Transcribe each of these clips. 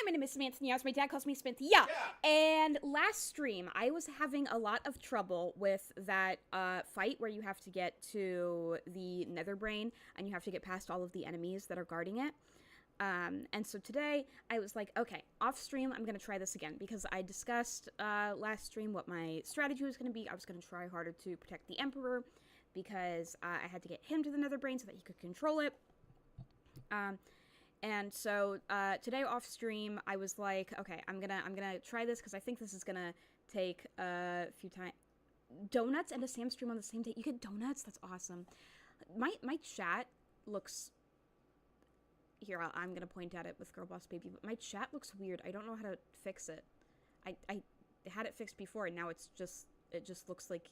my name is Samantha. Yes, my dad calls me Samantha. Yeah. And last stream, I was having a lot of trouble with that fight where you have to get to the Netherbrain and you have to get past all of the enemies that are guarding it. And so today, I was like, okay, off stream, I'm going to try this again because I discussed last stream what my strategy was going to be. I was going to try harder to protect the Emperor because I had to get him to the Netherbrain so that he could control it. And so today off stream, I was like, okay, I'm gonna try this because I think this is gonna take a few times. Donuts and a Sam stream on the same day. You get donuts? That's awesome. My chat looks. Here, I'm gonna point at it with Girl Boss Baby, but my chat looks weird. I don't know how to fix it. I had it fixed before, and now it just looks like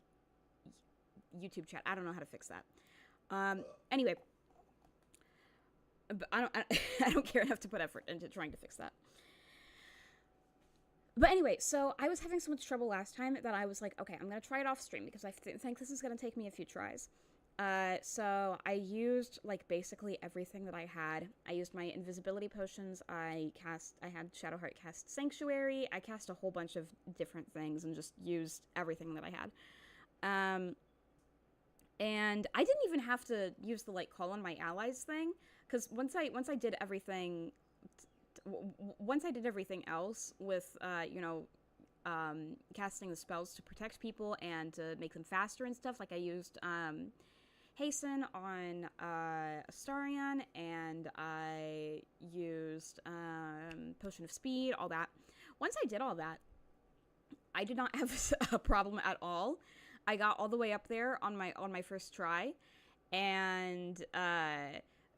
YouTube chat. I don't know how to fix that. Anyway. But I don't care enough to put effort into trying to fix that. But anyway, so I was having so much trouble last time that I was like, okay, I'm going to try it off stream because I think this is going to take me a few tries. So I used, like, basically everything that I had. I used my invisibility potions. I had Shadowheart cast Sanctuary. I cast a whole bunch of different things and just used everything that I had. And I didn't even have to use the, like, call on my allies thing. Because once I did everything, once I did everything else with, casting the spells to protect people and to make them faster and stuff, like I used Hasten on Astarion, and I used Potion of Speed, all that. Once I did all that, I did not have a problem at all. I got all the way up there on my first try, and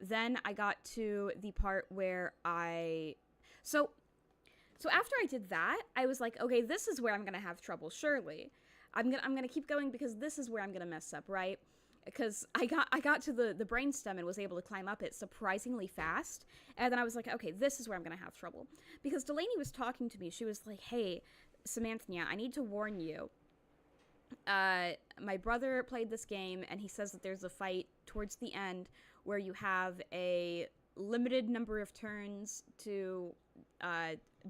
then I got to the part where so after I did that, I was like, okay, this is where I'm gonna have trouble. Surely, I'm gonna keep going because this is where I'm gonna mess up, right? Because I got to the brainstem and was able to climb up it surprisingly fast, and then I was like, okay, this is where I'm gonna have trouble because Delaney was talking to me. She was like, hey, Samantha, I need to warn you. My brother played this game, and he says that there's a fight towards the end where you have a limited number of turns to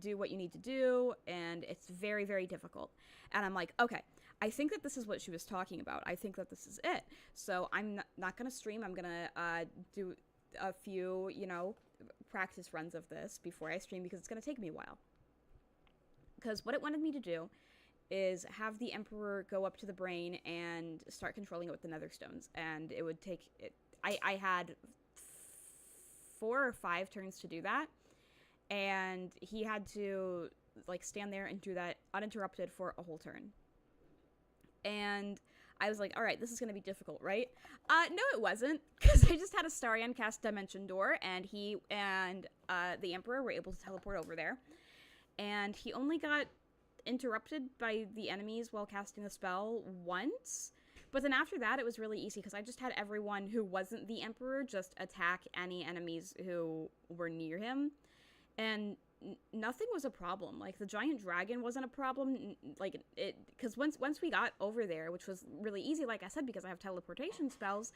do what you need to do, and it's very, very difficult. And I'm like, okay, I think that this is what she was talking about. I think that this is it. So I'm not going to stream. I'm going to do a few, practice runs of this before I stream because it's going to take me a while. Because what it wanted me to do is have the Emperor go up to the brain and start controlling it with the Netherstones. And it would take... I had 4 or 5 turns to do that. And he had to, like, stand there and do that uninterrupted for a whole turn. And I was like, all right, this is going to be difficult, right? No, it wasn't. Because I just had Astarion cast Dimension Door. And he and the Emperor were able to teleport over there. And he only got interrupted by the enemies while casting the spell once, but then after that it was really easy because I just had everyone who wasn't the Emperor just attack any enemies who were near him, and nothing was a problem. Like, the giant dragon wasn't a problem, like, it, because once we got over there, which was really easy, like I said, because I have teleportation spells,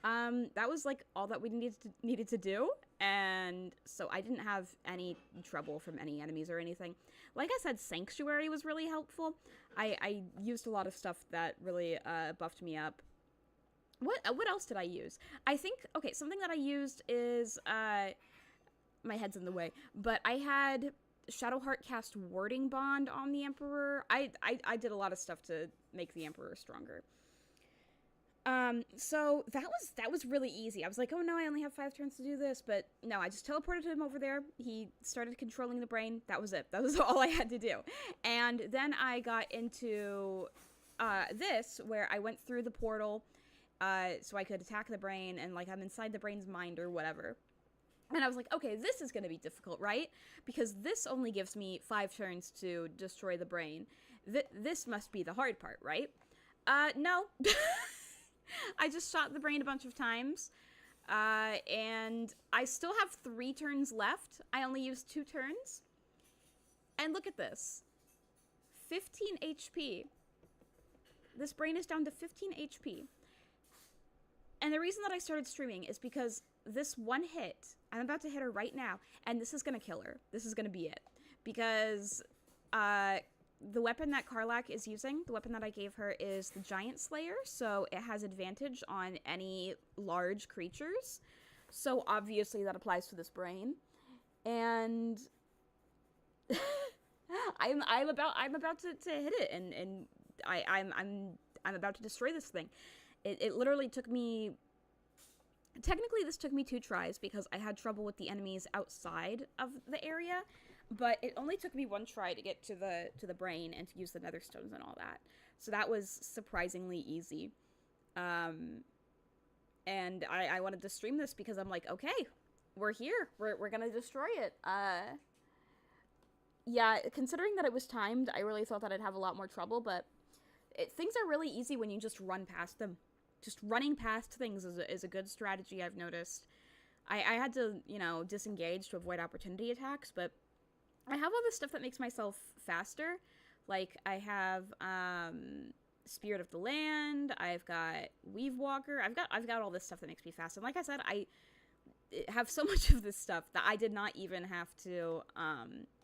that was, like, all that we needed to do, and so I didn't have any trouble from any enemies or anything. Like I said, Sanctuary was really helpful. I used a lot of stuff that really buffed me up. What else did I use? I think, okay, something that I used is, my head's in the way, but I had Shadowheart cast Warding Bond on the Emperor. I did a lot of stuff to make the Emperor stronger. So that was really easy. I was like, oh no, I only have 5 turns to do this, but no, I just teleported him over there. He started controlling the brain. That was it. That was all I had to do. And then I got into, this, where I went through the portal, so I could attack the brain, and, like, I'm inside the brain's mind or whatever. And I was like, okay, this is going to be difficult, right? Because this only gives me 5 turns to destroy the brain. This must be the hard part, right? No. I just shot the brain a bunch of times. And I still have 3 turns left. I only used 2 turns. And look at this. 15 HP. This brain is down to 15 HP. And the reason that I started streaming is because this one hit, I'm about to hit her right now, and this is gonna kill her. This is gonna be it. because the weapon that Karlach is using, the weapon that I gave her, is the Giant Slayer, so it has advantage on any large creatures. So obviously that applies to this brain, and I'm about to hit it, and I'm about to destroy this thing. It literally took me. Technically, this took me 2 tries because I had trouble with the enemies outside of the area, but it only took me 1 try to get to the brain and to use the nether stones and all that. So that was surprisingly easy. And I wanted to stream this because I'm like, okay, we're here. We're gonna destroy it. Yeah, considering that it was timed, I really thought that I'd have a lot more trouble, but things are really easy when you just run past them. Just running past things is a good strategy, I've noticed. I had to, you know, disengage to avoid opportunity attacks, but I have all this stuff that makes myself faster. Like, I have, Spirit of the Land, I've got Weave Walker, I've got all this stuff that makes me fast. And like I said, I have so much of this stuff that I did not even have to,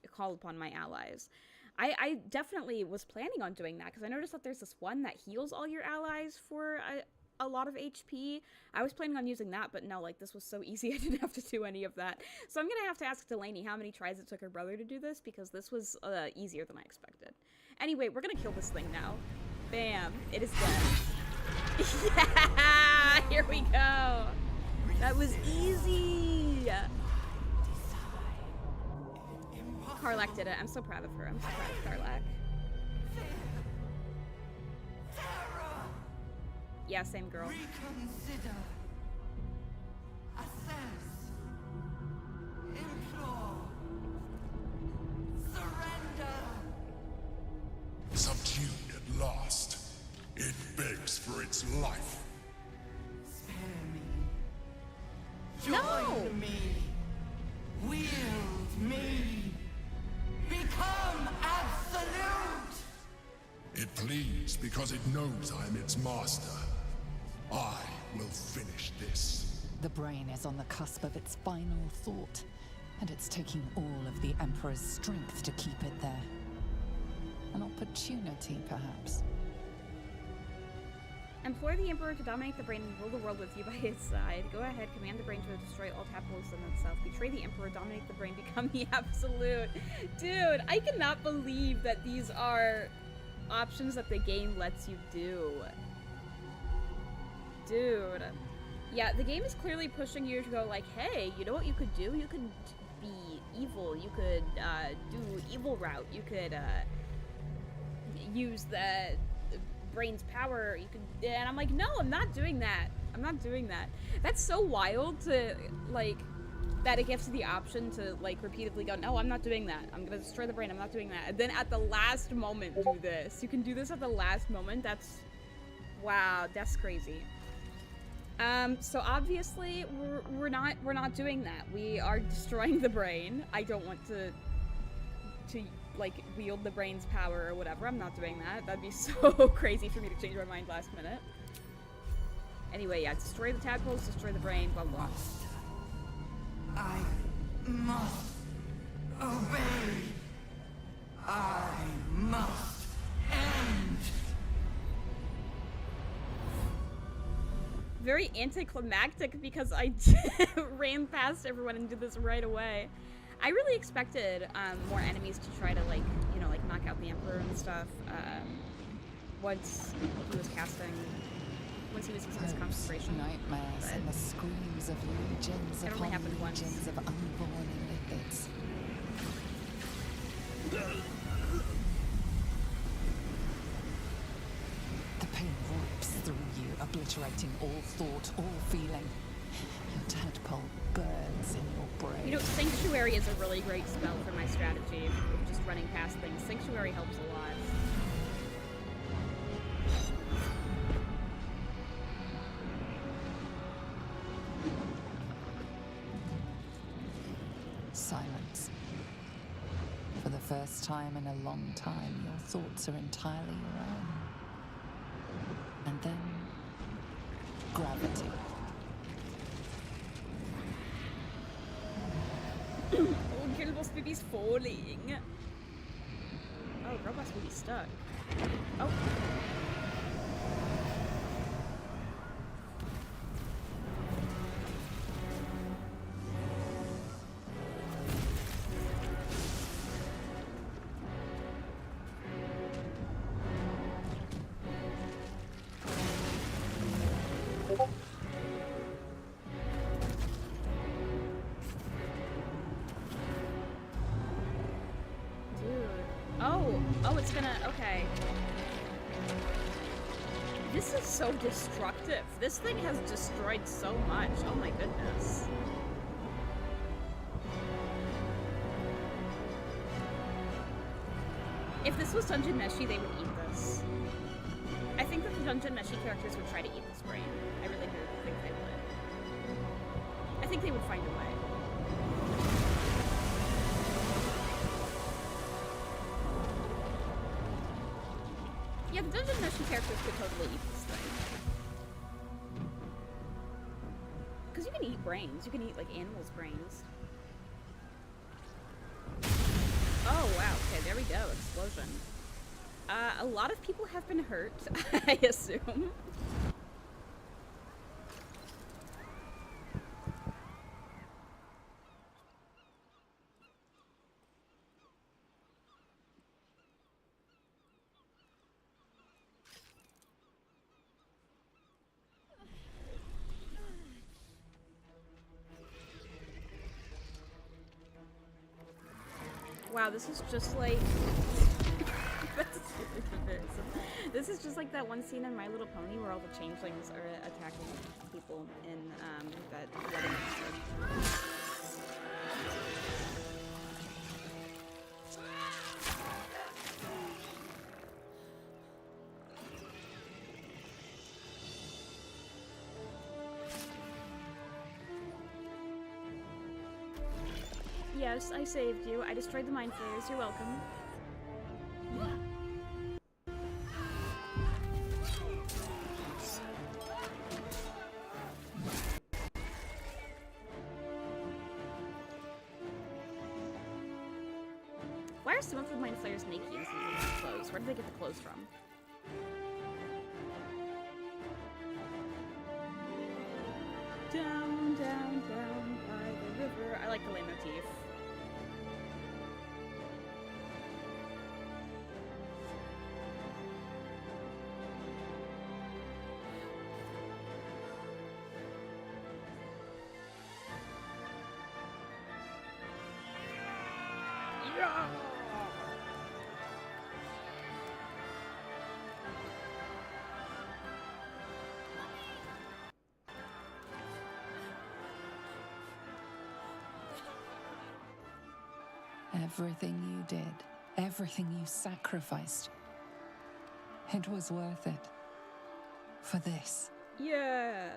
call upon my allies. I definitely was planning on doing that, because I noticed that there's this one that heals all your allies for a lot of HP. I was planning on using that, but no, like, this was so easy I didn't have to do any of that. So I'm gonna have to ask Delaney how many tries it took her brother to do this, because this was easier than I expected. Anyway, we're gonna kill this thing now. Bam. It is dead. Yeah! Here we go! That was easy! Karlach did it. I'm so proud of her. I'm so proud of Karlach. Yeah, same girl. Reconsider. Assess. Implore. Surrender. Subdued at last, it begs for its life. Spare me. Join No! me. Wield me. Become absolute. It pleads because it knows I am its master. I will finish this. The brain is on the cusp of its final thought, and it's taking all of the Emperor's strength to keep it there. An opportunity, perhaps. Implore the Emperor to dominate the brain and rule the world with you by his side. Go ahead, command the brain to destroy all tadpoles in itself. Betray the Emperor, dominate the brain, become the absolute. Dude, I cannot believe that these are options that the game lets you do. Dude. Yeah, the game is clearly pushing you to go like, hey, you know what you could do? You could be evil. You could do evil route. You could use the brain's power. You could, and I'm like, no, I'm not doing that. I'm not doing that. That's so wild to, like, that it gives you the option to, like, repeatedly go, no, I'm not doing that. I'm gonna destroy the brain. I'm not doing that. And then at the last moment do this. You can do this at the last moment. That's, wow, that's crazy. So obviously we're not doing that. We are destroying the brain. I don't want to like wield the brain's power or whatever. I'm not doing that. That'd be so crazy for me to change my mind last minute. Anyway, yeah, destroy the tadpoles, destroy the brain, blah blah. I must obey. I must end. Very anticlimactic because I ran past everyone and did this right away. I really expected more enemies to try to, like, you know, like, knock out the Emperor and stuff. Once he was using his concentration. Nightmares and the screams of legions It only upon happened once. legions of unborn lipids. The pain rips through you, obliterating all thought, all feeling. Your tadpole burns in your brain. You know, Sanctuary is a really great spell for my strategy of just running past things. Sanctuary helps a lot. Silence. For the first time in a long time, your thoughts are entirely your own. And then, gravity. Oh, kill Roblox baby's falling. Oh, Roblox baby's stuck. Oh. Oh, it's gonna, okay. This is so destructive. This thing has destroyed so much. Oh my goodness. If this was Dungeon Meshi, they would eat this. I think that the Dungeon Meshi characters would try to eat this brain. I really do think they would. I think they would find a way. Yeah, the Dungeon Meshi characters could totally eat this thing. Because you can eat brains. You can eat, like, animals' brains. Oh, wow. Okay, there we go. Explosion. A lot of people have been hurt, I assume. Wow, this is just like... This is just like that one scene in My Little Pony where all the changelings are attacking people in that wedding episode. Yes, I saved you. I destroyed the mind flayers. You're welcome. Why are some of the mind flayers naked and some of them have clothes? Where did they get the clothes from? Down, down, down by the river. I like the leitmotif. Yeah! Everything you did, everything you sacrificed, it was worth it. For this. Yeah.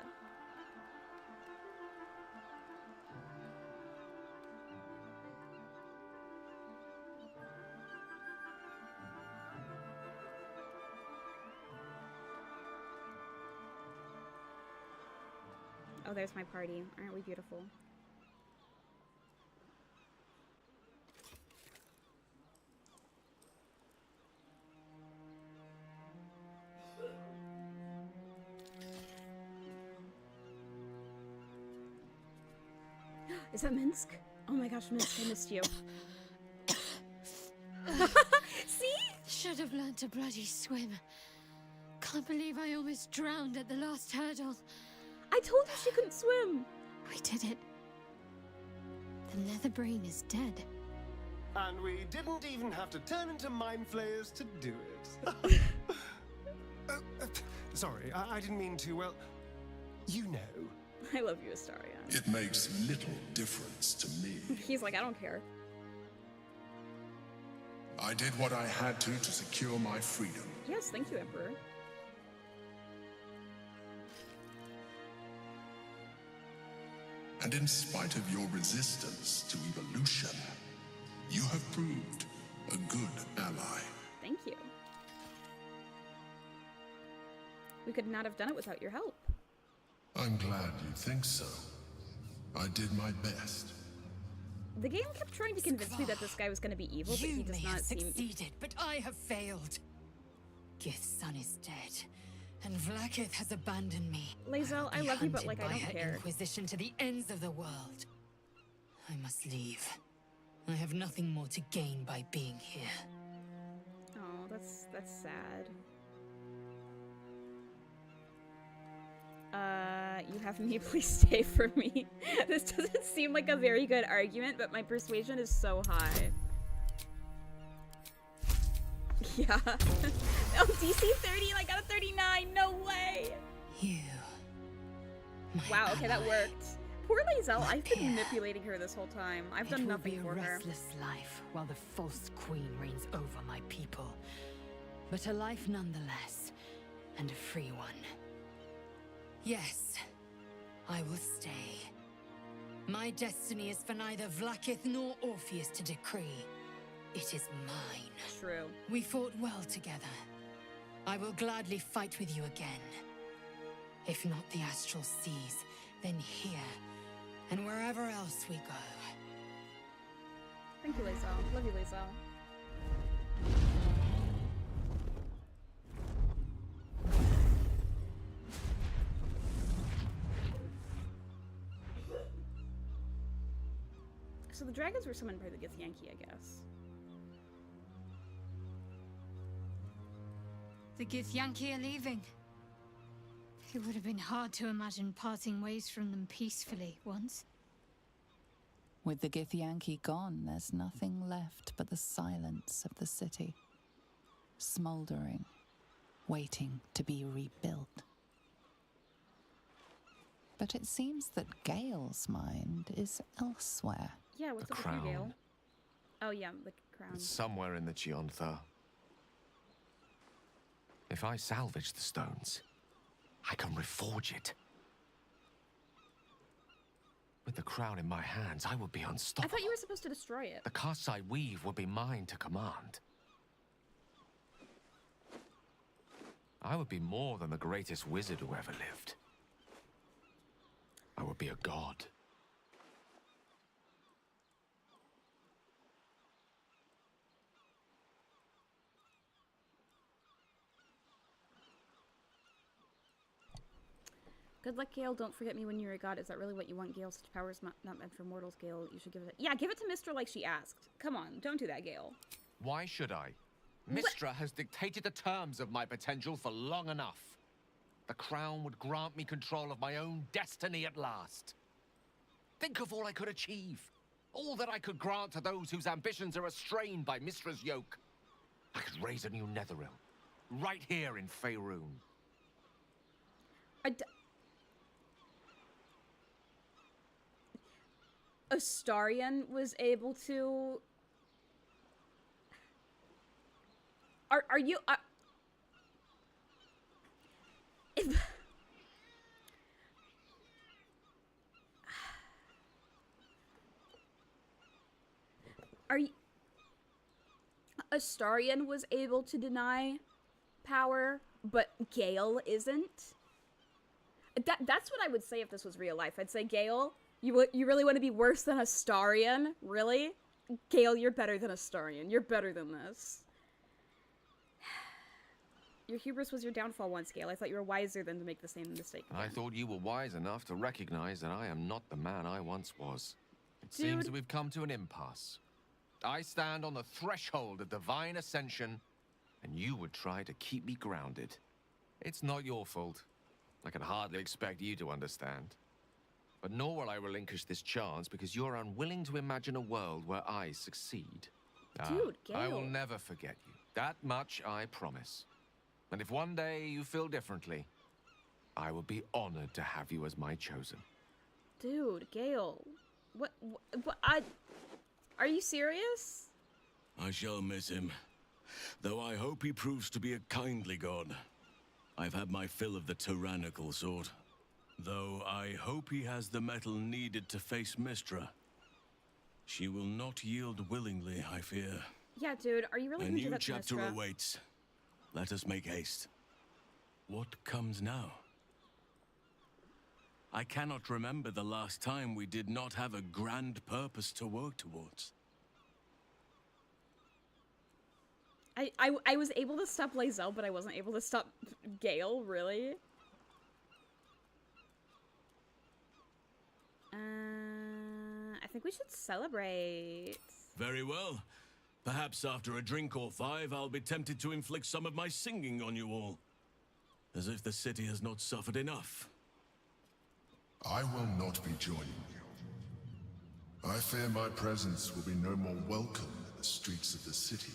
Oh, there's my party. Aren't we beautiful? Is that Minsk? Oh my gosh, Minsk, I missed you. See? Should have learned to bloody swim. Can't believe I almost drowned at the last hurdle. I told you she couldn't swim. We did it. The Netherbrain is dead. And we didn't even have to turn into mind flayers to do it. Sorry, I didn't mean to, well, you know. I love you, Astaria. It makes little difference to me. He's like, I don't care. I did what I had to secure my freedom. Yes, thank you, Emperor. And in spite of your resistance to evolution, you have proved a good ally. Thank you. We could not have done it without your help. I'm glad you think so. I did my best. The game kept trying to convince me that this guy was going to be evil, but he You does may not have seem... succeeded, but I have failed. Gith's son is dead, and Vlaakith has abandoned me. Lae'zel, I Be love you, but, hunted like, I by don't her care. Inquisition to the ends of the world. I must leave. I have nothing more to gain by being here. Oh, that's sad. You have me, please stay for me. This doesn't seem like a very good argument, but my persuasion is so high. Yeah. Oh, DC 30, I got a 39, no way! You. Wow, okay, that ally. worked. Poor Lae'zel, I've been peer. manipulating her this whole time. I've It done will nothing be a for her. restless life while the false queen reigns over my people. But a life nonetheless, and a free one. Yes, I will stay. My destiny is for neither Vlaakith nor Orpheus to decree. It is mine. True. We fought well together. I will gladly fight with you again. If not the astral seas, then here, and wherever else we go. Thank you, Lae'zel. Love you, Lae'zel. So the dragons were summoned by the Githyanki, I guess. The Githyanki are leaving. It would have been hard to imagine parting ways from them peacefully once. With the Githyanki gone, there's nothing left but the silence of the city. Smoldering, waiting to be rebuilt. But it seems that Gale's mind is elsewhere. Yeah, what's The up with you, crown. Gale? Oh yeah, the crown. It's somewhere in the Chiontha. If I salvage the stones, I can reforge it. With the crown in my hands, I would be I unstoppable. thought you were supposed to destroy it. The casts I weave would be mine to command. I would be more than the greatest wizard who ever lived. I would be a god. Good luck, Gale. Don't forget me when you're a god. Is that really what you want, Gale? Such power is not meant for mortals, Gale. You should give it... Yeah, give it to Mistra like she asked. Come on, don't do that, Gale. Why should I? Mistra has dictated the terms of my potential for long enough. The crown would grant me control of my own destiny at last. Think of all I could achieve. All that I could grant to those whose ambitions are restrained by Mistra's yoke. I could raise a new Netherrealm. Right here in Faerun. Astarion was able to... Are you... If... Are you... Astarion was able to deny power, but Gale isn't? That's what I would say if this was real life. I'd say, Gale, you really want to be worse than Astarion? Really? Gale, you're better than Astarion. You're better than this. Your hubris was your downfall once, Gale. I thought you were wiser than to make the same mistake And I again. thought you were wise enough to recognize that I am not the man I once was. It Dude. seems that we've come to an impasse. I stand on the threshold of divine ascension, and you would try to keep me grounded. It's not your fault. I can hardly expect you to understand. But nor will I relinquish this chance because you're unwilling to imagine a world where I succeed. Dude, I will Gale. never forget you. That much I promise. And if one day you feel differently, I will be honored to have you as my chosen. Dude, Gale. What are you serious? I shall miss him, though I hope he proves to be a kindly god. I've had my fill of the tyrannical sort, though I hope he has the mettle needed to face Mistra. She will not yield willingly, I fear. Yeah, dude, are you really A gonna do new that to chapter Mistra? awaits. Let us make haste. What comes now? I cannot remember the last time we did not have a grand purpose to work towards. I was able to stop Lae'zel, but I wasn't able to stop Gale, really. I think we should celebrate. Very well. Perhaps after a drink or 5, I'll be tempted to inflict some of my singing on you all. As if the city has not suffered enough. I will not be joining you. I fear my presence will be no more welcome in the streets of the city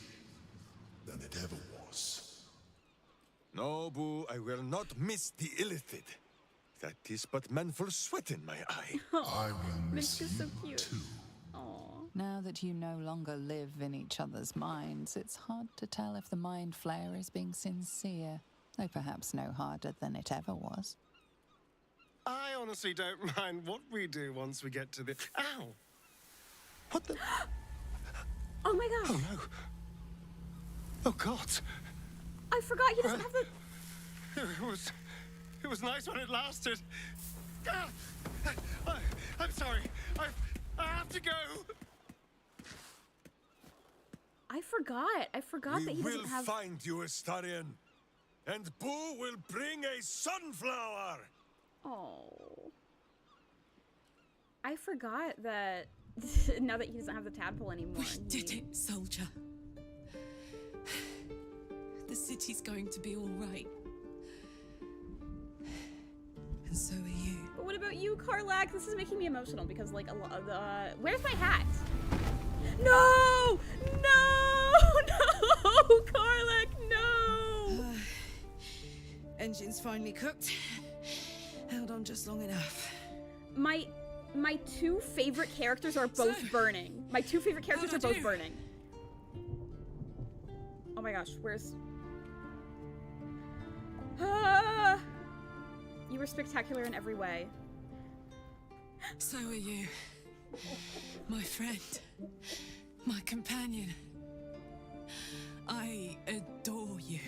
than it ever was. No, Boo, I will not miss the illithid. That is but manful sweat in my eye. I will miss Minsk is so you cute. too. Aww. Now that you no longer live in each other's minds, it's hard to tell if the mind flare is being sincere, though perhaps no harder than it ever was. I honestly don't mind what we do once we get to the... Ow! What the... Oh my gosh. Oh no. Oh God. I forgot he doesn't have the... It was nice when it lasted. Ah! I'm sorry. I have to go. I forgot that he We doesn't will have... find you, Astarion. And Boo will bring a sunflower. Oh. I forgot that now that he doesn't have the tadpole anymore. We did it, soldier. The city's going to be all right. And so are you. But what about you, Karlach? This is making me emotional because, like, a lot of the... Where's my hat? No! No! No! Karlach, no! Engine's finally cooked. Held on just long enough. My 2 favorite characters are both burning. My 2 favorite characters are both burning. Oh my gosh, where's... Ah! You were spectacular in every way. So are you. My friend. My companion. I adore you.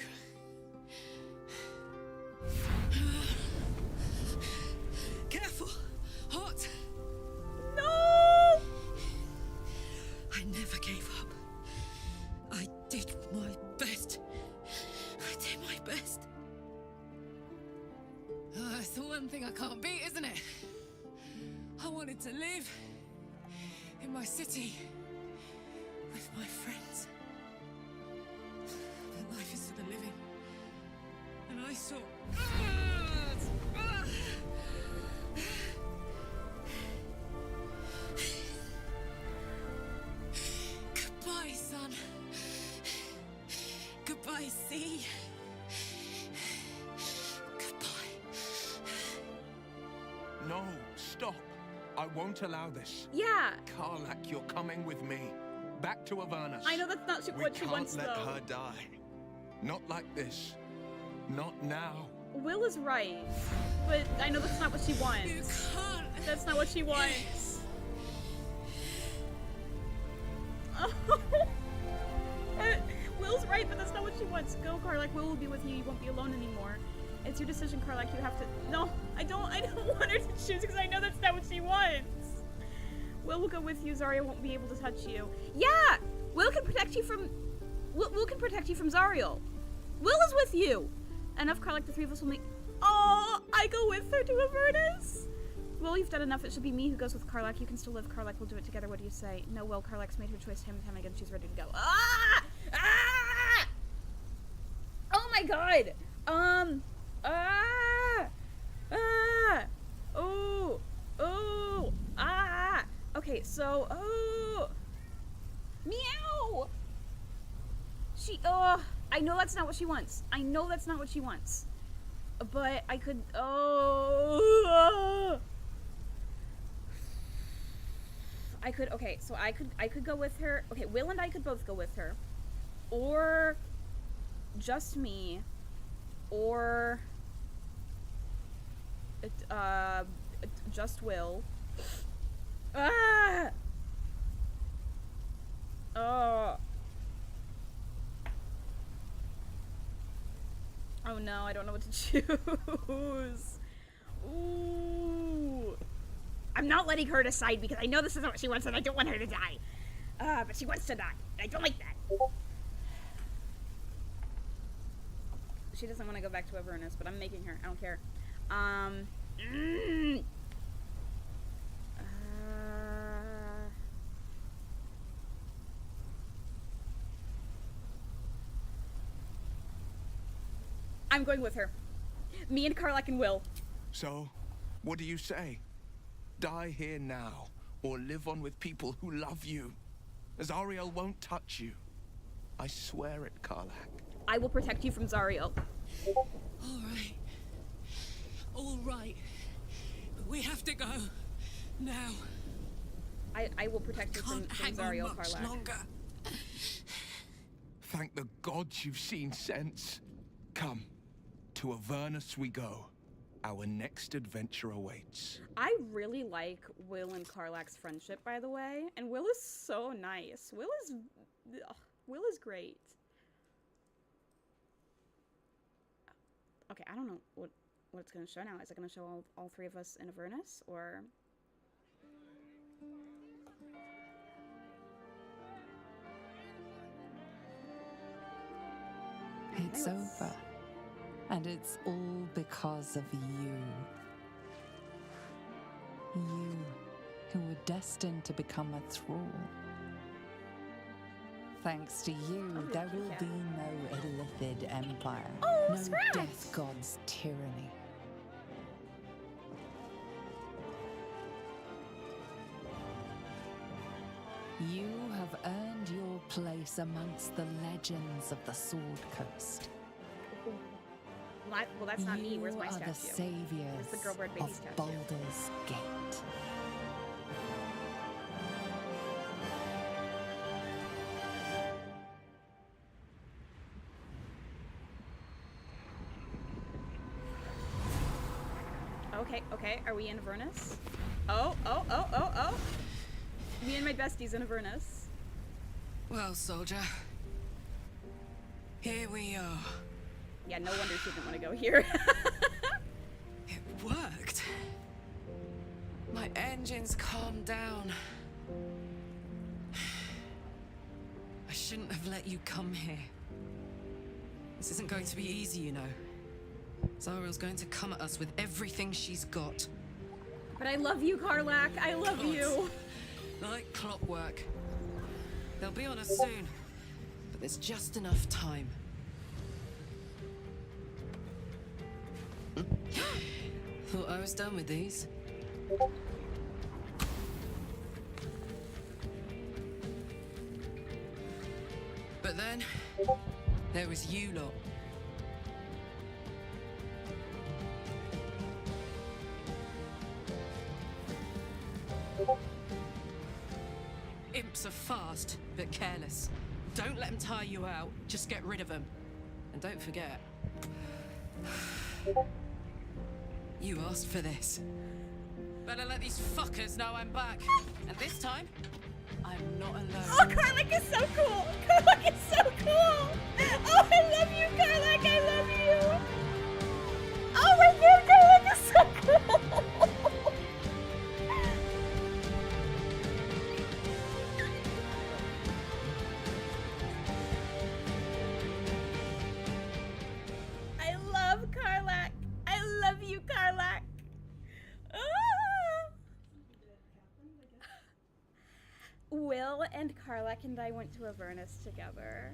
Careful! Hot! No! I never gave up. I did my best. I did my best. It's the one thing I can't beat, isn't it? I wanted to live in my city with my friends. But life is for the living. And I saw... Goodbye, son. Goodbye, sea. Goodbye. No, stop. I won't allow this. Yeah. Karlach, you're coming with me. Back to Avernus. I know that's not what she wants, We though. can't let her die. Not like this. Not now. Will is right, but I know that's not what she wants. You can't. That's not what she wants. Will's right, but that's not what she wants. Go, Karlach. Will be with you. You won't be alone anymore. It's your decision, Karlach. You have to... No, I don't want her to choose because I know that's not what she wants. Will go with you. Zarya won't be able to touch you. Yeah! Will can protect you from... Will can protect you from Zariel. Will is with you! Enough, Karlach. The 3 of us will make... Oh, I go with her to Avernus? Will, you've done enough. It should be me who goes with Karlach. You can still live, Karlach. We'll do it together. What do you say? No, Will. Karlach's made her choice time and time again. She's ready to go. Ah! Ah! Oh my god! Oh! Oh! Ah! Okay, so... Oh! Meow! She... Oh! I know that's not what she wants. I know that's not what she wants. But I could... Oh! I could... Okay, so I could go with her. Okay, Will and I could both go with her. Or... just me. Or... just Will. Ah! Oh. Oh no, I don't know what to choose. Ooh. I'm not letting her decide because I know this isn't what she wants and I don't want her to die. But she wants to die. I don't like that. She doesn't want to go back to Avernus, but I'm making her. I don't care. I'm going with her. Me and Karlach and Will. So, what do you say? Die here now, or live on with people who love you. Azariel won't touch you. I swear it, Karlach. I will protect you from Zariel. All right. All right. But we have to go. Now. I will protect you from Zariel, Karlach. Longer. Thank the gods you've seen sense. Come. To Avernus we go. Our next adventure awaits. I really like Will and Karlach's friendship, by the way. And Will is so nice. Will is great. Okay, I don't know what it's going to show now. Is it going to show all three of us in Avernus, or... It's over. And it's all because of you. You, who were destined to become a thrall. Thanks to you, there will be no Illithid Empire. No Death God's tyranny. You have earned your place amongst the legends of the Sword Coast. Well, that's not me. Where's my statue? You are the saviors Where's the girl-bird baby of statue? Baldur's Gate. Okay, are we in Avernus? Oh. Me and my besties in Avernus. Well, soldier. Here we are. Yeah, no wonder she didn't want to go here. It worked. My engines calmed down. I shouldn't have let you come here. This isn't going to be easy, you know. Zariel's going to come at us with everything she's got. But I love you, Karlach. I love you. Like clockwork. They'll be on us soon. But there's just enough time. Thought I was done with these. But then, there was you lot. Imps are fast, but careless. Don't let them tire you out, just get rid of them. And don't forget, you asked for this. Better let these fuckers know I'm back. And this time, I'm not alone. Oh, Karlach is so cool. Karlach is so cool. Oh, I love you, Karlach. I love you. Oh my god, Karlach is so cool. I love Karlach. I love you, Karlach. Will and Karlach and I went to Avernus together.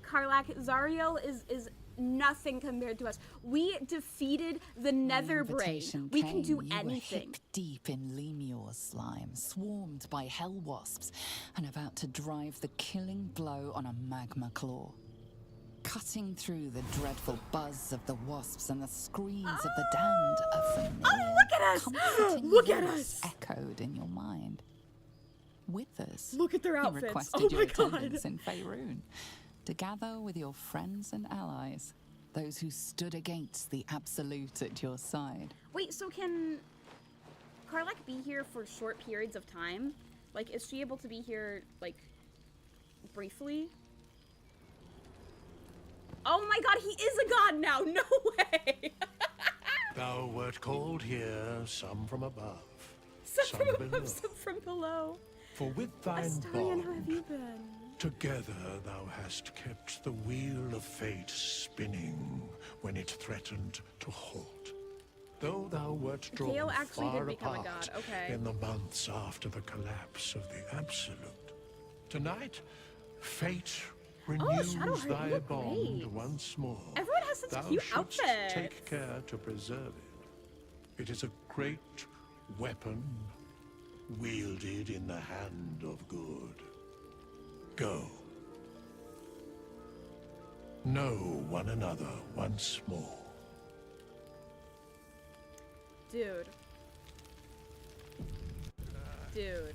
Karlach, Zariel is nothing compared to us. We defeated the Netherbrain. We can do anything. You were hip deep in Lemur's slime, swarmed by hell wasps, and about to drive the killing blow on a magma claw. Cutting through the dreadful buzz of the wasps and the screams of the damned, a familiar, look at us! comforting Look at voice us! echoed in your mind. Withers. Look at their He outfits. requested Oh your my god. attendance in Faerun to gather with your friends and allies, those who stood against the Absolute at your side. Wait, so can Karlach be here for short periods of time? Like, is she able to be here, like, briefly? Oh my god, he is a god now! No way! Thou wert called here, some from above, Some some from below. above, some from below. For with thine Astarion, how have you bond, been? together thou hast kept the wheel of fate spinning when it threatened to halt. Though thou wert drawn Gale actually far did become a apart god, okay. in the months after the collapse of the Absolute, tonight fate renews Shadowheart, you thy look bond great. once more. Everyone has such Thou cute shouldst outfits. take care to preserve it. It is a great weapon wielded in the hand of good. Go. Know one another once more. Dude. Dude.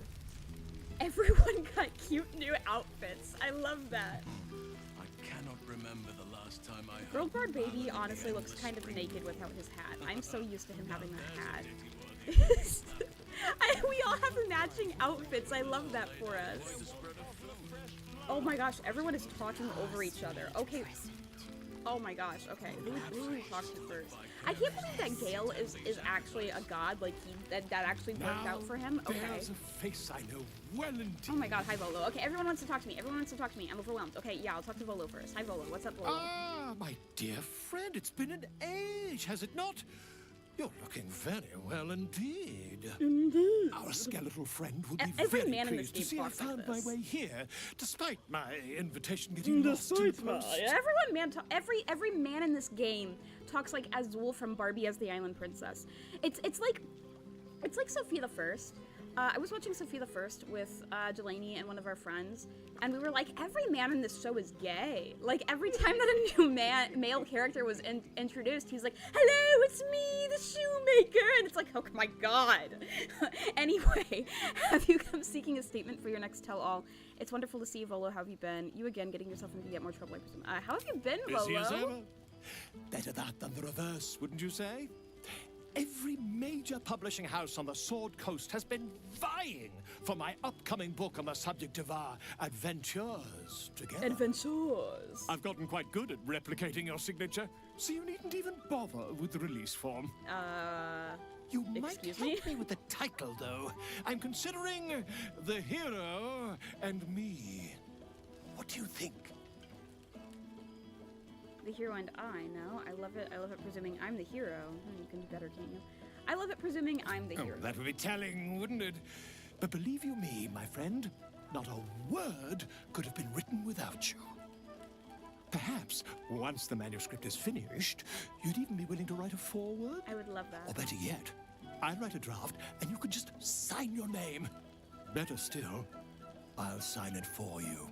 Everyone got cute new outfits. I love that. I cannot remember the last time I Girl heard Bard the Baby ballad honestly of the looks kind of endless naked without his hat. I'm so used to him having the hat. spring. We all have matching outfits. I love that for us. Oh my gosh, everyone is talking over each other. Okay. Oh my gosh, okay. Who do we talk to first? I can't believe that Gale is actually a god. Like, that actually worked out for him. Okay. There's a face I know well indeed. Oh my god, hi Volo. Okay, everyone wants to talk to me. Everyone wants to talk to me. I'm overwhelmed. Okay, yeah, I'll talk to Volo first. Hi Volo, what's up, Volo? Ah, my dear friend, it's been an age, has it not? You're looking very well indeed. Indeed. Our skeletal friend will be Every very man in this pleased to game see I talks like found my this. way here, despite my invitation getting lost in the post. Every man in this game talks like Azul from Barbie as the Island Princess. It's like Sophia the First. I was watching Sophia the First with Delaney and one of our friends, and we were like, every man in this show is gay. Like, every time that a new male character was introduced, he's like, hello, it's me, the shoemaker, and it's like, oh my god. Anyway, have you come seeking a statement for your next tell-all? It's wonderful to see you, Volo. How have you been? You again, getting yourself into yet more trouble, I presume. How have you been, Busy as Volo? ever. Better that than the reverse, wouldn't you say? Every major publishing house on the Sword Coast has been vying for my upcoming book on the subject of our adventures together. Adventures. I've gotten quite good at replicating your signature, so you needn't even bother with the release form. You might help me with the title, though. I'm considering The Hero and Me. What do you think? The hero and I, no? I love it presuming I'm the hero. You can do better, can't you? I love it presuming I'm the hero. That would be telling, wouldn't it? But believe you me, my friend, not a word could have been written without you. Perhaps, once the manuscript is finished, you'd even be willing to write a foreword? I would love that. Or better yet, I'll write a draft and you could just sign your name. Better still, I'll sign it for you.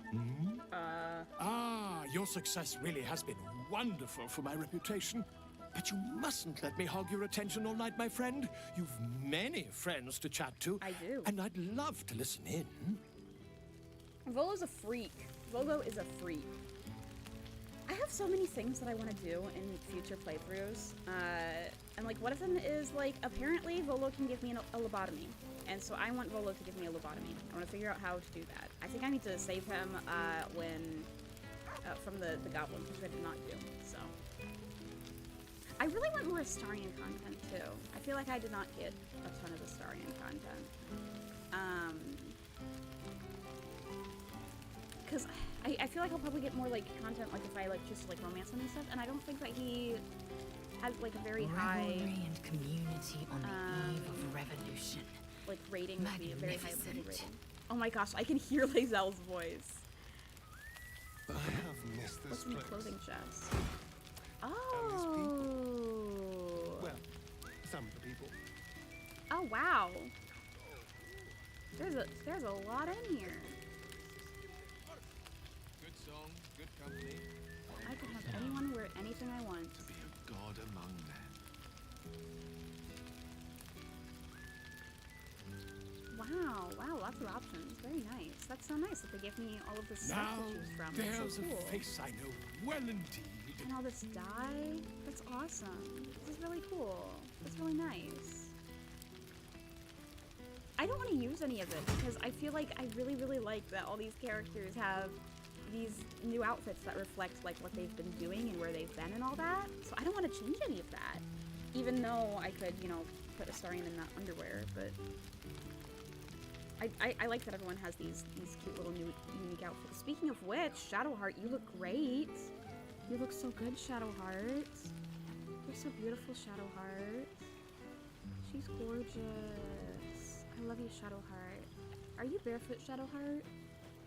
Your success really has been wonderful for my reputation. But you mustn't let me hog your attention all night, my friend. You've many friends to chat to. I do. And I'd love to listen in. Volo's a freak. Volo is a freak. I have so many things that I want to do in future playthroughs. And like one of them is like, apparently Volo can give me a lobotomy. And so I want Volo to give me a lobotomy. I want to figure out how to do that. I think I need to save him from the goblin, which I did not do, so. I really want more Astarion content too. I feel like I did not get a ton of Astarion content. Cause I feel like I'll probably get more like content like if I like just like romance him and stuff, and I don't think that he has like a very high Revelry and community on the eve of revolution. Like rating would be a very high rating. Oh my gosh, I can hear Lae'zel's voice. I have missed this What's in the place. clothing chest? And Oh. these people. Well, some of the people. Oh wow. There's a lot in here. Good song, good company. I can have anyone wear anything I want. To be a god among men. Wow, lots of options. Very nice. That's so nice that they gave me all of this stuff Now, to choose from. That's there's so cool. a face I know well indeed. And all this dye. That's awesome. This is really cool. That's really nice. I don't want to use any of it because I feel like I really, really like that all these characters have these new outfits that reflect like what they've been doing and where they've been and all that. So I don't want to change any of that. Even though I could, you know, put Astarion in that underwear, but I like that everyone has these cute little unique outfits. Speaking of which, Shadowheart, you look great. You look so good, Shadowheart. You're so beautiful, Shadowheart. She's gorgeous. I love you, Shadowheart. Are you barefoot, Shadowheart?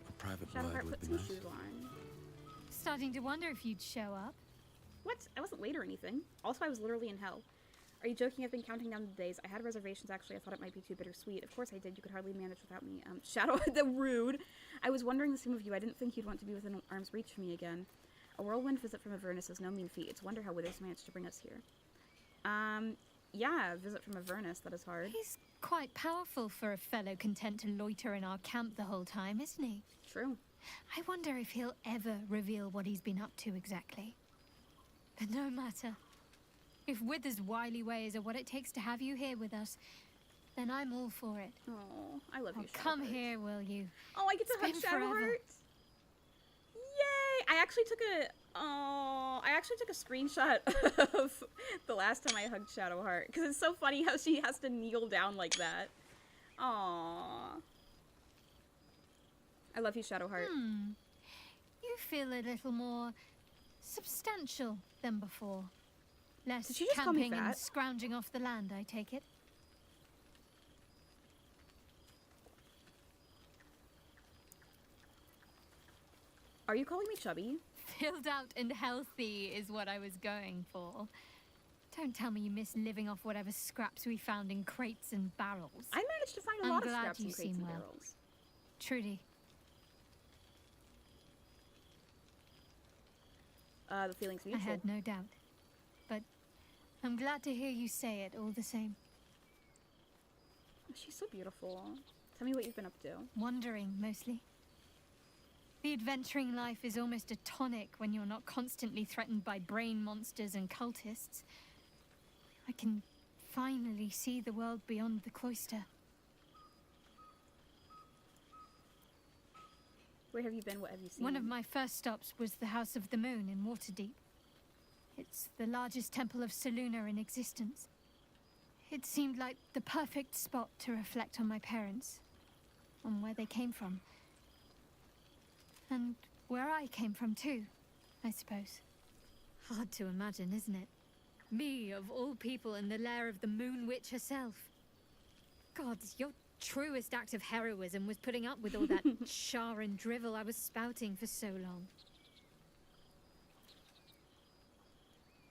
A private Shadowheart, ride would put be some nice. shoes on. Starting to wonder if you'd show up. What? I wasn't late or anything. Also, I was literally in hell. Are you joking? I've been counting down the days. I had reservations, actually. I thought it might be too bittersweet. Of course I did. You could hardly manage without me. Shadow, the rude. I was wondering the same of you. I didn't think you'd want to be within arm's reach of me again. A whirlwind visit from Avernus is no mean feat. It's a wonder how Withers managed to bring us here. Yeah, visit from Avernus. That is hard. He's quite powerful for a fellow content to loiter in our camp the whole time, isn't he? True. I wonder if he'll ever reveal what he's been up to exactly. But no matter. If Withers' wily ways are what it takes to have you here with us, then I'm all for it. Oh, I love you, Shadowheart. Come here, will you? Oh, I get to hug It's been forever. Shadowheart. Yay! I actually took a screenshot of the last time I hugged Shadowheart because it's so funny how she has to kneel down like that. Aww. I love you, Shadowheart. You feel a little more substantial than before. Less Did she just call me camping and fat? scrounging off the land, I take it. Are you calling me chubby? Filled out and healthy is what I was going for. Don't tell me you miss living off whatever scraps we found in crates and barrels. I managed to find a I'm lot of glad scraps you and crates seem and well. barrels. Trudy. The feeling's I mutual. had no doubt. But I'm glad to hear you say it all the same. She's so beautiful. Tell me what you've been up to. Wandering, mostly. The adventuring life is almost a tonic when you're not constantly threatened by brain monsters and cultists. I can finally see the world beyond the cloister. Where have you been? What have you seen? One of my first stops was the House of the Moon in Waterdeep. It's the largest temple of Selûne in existence. It seemed like the perfect spot to reflect on my parents, on where they came from. And where I came from too, I suppose. Hard to imagine, isn't it? Me, of all people, in the lair of the Moon Witch herself. God, your truest act of heroism was putting up with all that char and drivel I was spouting for so long.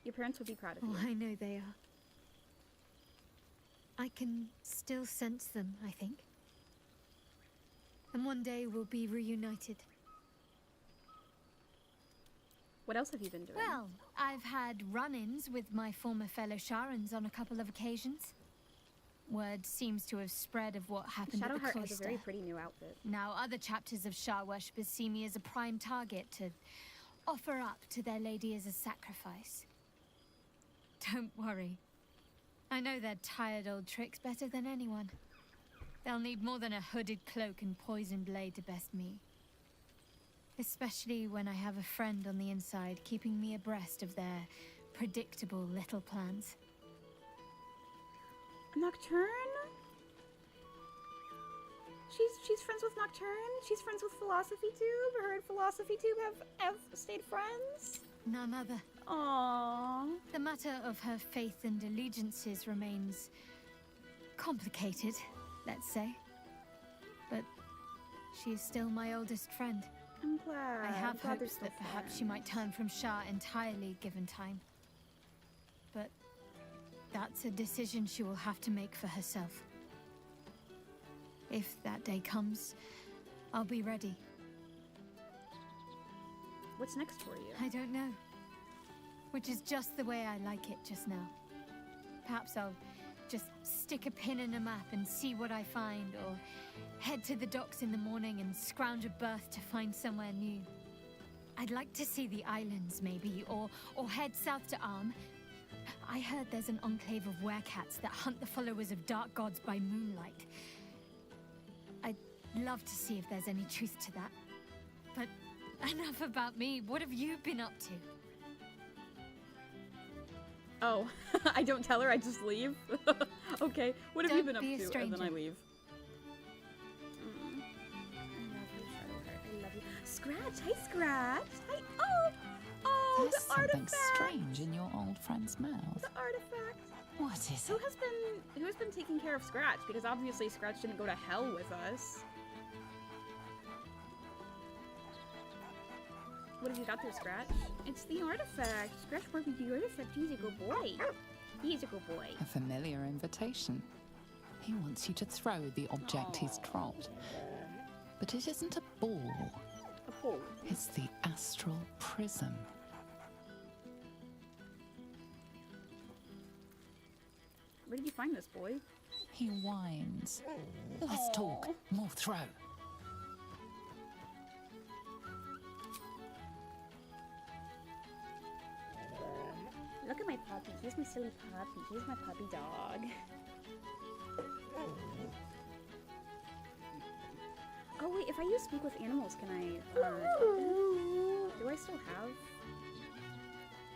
Your parents would be proud of you. Oh, I know they are. I can still sense them, I think. And one day we'll be reunited. What else have you been doing? Well, I've had run-ins with my former fellow Sharans on a couple of occasions. Word seems to have spread of what happened at the Shadowheart cloister. has a very pretty new outfit. Now other chapters of Shar worshippers see me as a prime target to offer up to their lady as a sacrifice. Don't worry. I know their tired old tricks better than anyone. They'll need more than a hooded cloak and poisoned blade to best me. Especially when I have a friend on the inside keeping me abreast of their predictable little plans. Nocturne? She's friends with Nocturne? She's friends with Philosophy Tube? Her and Philosophy Tube have stayed friends? None other. Aww. The matter of her faith and allegiances remains complicated, let's say. But she is still my oldest friend. I'm glad. I have I'm glad they're hopes still that perhaps she friends. might turn from Shar entirely given time. But that's a decision she will have to make for herself. If that day comes, I'll be ready. What's next for you? I don't know. Which is just the way I like it just now. Perhaps I'll just stick a pin in a map and see what I find, or head to the docks in the morning and scrounge a berth to find somewhere new. I'd like to see the islands, maybe, or head south to Arm. I heard there's an enclave of werecats that hunt the followers of dark gods by moonlight. I'd love to see if there's any truth to that. But enough about me. What have you been up to? Oh, I don't tell her, I just leave? Okay, what have you been up to? And then I leave. I love you. Scratch! Hey, Scratch! Hi! Oh, There's the something artifact! strange in your old friend's mouth. The artifact! What is it? Who has been taking care of Scratch? Because obviously Scratch didn't go to hell with us. What have you got there, Scratch? It's the artifact. Scratch brought me the artifact. He's a good boy. He's a good boy. A familiar invitation. He wants you to throw the object he's dropped. But it isn't a ball. A ball? It's the astral prism. Where did you find this, boy? He whines. Let's talk. More throw. Look at my puppy. He's my silly puppy. He's my puppy dog. Oh wait, if I use speak with animals, can I, do I still have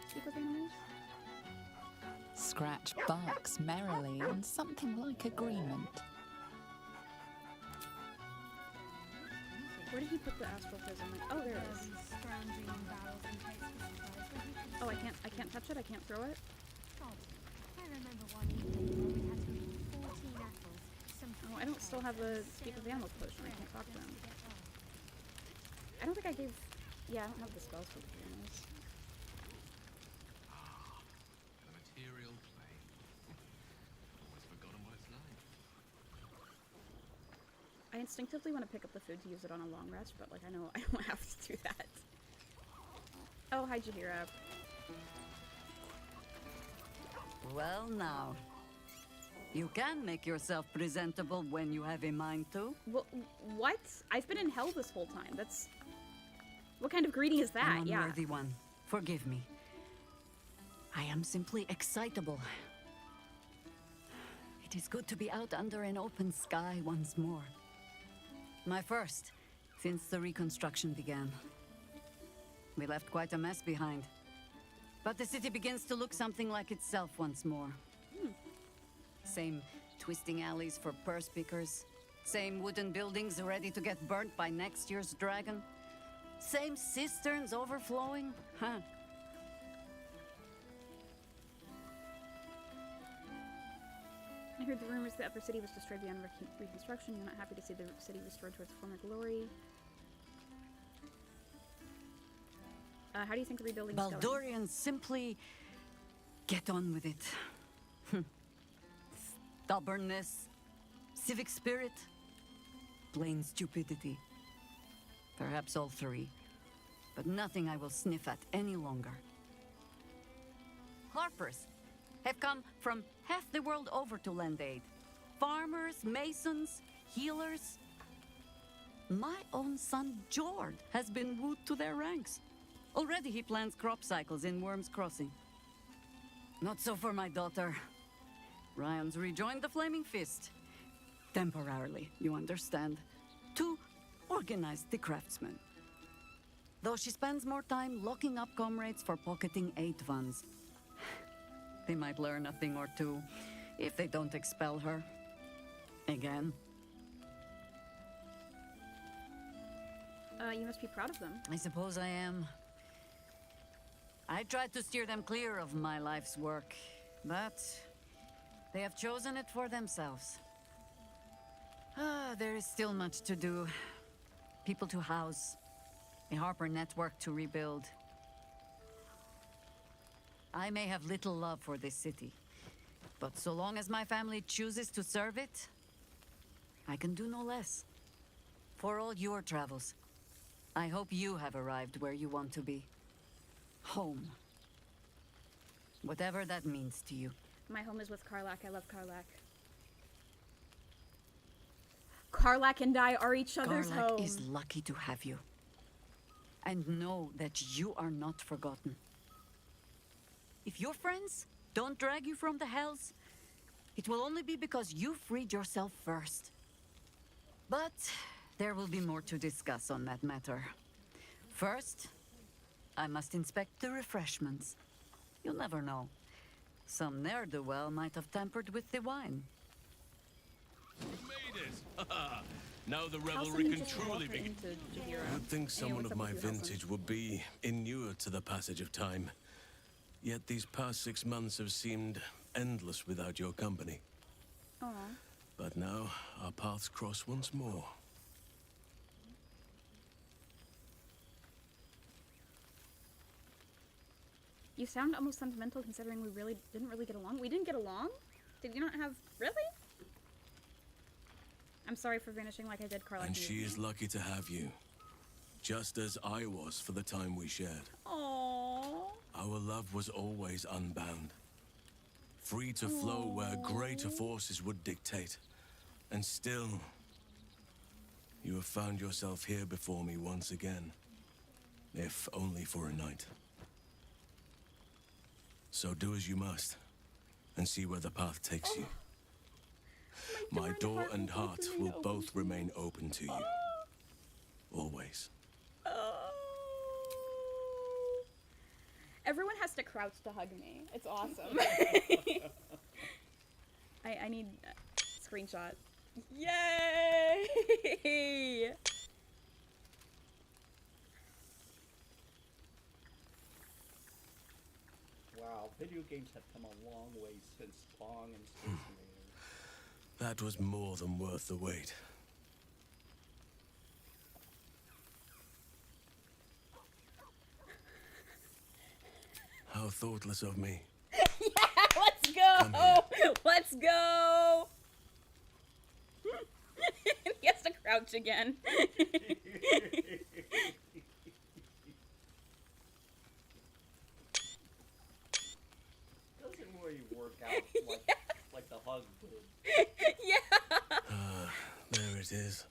speak with animals? Scratch barks merrily in something like agreement. Where did he put the astral prism? Oh, there it is. Oh, I can't touch it? I can't throw it? Oh, I don't still have the speak with animals potion. I can't talk to them. I don't think I gave... Yeah, I don't have the spell speak with animals. Material plane. Always forgotten what it's like. I instinctively want to pick up the food to use it on a long rest, but like I know I don't have to do that. Oh, hi Jahira. Well now, you can make yourself presentable when you have a mind to. Well, what? I've been in hell this whole time. That's... What kind of greeting is that? An unworthy one. Forgive me. I am simply excitable. It is good to be out under an open sky once more. My first, since the reconstruction began. We left quite a mess behind. But the city begins to look something like itself once more. Same twisting alleys for purse pickers. Same wooden buildings ready to get burnt by next year's dragon. Same cisterns overflowing. Huh. I heard the rumors the upper city was destroyed beyond reconstruction. You're not happy to see the city restored to its former glory. How do you think the rebuilding is going? Baldurians simply get on with it. Stubbornness, civic spirit, plain stupidity. Perhaps all three, but nothing I will sniff at any longer. Harpers have come from half the world over to lend aid. Farmers, masons, healers. My own son, Jord, has been wooed to their ranks. Already he plans crop cycles in Worm's Crossing. Not so for my daughter. Ryan's rejoined the Flaming Fist. Temporarily, you understand. To organize the craftsmen. Though she spends more time locking up comrades for pocketing aid funds. They might learn a thing or two, if they don't expel her. Again. You must be proud of them. I suppose I am. I tried to steer them clear of my life's work, but they have chosen it for themselves. There is still much to do. People to house, a Harper network to rebuild. I may have little love for this city, but so long as my family chooses to serve it, I can do no less. For all your travels, I hope you have arrived where you want to be. Home. Whatever that means to you. My home is with Karlach. I love Karlach. Karlach and I are each other's home. Karlach is lucky to have you. And know that you are not forgotten. If your friends don't drag you from the hells, it will only be because you freed yourself first. But there will be more to discuss on that matter. First, I must inspect the refreshments. You'll never know. Some ne'er-do-well might have tampered with the wine. You made it! Now the revelry can truly begin. You'd think someone of my vintage would be inured to the passage of time. Yet these past 6 months have seemed endless without your company. Aww. But now, our paths cross once more. You sound almost sentimental considering we didn't really get along. We didn't get along? Did we not have... Really? I'm sorry for vanishing like I did, Carla. And she is lucky to have you. Just as I was for the time we shared. Aww. Our love was always unbound. Free to flow where greater forces would dictate. And still, you have found yourself here before me once again. If only for a night. So do as you must, and see where the path takes you. My door and heart will both remain open to you. Always. Everyone has to crouch to hug me. It's awesome. I need a screenshot. Yay! Wow, video games have come a long way since Pong and Space Invaders. That was more than worth the wait. How thoughtless of me. Yeah, let's go! Let's go! He has to crouch again. Doesn't really work out like the hug did. Yeah! There it is.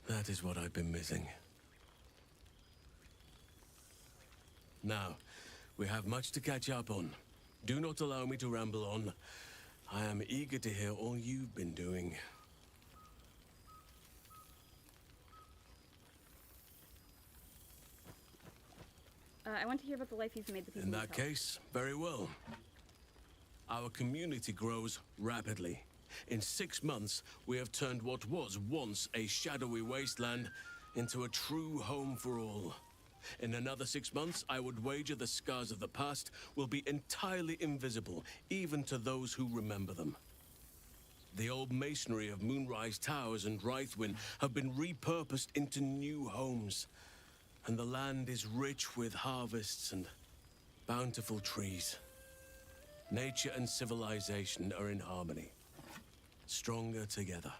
That is what I've been missing. Now, we have much to catch up on. Do not allow me to ramble on. I am eager to hear all you've been doing. I want to hear about the life you've made the people. In that case, very well. Our community grows rapidly. In 6 months, we have turned what was once a shadowy wasteland into a true home for all. In another 6 months, I would wager the scars of the past will be entirely invisible, even to those who remember them. The old masonry of Moonrise Towers and Rythwin have been repurposed into new homes, and the land is rich with harvests and bountiful trees. Nature and civilization are in harmony, stronger together.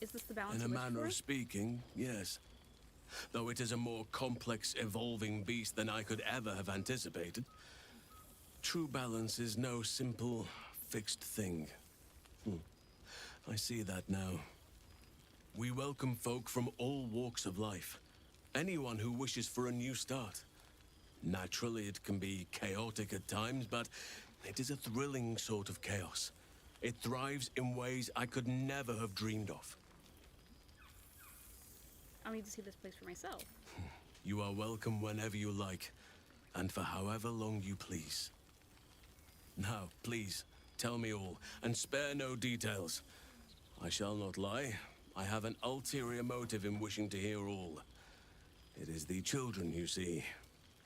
Is this the balance? In a manner of speaking, yes. Though it is a more complex, evolving beast than I could ever have anticipated. True balance is no simple, fixed thing. I see that now. We welcome folk from all walks of life. Anyone who wishes for a new start. Naturally, it can be chaotic at times, but it is a thrilling sort of chaos. It thrives in ways I could never have dreamed of. I'll need to see this place for myself. You are welcome whenever you like, and for however long you please. Now, please, tell me all, and spare no details. I shall not lie. I have an ulterior motive in wishing to hear all. It is the children, you see.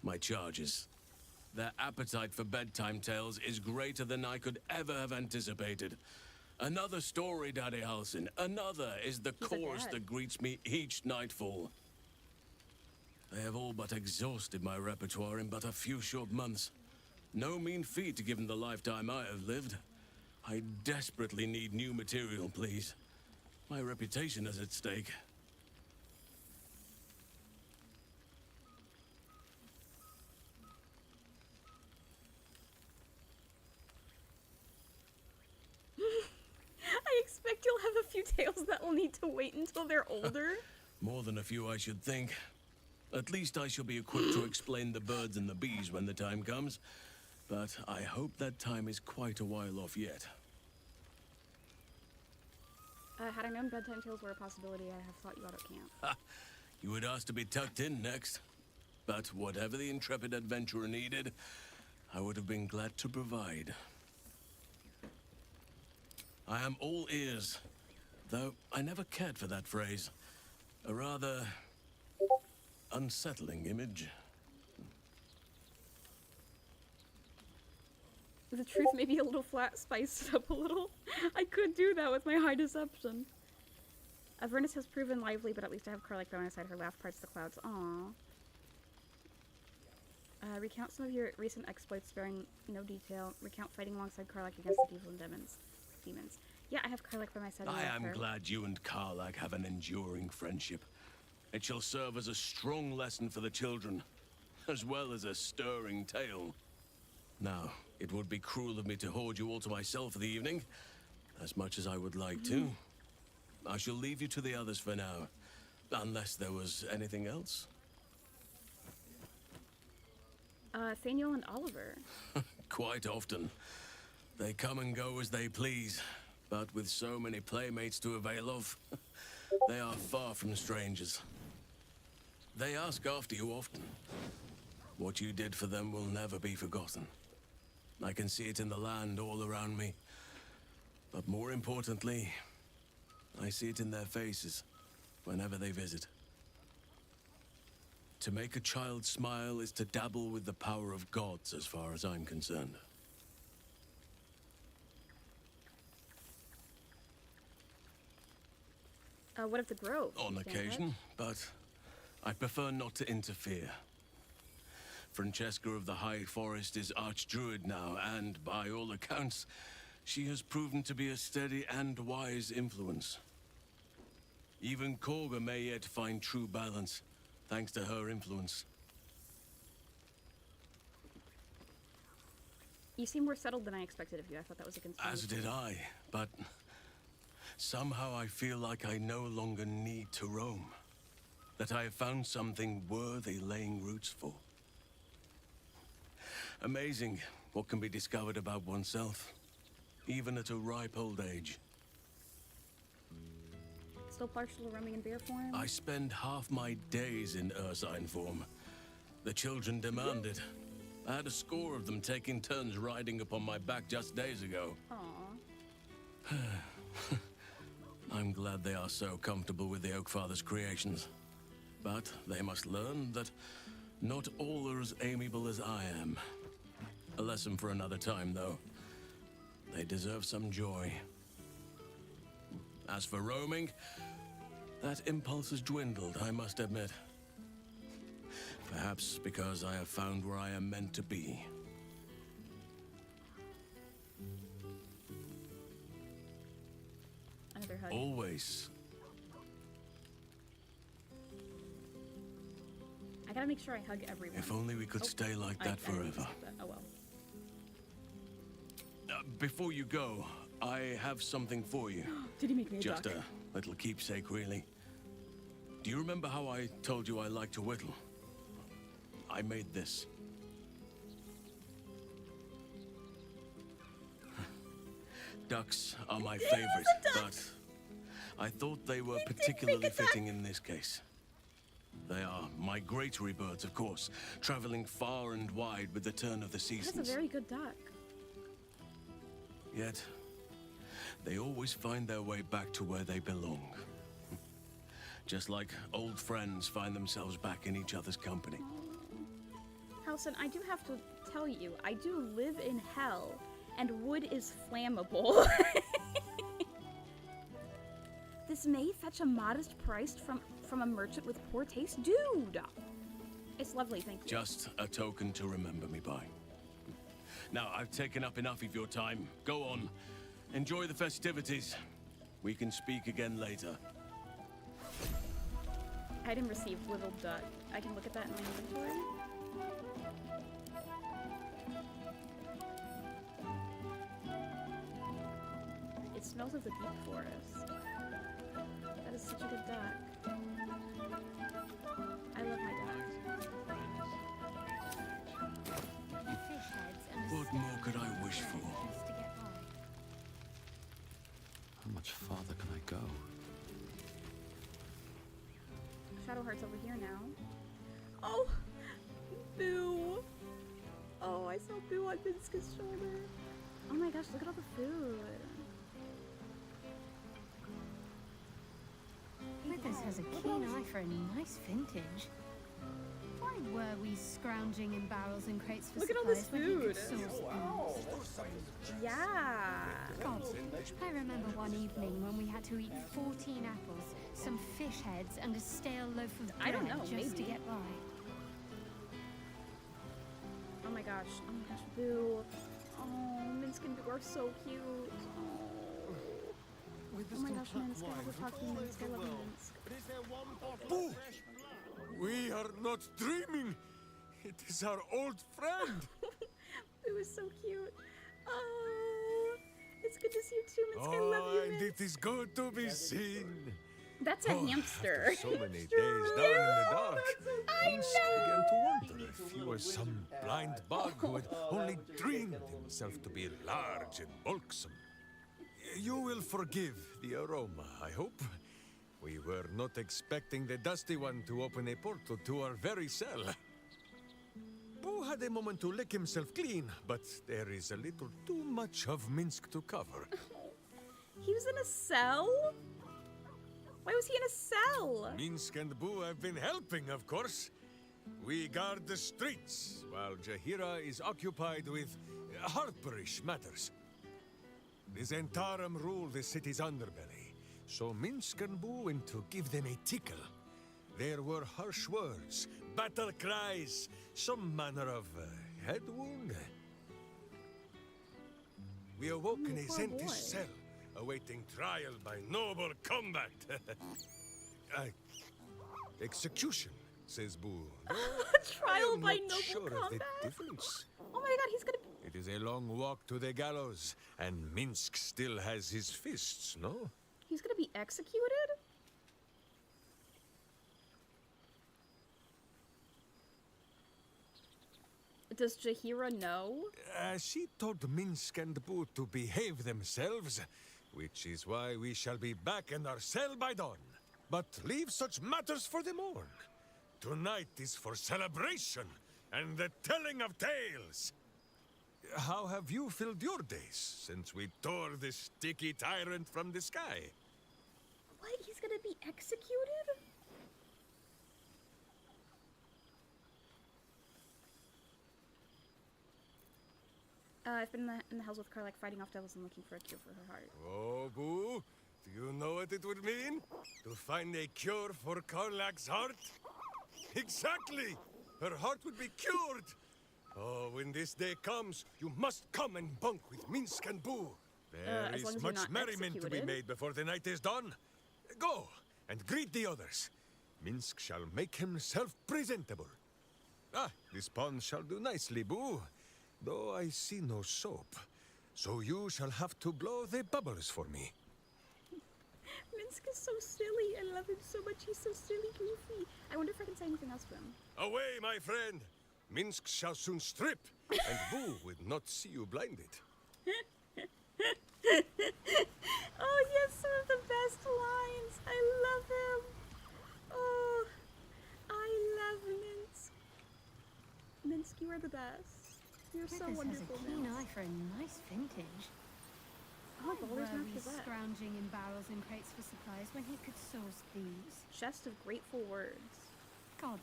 My charges. Their appetite for bedtime tales is greater than I could ever have anticipated. Another story, Daddy Halsin. Another is the chorus that greets me each nightfall. They have all but exhausted my repertoire in but a few short months. No mean feat given the lifetime I have lived. I desperately need new material, please. My reputation is at stake. I expect you'll have a few tales that will need to wait until they're older. More than a few, I should think. At least I shall be equipped to explain the birds and the bees when the time comes. But I hope that time is quite a while off yet. Had I known bedtime tales were a possibility, I have thought you out at camp. You would ask to be tucked in next. But whatever the intrepid adventurer needed, I would have been glad to provide. I am all ears, though I never cared for that phrase. A rather unsettling image. The truth may be a little flat, spiced up a little. I could do that with my high deception. Avernus has proven lively, but at least I have Karlach by my side. Her laugh parts the clouds. Aww. Recount some of your recent exploits, sparing no detail. Recount fighting alongside Karlach against the evil demons. Yeah, I have Karlach by my side. I am glad you and Karlach have an enduring friendship. It shall serve as a strong lesson for the children, as well as a stirring tale. Now, it would be cruel of me to hoard you all to myself for the evening, as much as I would like to. I shall leave you to the others for now, unless there was anything else. Thaniel and Oliver. Quite often. They come and go as they please, but with so many playmates to avail of, they are far from strangers. They ask after you often. What you did for them will never be forgotten. I can see it in the land all around me. But more importantly, I see it in their faces whenever they visit. To make a child smile is to dabble with the power of gods, as far as I'm concerned. What of the Grove? On occasion, but I prefer not to interfere. Francesca of the High Forest is Archdruid now, and by all accounts, she has proven to be a steady and wise influence. Even Korga may yet find true balance, thanks to her influence. You seem more settled than I expected of you. I thought that was a concern. As did I, but somehow I feel like I no longer need to roam. That I have found something worthy laying roots for. Amazing what can be discovered about oneself, even at a ripe old age. Still partial to roaming in bear form? I spend half my days in ursine form. The children demand it. I had a score of them taking turns riding upon my back just days ago. Aww. I'm glad they are so comfortable with the Oakfather's creations. But they must learn that not all are as amiable as I am. A lesson for another time, though. They deserve some joy. As for roaming, that impulse has dwindled, I must admit. Perhaps because I have found where I am meant to be. Another hug. Always. I gotta make sure I hug everyone. If only we could stay like that forever. Oh well. Before you go, I have something for you. Did he make me a Just duck? a little keepsake, really. Do you remember how I told you I like to whittle? I made this. Ducks are my favorite, but I thought they were particularly fitting in this case. They are migratory birds, of course, traveling far and wide with the turn of the seasons. That's a very good duck. Yet, they always find their way back to where they belong. Just like old friends find themselves back in each other's company. Halson, I do have to tell you, I do live in hell, and wood is flammable. This may fetch a modest price from a merchant with poor taste. Dude! It's lovely, thank you. Just a token to remember me by. Now, I've taken up enough of your time. Go on. Enjoy the festivities. We can speak again later. Item received, whittled duck. I can look at that in my inventory. It smells of the deep forest. That is such a good duck. I love my duck. What more could I wish for? much farther can I go? Shadowheart's over here now. Oh, Boo. Oh, I saw Boo on Vinska's shoulder. Oh my gosh, look at all the food. Withers has a keen eye for a nice vintage. Why were we scrounging in barrels and crates for Look at all this supplies when he could food. source booze? Yeah. God, I remember one evening when we had to eat 14 apples, some fish heads, and a stale loaf of bread I don't know, just to maybe. get by. Oh my gosh, Boo. Oh, Minsk and Boo are so cute. Oh my gosh, Minsk, I hope we're talking Minsk. I love you, Minsk. Boo! We are not dreaming. It is our old friend. Boo is so cute. Oh, it's good to see you too, Minsk. I love you, and Minsk. it is good to be seen. That's a hamster. After so many days down in the dark, Minsk began to wonder if he was some blind bug who had only dreamed himself to be large and bulksome. You will forgive the aroma, I hope. We were not expecting the Dusty One to open a portal to our very cell. Boo had a moment to lick himself clean, but there is a little too much of Minsk to cover. He was in a cell? Why was he in a cell? Minsk and Boo have been helping, of course. We guard the streets, while Jaheira is occupied with harperish matters. The Zentarum rule the city's underbelly, so Minsk and Boo went to give them a tickle. There were harsh words, battle cries, some manner of head wound. We awoke in a Zentish cell, awaiting trial by noble combat. Execution, says Boo. Trial by noble noble combat? combat? The difference. Oh my god, he's gonna... It is a long walk to the gallows, and Minsk still has his fists, no? He's gonna be executed? Does Jaheira know? She told Minsk and Boo to behave themselves, which is why we shall be back in our cell by dawn. But leave such matters for the morn. Tonight is for celebration and the telling of tales. How have you filled your days since we tore this sticky tyrant from the sky? What? He's gonna be executed? I've been in the house with Karlach fighting off devils and looking for a cure for her heart. Oh, Boo, do you know what it would mean? To find a cure for Karlach's heart? Exactly! Her heart would be cured! Oh, when this day comes, you must come and bunk with Minsk and Boo. There as long is as you're much not merriment to be executed. made before the night is done. Go, and greet the others. Minsk shall make himself presentable. Ah, this pond shall do nicely, Boo. Though I see no soap. So you shall have to blow the bubbles for me. Minsk is so silly. I love him so much. He's so silly, goofy. I wonder if I can say anything else to him. Away, my friend! Minsk shall soon strip, and Boo will not see you blinded. Oh, he has some of the best lines. I love him. Oh, I love Minsk. Minsk, you are the best. You're so Withers wonderful, has a keen Minsk. eye for a nice vintage. Oh, Why Baldur'S were map we is that? scrounging in barrels and crates for supplies when he could source these? Chest of grateful words. God,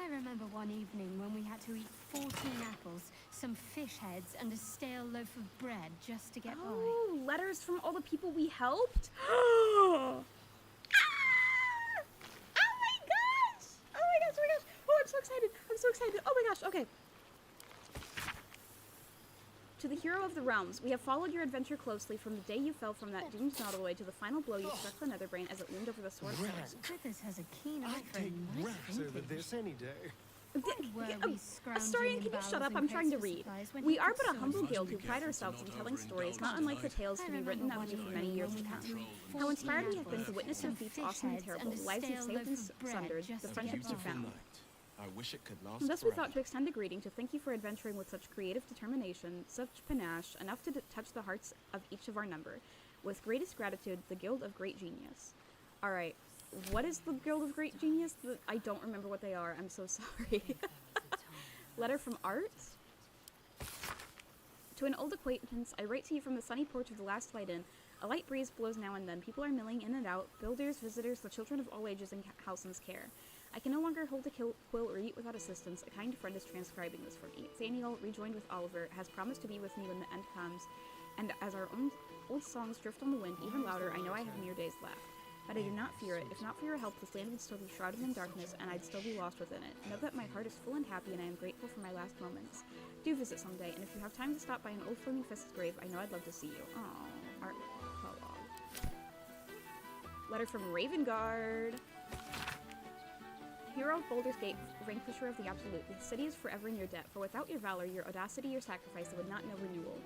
I remember one evening when we had to eat 14 apples, some fish heads, and a stale loaf of bread just to get by. Oh, letters from all the people we helped? Oh my gosh! Oh my gosh, oh my gosh! Oh, I'm so excited! I'm so excited! Oh my gosh, okay. To the hero of the realms, we have followed your adventure closely from the day you fell from that doomed Nautilus to the final blow you struck the Netherbrain as it loomed over the sword coast. Withers has a keen eye for a nice vintage. any day. Astarian, can you shut up? I'm trying to read. We are but a humble guild who pride ourselves in telling stories, not unlike the tales to be written that will do for many years to come. How inspired we have been to witness your feats awesome and terrible, the lives you've saved and sundered, the friendships you've found. I wish it could last And thus we forever. thought to extend a greeting to thank you for adventuring with such creative determination, such panache, enough to touch the hearts of each of our number. With greatest gratitude, the Guild of Great Genius. Alright, what is the Guild of Great Genius? I don't remember what they are. I'm so sorry. Letter from Art? To an old acquaintance, I write to you from the sunny porch of the last light inn. A light breeze blows now and then. People are milling in and out. Builders, visitors, the children of all ages in Halsin's care. I can no longer hold a quill or eat without assistance. A kind friend is transcribing this for me. Thaniel, rejoined with Oliver, has promised to be with me when the end comes. And as our own old songs drift on the wind even louder, I know I have mere days left. But I do not fear it. If not for your help, this land would still be shrouded in darkness, and I'd still be lost within it. Know that my heart is full and happy, and I am grateful for my last moments. Do visit someday, and if you have time to stop by an old Flaming Fist's grave, I know I'd love to see you. Aww. Art prologue. Letter from Ravengard. Hero of Baldur's Gate, vanquisher of the Absolute, the city is forever in your debt, for without your valor, your audacity, your sacrifice, it would not know renewal.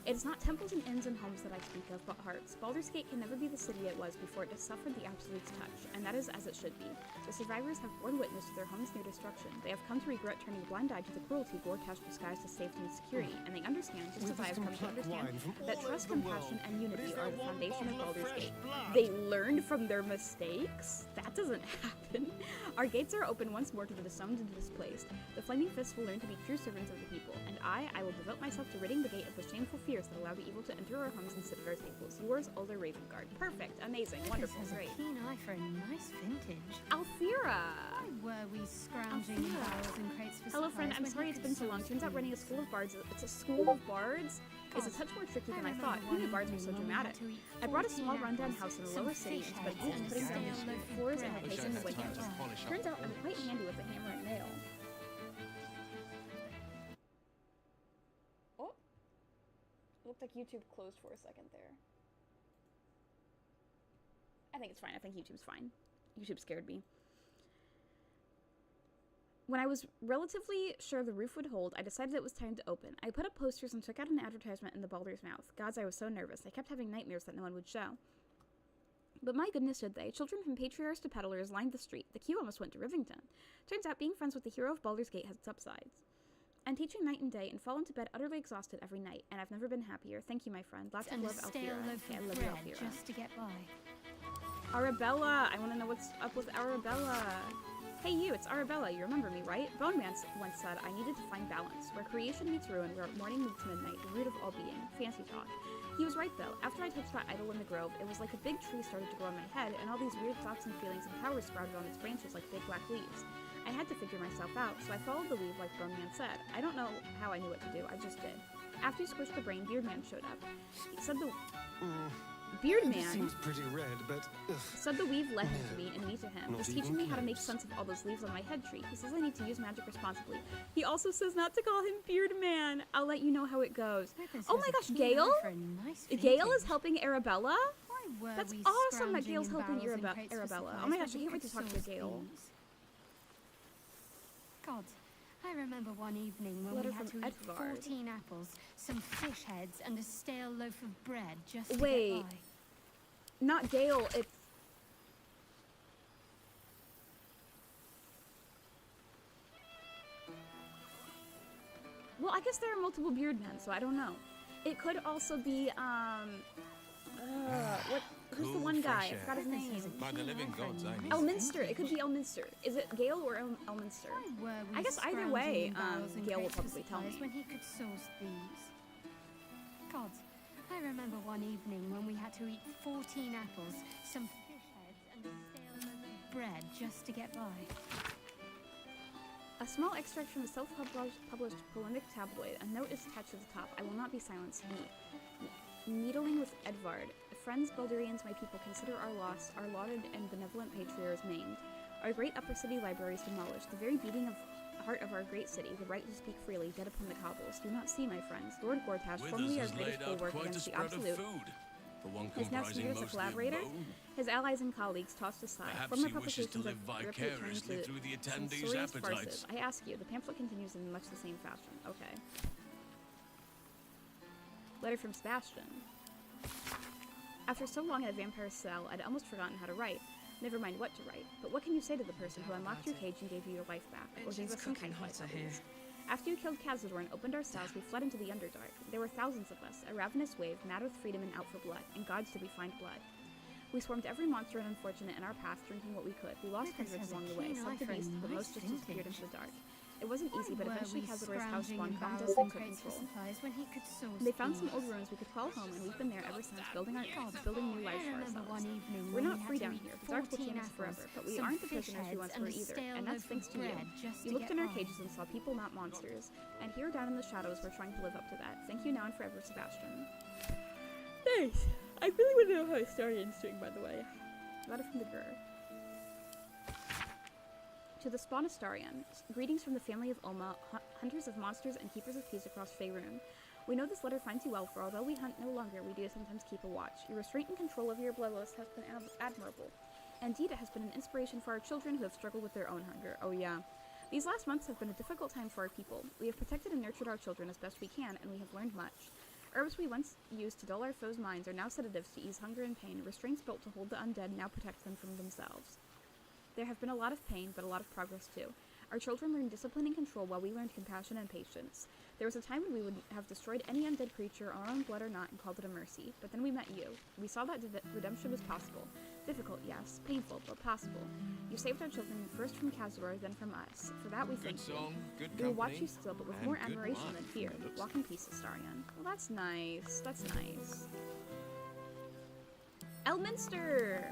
It is not temples and inns and homes that I speak of, but hearts. Baldur's Gate can never be the city it was before it has suffered the Absolute's touch, and that is as it should be. The survivors have borne witness to their homes near destruction. They have come to regret turning a blind eye to the cruelty Gortash disguised as safety and security, and they understand, just as I have come to understand, that trust, compassion, and unity are the foundation of Baldur's Gate. They learned from their mistakes? That doesn't happen. Our gates are open once more to the disowned and displaced. The Flaming Fists will learn to be true servants of the people, and I will devote myself to ridding the gate of the shameful fears that allow the evil to enter our homes and sit at our tables. Yours, Older Ravengard. Perfect, amazing, wonderful, great. A keen eye for a nice vintage. Althira! Why were we scrounging in barrels and crates for Hello, friend. I'm supplies sorry when it's you been could so long. source Turns out running a these? school of bards. It's a school of bards. It's a touch more tricky than I thought. Who knew bards were so dramatic? I brought a small rundown house in a lower city and spent weeks putting down the floors and replacing the windows. Turns out I'm quite handy with a hammer and nail. Oh, looked like YouTube closed for a second there. I think it's fine. I think YouTube's fine. YouTube scared me. When I was relatively sure the roof would hold, I decided it was time to open. I put up posters and took out an advertisement in the Baldur's Mouth. Gods, I was so nervous. I kept having nightmares that no one would show. But my goodness did they. Children from patriarchs to peddlers lined the street. The queue almost went to Rivington. Turns out being friends with the hero of Baldur's Gate has its upsides. I'm teaching night and day and fall into bed utterly exhausted every night, and I've never been happier. Thank you, my friend. Lots of love, Althira. Okay, I love you, Althira. Just to get by. Arabella! I want to know what's up with Arabella. Hey you, it's Arabella. You remember me, right? Bone Man once said I needed to find balance. Where creation meets ruin, where morning meets midnight, the root of all being. Fancy talk. He was right though. After I touched that idol in the grove, it was like a big tree started to grow in my head, and all these weird thoughts and feelings and powers sprouted on its branches like big black leaves. I had to figure myself out, so I followed the lead like Bone Man said. I don't know how I knew what to do, I just did. After he squished the brain, Beardman showed up. He said the... Beardman Seems pretty red, but said the weave led him to me and me to him. He's teaching me how to make sense of all those leaves on my head tree. He says I need to use magic responsibly. He also says not to call him Beardman. I'll let you know how it goes. Oh my gosh, Gale? Gale is helping Arabella? That's awesome that Gale's helping Arabella. Oh my gosh, I can't wait to talk to Gale. God, I remember one evening when we had to eat 14 apples, some fish heads, and a stale loaf of bread just to get by. Not Gale, it's... Well, I guess there are multiple Beardmen, so I don't know. It could also be, who's the one guy? I forgot his name. By the living gods, I need. Elminster. It could be Elminster. Is it Gale or Elminster? I guess either way, Gale will probably tell me. When he could source these. God, I remember one evening when we had to eat 14 apples, some fish heads, and a stale loaf of bread just to get by. A small extract from a self-published polemic tabloid. A note is attached to the top. I will not be silenced. Needling with Edvard. Friends, Baldurians, my people, consider our lost, our lauded and benevolent patriarchs maimed. Our great upper city libraries demolished. The very beating of heart of our great city, the right to speak freely, dead upon the cobbles. Do not see, my friends. Lord Gortash, formerly our greatest bulwark against the absolute, is now seen as a collaborator. His allies and colleagues tossed aside. Former publications of return through the attendees' censorious appetites. farces. I ask you, the pamphlet continues in much the same fashion. Okay. Letter from Sebastian. After so long at a vampire's cell, I'd almost forgotten how to write. Never mind what to write. But what can you say to the person who unlocked your cage and gave you your life back? Or gave us some kind of life, at least? After you killed Cazador and opened our cells, we fled into the Underdark. There were thousands of us, a ravenous wave, mad with freedom and out for blood, and gods did we find blood. We swarmed every monster and unfortunate in our path, drinking what we could. We lost hundreds along the way, some to beasts, but most just disappeared into the dark. It wasn't easy, but eventually Cazador's house spawn found us and took control. They found some old ruins we could call home, and we've been there ever since, building new lives for ourselves. We're not free down here. The dark will chain us forever, but we aren't the prisoners we once were either, and that's thanks to you. You looked in our cages and saw people, not monsters. And here down in the shadows, we're trying to live up to that. Thank you now and forever, Sebastian. Thanks. I really want to know how Astarian's doing, by the way. Letter from the Gur. To the spawn Astarian, greetings from the family of Oma, hunters of monsters and keepers of peace across Faerun. We know this letter finds you well, for although we hunt no longer, we do sometimes keep a watch. Your restraint and control over your bloodlust has been admirable. Indeed, it has been an inspiration for our children who have struggled with their own hunger. Oh yeah. These last months have been a difficult time for our people. We have protected and nurtured our children as best we can, and we have learned much. Herbs we once used to dull our foes' minds are now sedatives to ease hunger and pain. Restraints built to hold the undead now protect them from themselves. There have been a lot of pain, but a lot of progress too. Our children learned discipline and control while we learned compassion and patience. There was a time when we would have destroyed any undead creature, our own blood or not, and called it a mercy. But then we met you. We saw that redemption was possible. Difficult, yes. Painful, but possible. You saved our children first from Cazador, then from us. For that we thank you. We will watch you still, but with more admiration than fear. Walk in peace, Astarian. Well, that's nice. That's nice. Elminster!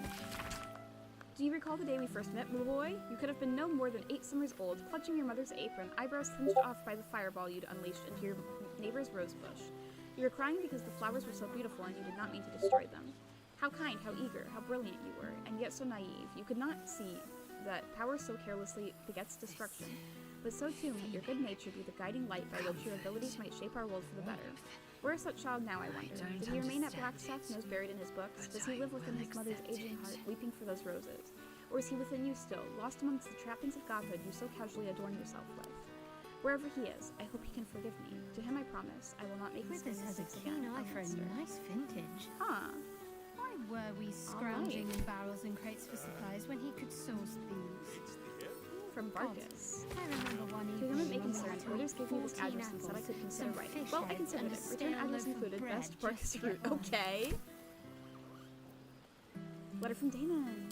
Do you recall the day we first met, Moo Boy? You could have been no more than 8 summers old, clutching your mother's apron, eyebrows singed off by the fireball you'd unleashed into your neighbor's rosebush. You were crying because the flowers were so beautiful and you did not mean to destroy them. How kind, how eager, how brilliant you were, and yet so naive. You could not see that power so carelessly begets destruction, but so too might your good nature be the guiding light by which your abilities might shape our world for the better. Where is that child now, I wonder? Did he remain at BACKSEATING, nose buried in his books? Does he live within his mother's aging heart, weeping for those roses? Or is he within you still, lost amongst the trappings of godhood you so casually adorn yourself with? Wherever he is, I hope he can forgive me. To him I promise, I will not make his mistakes again. Eye for a nice vintage. Huh. Why were we scrounging in barrels and crates for supplies when he could source these? From Barkus. I remember one To whom it may concern, orders gave me this address and said I could consider writing. Well, I considered it. Return address included, best Barkus route. Okay. Letter from Damon.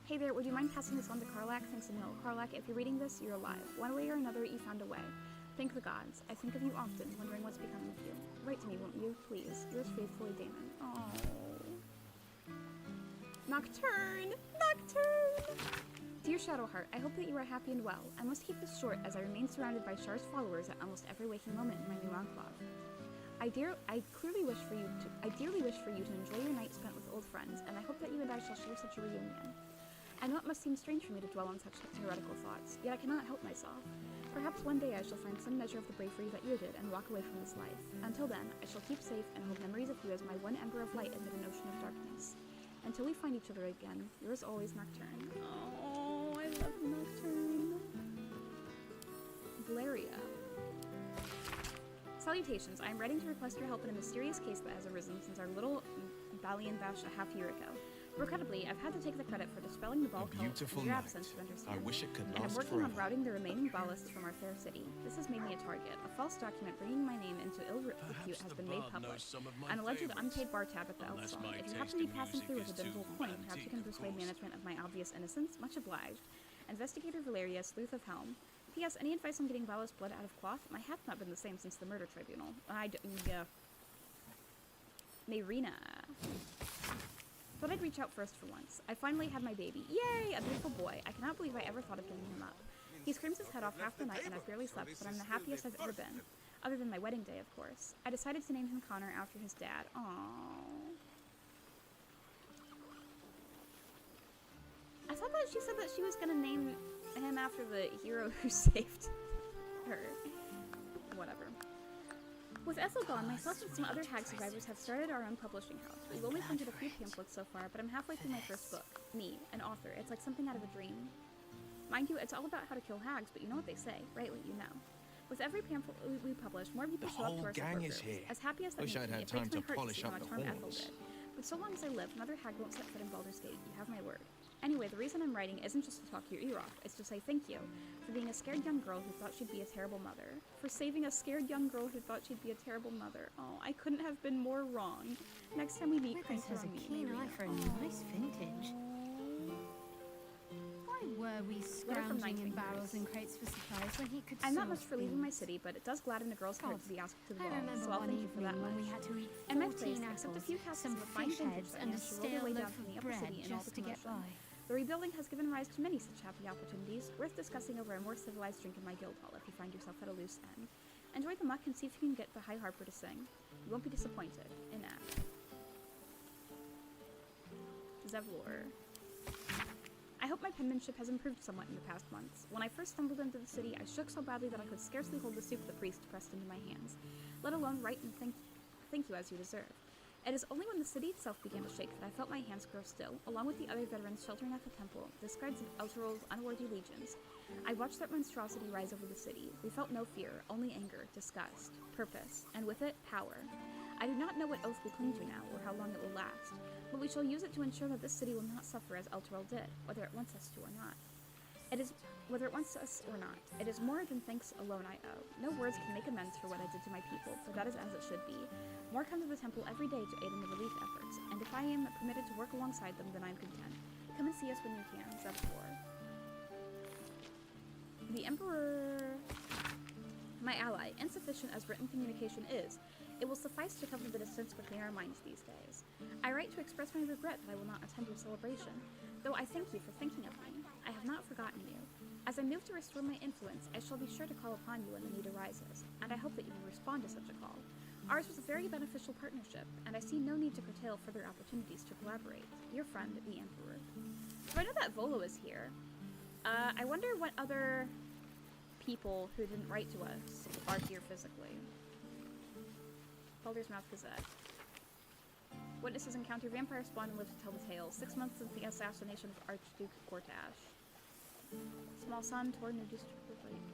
Hey there, would you mind passing this on to Karlak? Thanks a mil. Karlak, if you're reading this, you're alive. One way or another, you found a way. Thank the gods. I think of you often, wondering what's become of you. Write to me, won't you? Please. Yours faithfully, Damon. Oh. Nocturne! Nocturne! Dear Shadowheart, I hope that you are happy and well. I must keep this short as I remain surrounded by Shar's followers at almost every waking moment in my new enclave. I dearly wish for you to enjoy your night spent with old friends, and I hope that you and I shall share such a reunion. I know it must seem strange for me to dwell on such heretical thoughts, yet I cannot help myself. Perhaps one day I shall find some measure of the bravery that you did and walk away from this life. Until then, I shall keep safe and hold memories of you as my one ember of light amid an ocean of darkness. Until we find each other again, yours always, Nocturne. Oh, I love Nocturne. Valeria. Salutations, I am writing to request your help in a mysterious case that has arisen since our little Balian bash a half year ago. Regrettably, I've had to take the credit for dispelling the ball cult in your absence to understand. I wish it could last and I'm working forever. on routing the remaining ballists from our fair city. This has made me a target. A false document bringing my name into ill repute has been made public. An alleged unpaid bar tab at the Elf Song. If you happen to be passing through with a bit of a point, perhaps you can persuade management of my obvious innocence. Much obliged. Investigator Valeria, Sleuth of Helm. P.S. Any advice on getting Vala's blood out of cloth? My hath not been the same since the murder tribunal. Marina. Thought I'd reach out first for once. I finally had my baby. Yay! A beautiful boy. I cannot believe I ever thought of giving him up. He screams his head off half the night and I've barely slept, but I'm the happiest I've ever been. Other than my wedding day, of course. I decided to name him Connor after his dad. Aww. I thought that she said that she was gonna name him after the hero who saved her. Whatever. With Ethel gone, myself and some other hag survivors have started our own publishing house. We've only printed a few pamphlets so far, but I'm halfway through my first book. Me, an author. It's like something out of a dream. Mind you, it's all about how to kill hags, but you know what they say, right? What you know. With every pamphlet we publish, more people show up to our support groups. As happy as that makes me, it breaks my heart to see how much harm Ethel did. But so long as I live, another hag won't set foot in Baldur's Gate. You have my word. Anyway, the reason I'm writing isn't just to talk your ear off, it's to say thank you for being a scared young girl who thought she'd be a terrible mother. For saving a scared young girl who thought she'd be a terrible mother. Oh, I couldn't have been more wrong. Next time we meet, Withers has a keen eye for a nice vintage. Why were we scrounging in barrels and crates for supplies when he could I'm not much source for leaving my things? city, but it does gladden a girl's heart to be asked to the I ball, remember so I'll one thank you for that evening when much. we had to eat In my 14 place, apples, except a few casks some of the fine fish vintage heads, and a finance rolled their stale way down loaf from the of upper bread city in all just the to get commotion. by. The rebuilding has given rise to many such happy opportunities, worth discussing over a more civilized drink in my guild hall if you find yourself at a loose end. Enjoy the muck and see if you can get the High Harper to sing. You won't be disappointed. Enact. Zevlor. I hope my penmanship has improved somewhat in the past months. When I first stumbled into the city, I shook so badly that I could scarcely hold the soup the priest pressed into my hands, let alone write and thank you as you deserve. It is only when the city itself began to shake that I felt my hands grow still, along with the other veterans sheltering at the temple, the scribes of Eltural's unworthy legions. I watched that monstrosity rise over the city. We felt no fear, only anger, disgust, purpose, and with it, power. I do not know what oath we cling to now, or how long it will last, but we shall use it to ensure that this city will not suffer as Elturel did, whether it wants us to or not. It is more than thanks alone I owe. No words can make amends for what I did to my people, but that is as it should be. More come to the temple every day to aid in the relief efforts, and if I am permitted to work alongside them, then I am content. Come and see us when you can, Zevlor. The Emperor... My ally, insufficient as written communication is, it will suffice to cover the distance between our minds these days. I write to express my regret that I will not attend your celebration, though I thank you for thinking of me. I have not forgotten you. As I move to restore my influence, I shall be sure to call upon you when the need arises, and I hope that you will respond to such a call. Ours was a very beneficial partnership, and I see no need to curtail further opportunities to collaborate. Your friend, the Emperor. So I know that Volo is here. I wonder what other people who didn't write to us are here physically. Baldur's Mouth Gazette. Witnesses encounter vampire spawn and live to tell the tale. 6 months since the assassination of Archduke Gortash. Small son, torn and reduced to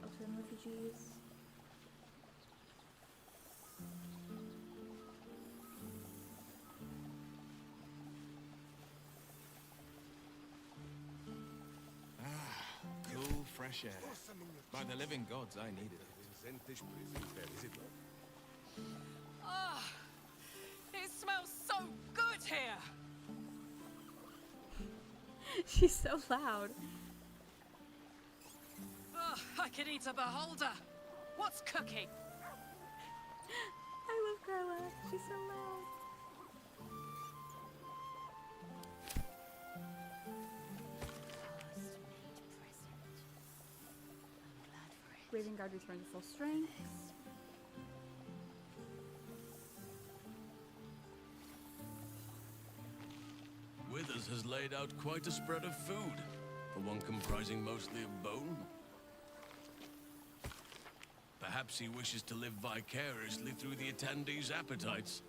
Elturn refugees. Cool, fresh air. By the living gods, I needed it. Ah, it smells so good here. She's so loud. Ugh, I could eat a beholder. What's cooking? I love Carla. She's so loud. Raven Guard returned to full strength. Withers has laid out quite a spread of food, for one comprising mostly of bone. Perhaps he wishes to live vicariously through the attendees' appetites.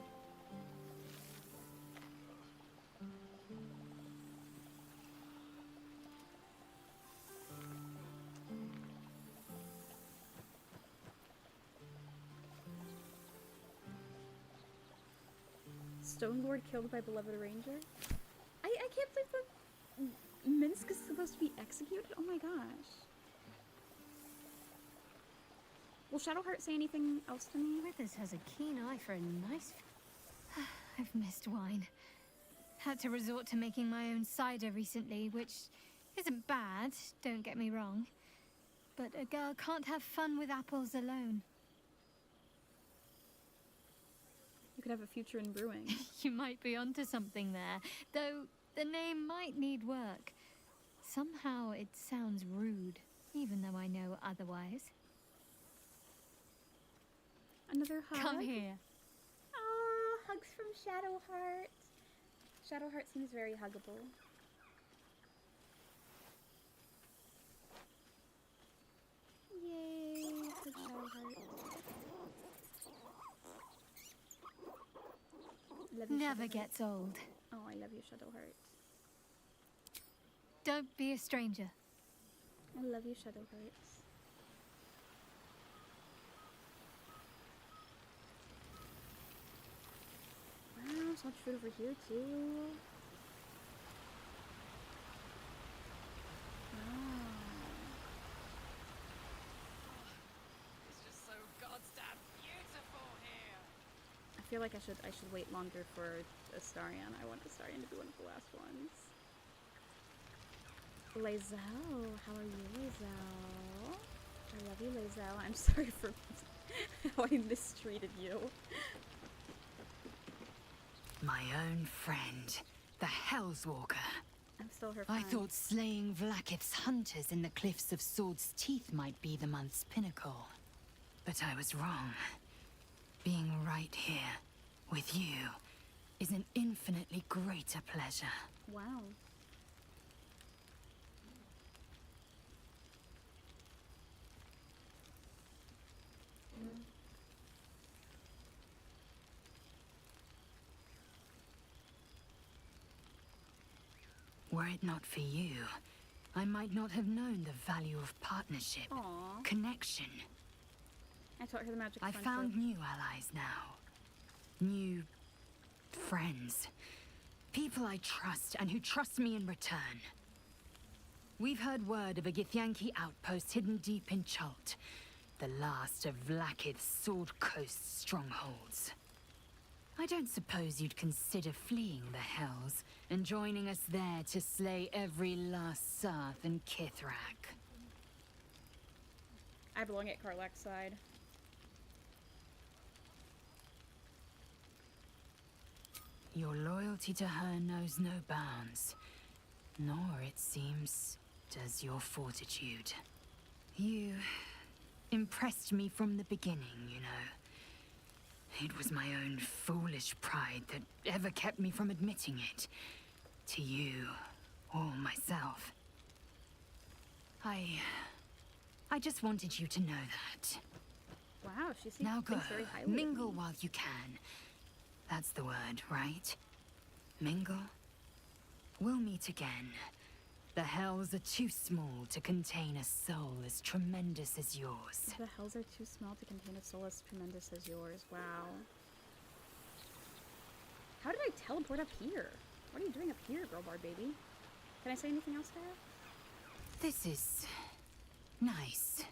Stone Lord killed by beloved ranger. I can't believe that Minsk is supposed to be executed. Oh my gosh. Will Shadowheart say anything else to me? Withers has a keen eye for a nice... I've missed wine. Had to resort to making my own cider recently, which isn't bad, don't get me wrong. But a girl can't have fun with apples alone. You could have a future in brewing. You might be onto something there, though the name might need work. Somehow it sounds rude, even though I know otherwise. Another hug? Come here. Oh, hugs from Shadowheart. Shadowheart seems very huggable. Yay, hug Shadowheart. Love you, Never Shadowheart. gets old. Oh, I love you, Shadowheart. Don't be a stranger. I love you, Shadowheart. Wow, so much food over here, too. feel like I should wait longer for Astarion. I want Astarion to be one of the last ones. Lae'zel, how are you, Lae'zel? I love you, Lae'zel. I'm sorry for how I mistreated you. My own friend, the Hellswalker. I'm still her friend. I thought slaying Vlaakith's hunters in the Cliffs of Swords' Teeth might be the month's pinnacle. But I was wrong. Being right here, with you, is an infinitely greater pleasure. Wow. Were it not for you, I might not have known the value of partnership, Aww. connection. I taught her the magic of I friendship. found new allies now. New friends. People I trust and who trust me in return. We've heard word of a Githyanki outpost hidden deep in Chult, the last of Vlaakith's Sword Coast strongholds. I don't suppose you'd consider fleeing the Hells and joining us there to slay every last Sarth and Kithrak. I belong at Karlak's side. Your loyalty to her knows no bounds, nor, it seems, does your fortitude. You impressed me from the beginning, you know. It was my own foolish pride that ever kept me from admitting it. To you, or myself. I just wanted you to know that. Wow, she seems now go, very highly mingle while you can. That's the word, right? Mingle? We'll meet again. The Hells are too small to contain a soul as tremendous as yours. The Hells are too small to contain a soul as tremendous as yours. Wow. How did I teleport up here? What are you doing up here, girl bar baby? Can I say anything else to her? This is nice.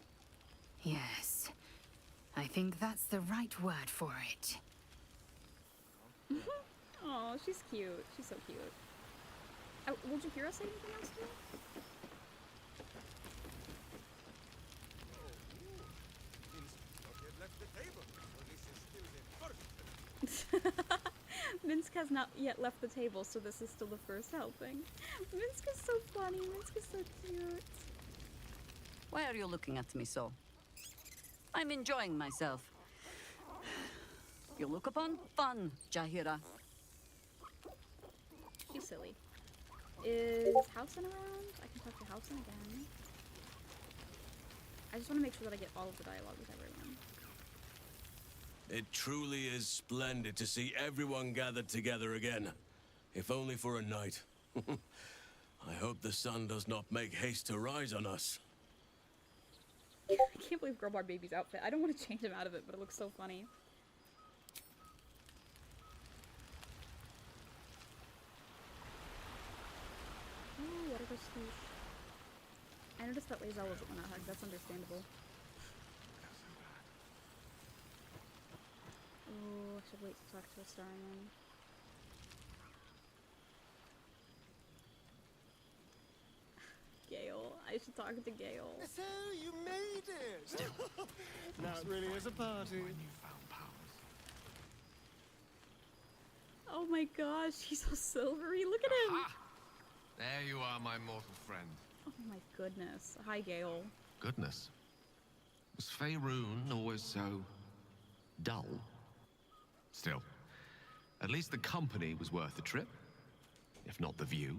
Yes. I think that's the right word for it. Oh, she's cute. She's so cute. Would you hear us say anything else to her? Minsk has not yet left the table, so this is still the first helping. Minsk is so funny. Minsk is so cute. Why are you looking at me so? I'm enjoying myself. You look upon fun, Jaheira. She's silly. Is Housen around? I can talk to Housen again. I just want to make sure that I get all of the dialogue with everyone. It truly is splendid to see everyone gathered together again. If only for a night. I hope the sun does not make haste to rise on us. I can't believe Girl Bar Baby's outfit. I don't want to change him out of it, but it looks so funny. Ooh, what a swoosh. I noticed that Lae'zel wasn't want to hug. That's understandable. Oh, I should wait to talk to Astarion. Gale. I should talk to Gale. So you made it! Now it really is a party. Oh my gosh, he's so silvery. Look at him! Aha! There you are, my mortal friend. Oh my goodness. Hi, Gale. Goodness. Was Faerun always so dull? Still, at least the company was worth the trip, if not the view.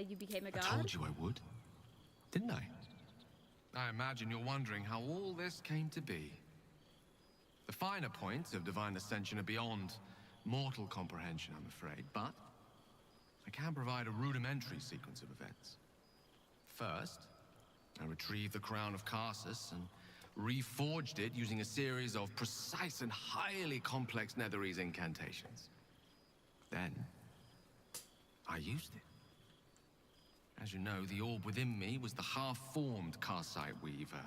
You became a god? I told you I would, didn't I? I imagine you're wondering how all this came to be. The finer points of divine ascension are beyond mortal comprehension, I'm afraid, but I can provide a rudimentary sequence of events. First, I retrieved the crown of Karsus and reforged it using a series of precise and highly complex Netherese incantations. Then, I used it. As you know, the orb within me was the half-formed Karsite Weaver.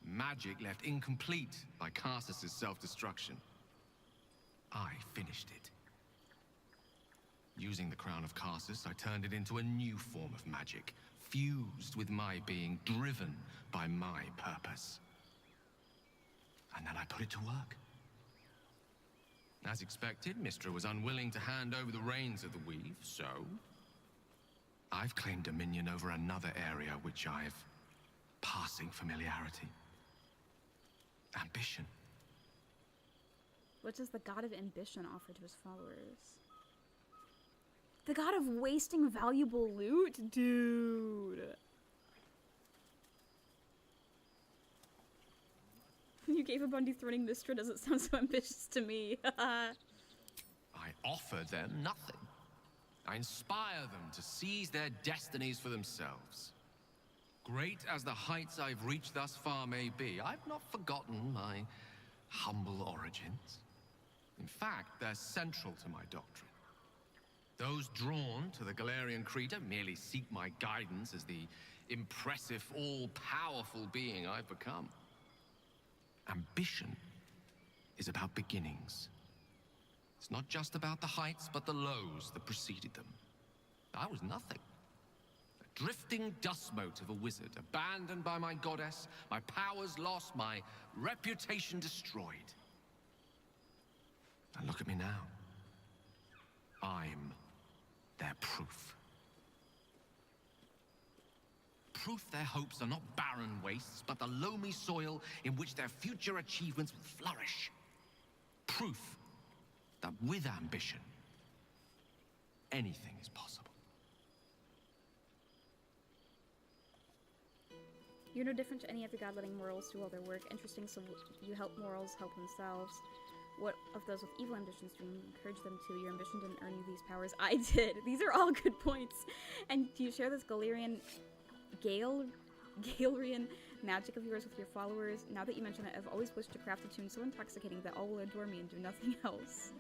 Magic left incomplete by Karsus's self-destruction. I finished it. Using the Crown of Karsus, I turned it into a new form of magic, fused with my being, driven by my purpose. And then I put it to work. As expected, Mystra was unwilling to hand over the reins of the weave, so I've claimed dominion over another area which I've passing familiarity. Ambition. What does the god of ambition offer to his followers? The god of wasting valuable loot? Dude. You gave up on dethroning Mystra doesn't sound so ambitious to me. I offer them nothing. I inspire them to seize their destinies for themselves. Great as the heights I've reached thus far may be, I've not forgotten my humble origins. In fact, they're central to my doctrine. Those drawn to the Galarian Creed merely seek my guidance as the impressive, all-powerful being I've become. Ambition is about beginnings. It's not just about the heights, but the lows that preceded them. I was nothing. A drifting dust mote of a wizard, abandoned by my goddess, my powers lost, my reputation destroyed. And look at me now. I'm their proof. Proof their hopes are not barren wastes, but the loamy soil in which their future achievements will flourish. Proof that with ambition, anything is possible. You're no different to any other god letting mortals do all their work. Interesting, so you help mortals help themselves. What of those with evil ambitions do you encourage them to? Your ambition didn't earn you these powers. I did. These are all good points. And do you share this Galarian magic of yours with your followers? Now that you mention it, I've always wished to craft a tune so intoxicating that all will adore me and do nothing else.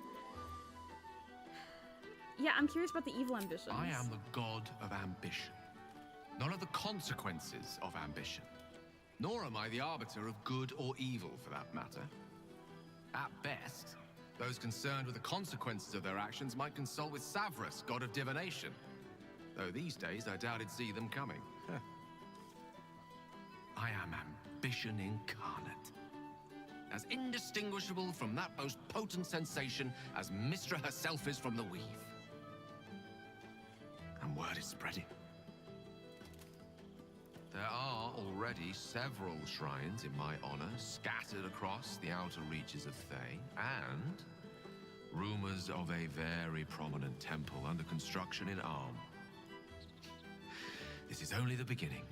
Yeah, I'm curious about the evil ambitions. I am the god of ambition, not of the consequences of ambition. Nor am I the arbiter of good or evil, for that matter. At best, those concerned with the consequences of their actions might consult with Savras, god of divination. Though these days, I doubt he'd see them coming. I am ambition incarnate. As indistinguishable from that most potent sensation as Mystra herself is from the weave. And word is spreading. There are already several shrines in my honor scattered across the outer reaches of Thay, and rumors of a very prominent temple under construction in Arm. This is only the beginning.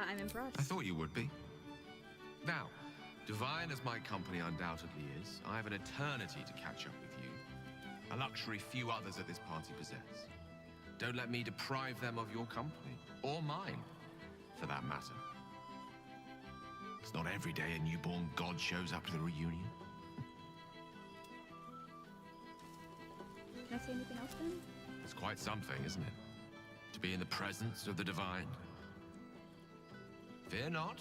I'm impressed. I thought you would be. Now, divine as my company undoubtedly is, I have an eternity to catch up with you. A luxury few others at this party possess. Don't let me deprive them of your company, or mine, for that matter. It's not every day a newborn god shows up to the reunion. Can I say anything else then? It's quite something, isn't it? To be in the presence of the divine. Fear not.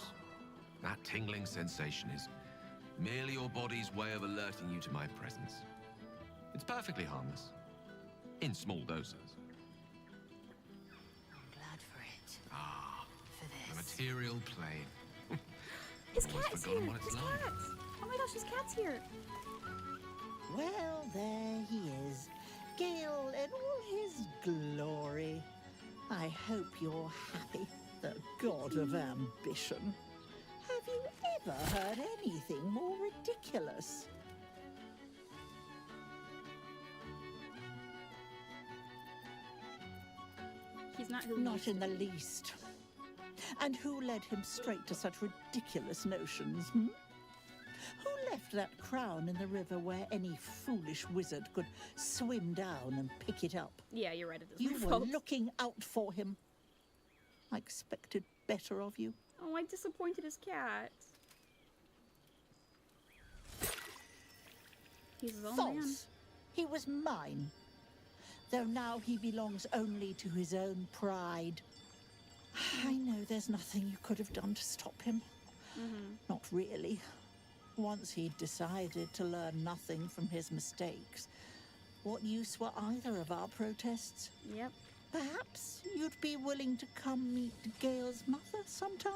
That tingling sensation is merely your body's way of alerting you to my presence. It's perfectly harmless. In small doses. I'm glad for it. Ah, for this. the material plane. His Almost cat's forgotten here! what it's His like. cat! Oh my gosh, his cat's here! Well, there he is. Gale in all his glory. I hope you're happy, the god of ambition. Have you ever heard anything more ridiculous? He's not who Not in the least. And who led him straight to such ridiculous notions, hmm? Who left that crown in the river where any foolish wizard could swim down and pick it up? Yeah, you're right. It is You my were fault. looking out for him. I expected better of you. Oh, I disappointed his cat. He's his own False. man. He was mine. Though now he belongs only to his own pride. I know there's nothing you could have done to stop him. Not really. Once he'd decided to learn nothing from his mistakes, what use were either of our protests? Yep. Perhaps you'd be willing to come meet Gale's mother sometime?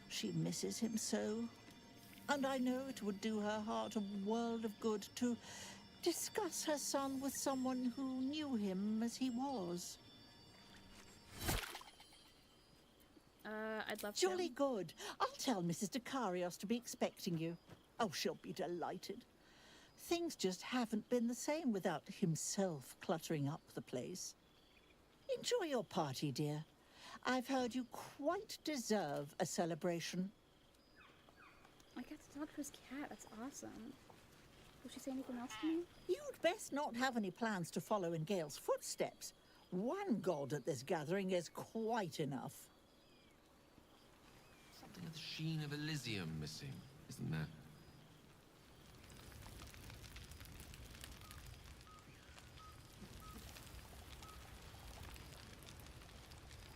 She misses him so. And I know it would do her heart a world of good to discuss her son with someone who knew him as he was. I'd love to. Jolly good. I'll tell Mrs. Dekarios to be expecting you. Oh, she'll be delighted. Things just haven't been the same without himself cluttering up the place. Enjoy your party, dear. I've heard you quite deserve a celebration. I get to talk to his cat. That's awesome. Will she say anything else to me? You'd best not have any plans to follow in Gale's footsteps. One god at this gathering is quite enough. Something of the sheen of Elysium missing, isn't there?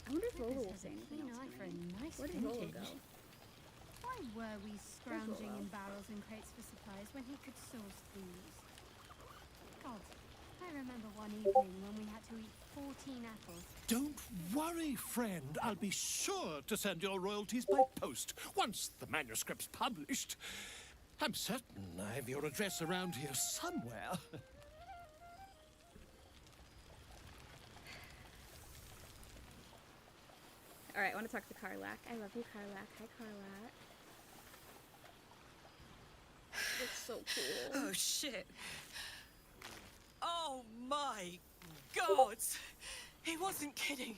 I wonder if Lola will say anything else for a nice Where did Lola vintage. go? Why were we scrounging Lola. in barrels and crates for supplies when he could source these? God, I remember one evening when we had to eat 14 apples. Don't worry, friend. I'll be sure to send your royalties by post once the manuscript's published. I'm certain I have your address around here somewhere. Alright, I want to talk to Karlak. I love you, Karlak. Hi, Karlak. Looks so cool. Oh, shit. Oh, my God. He wasn't kidding.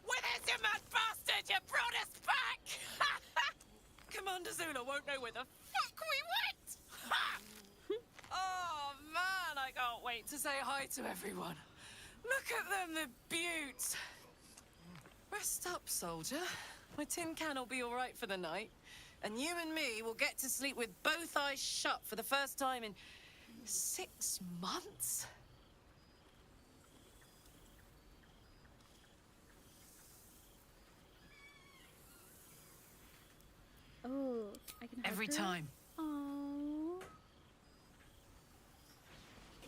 Where's your mad bastard? You brought us back! Commander Zula won't know where the fuck we went! Oh, man, I can't wait to say hi to everyone. Look at them, the beauts. Rest up, soldier. My tin can will be all right for the night. And you and me will get to sleep with both eyes shut for the first time in 6 months. Oh, I can hug Every her? time. Aww.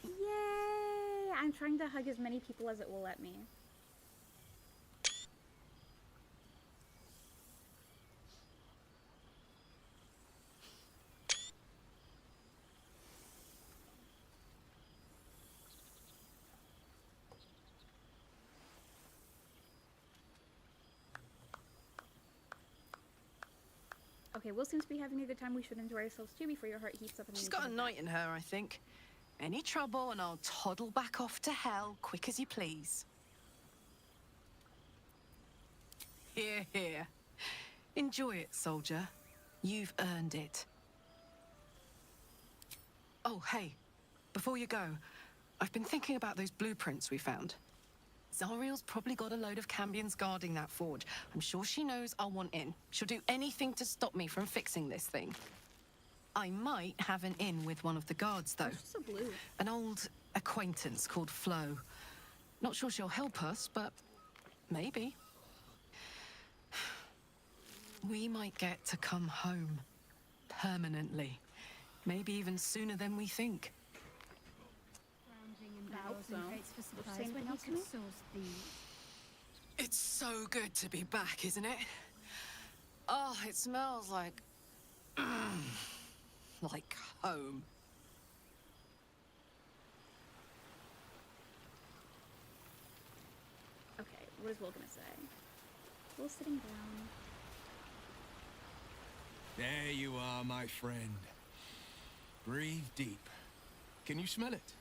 Yay! I'm trying to hug as many people as it will let me. Okay, Will seems to be having a good time. We should enjoy ourselves too before your heart heats up. And She's got a night in her, I think. Any trouble and I'll toddle back off to hell quick as you please. Here, here. Enjoy it, soldier. You've earned it. Oh, hey. Before you go, I've been thinking about those blueprints we found. Zariel's probably got a load of Cambions guarding that forge. I'm sure she knows I'll want in. She'll do anything to stop me from fixing this thing. I might have an in with one of the guards, though. She's so blue. An old acquaintance called Flo. Not sure she'll help us, but maybe. We might get to come home. Permanently. Maybe even sooner than we think. Scrounging in I hope barrels and so. crates for Will she supplies say when anything he else to could me? source these. It's so good to be back, isn't it? Oh, it smells like... like home. Okay, what is Will gonna say? Will's sitting down. There you are, my friend. Breathe deep. Can you smell it?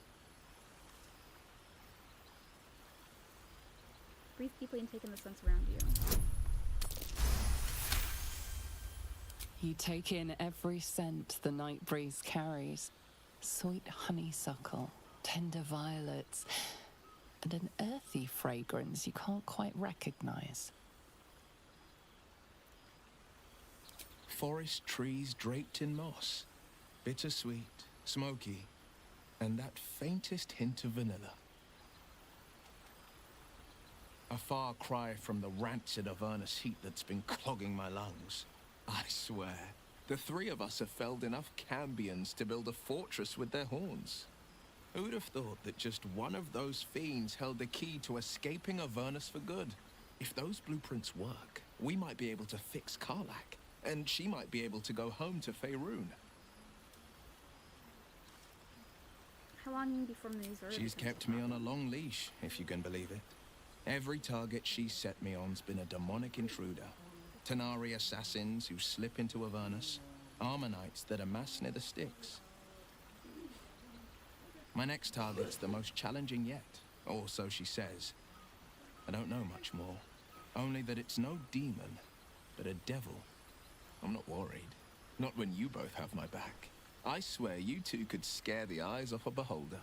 Breathe deeply and take in the sense around you. You take in every scent the night breeze carries. Sweet honeysuckle, tender violets, and an earthy fragrance you can't quite recognize. Forest trees draped in moss. Bittersweet, smoky, and that faintest hint of vanilla. A far cry from the rancid Avernus heat that's been clogging my lungs. I swear, the three of us have felled enough Cambions to build a fortress with their horns. Who'd have thought that just one of those fiends held the key to escaping Avernus for good? If those blueprints work, we might be able to fix Karlach, and she might be able to go home to Faerun. How long before these are? She's kept me on a long leash, if you can believe it. Every target she's set me on's been a demonic intruder. Tanari assassins who slip into Avernus. Armonites that amass near the Styx. My next target's the most challenging yet, or so she says. I don't know much more. Only that it's no demon, but a devil. I'm not worried. Not when you both have my back. I swear you two could scare the eyes off a beholder.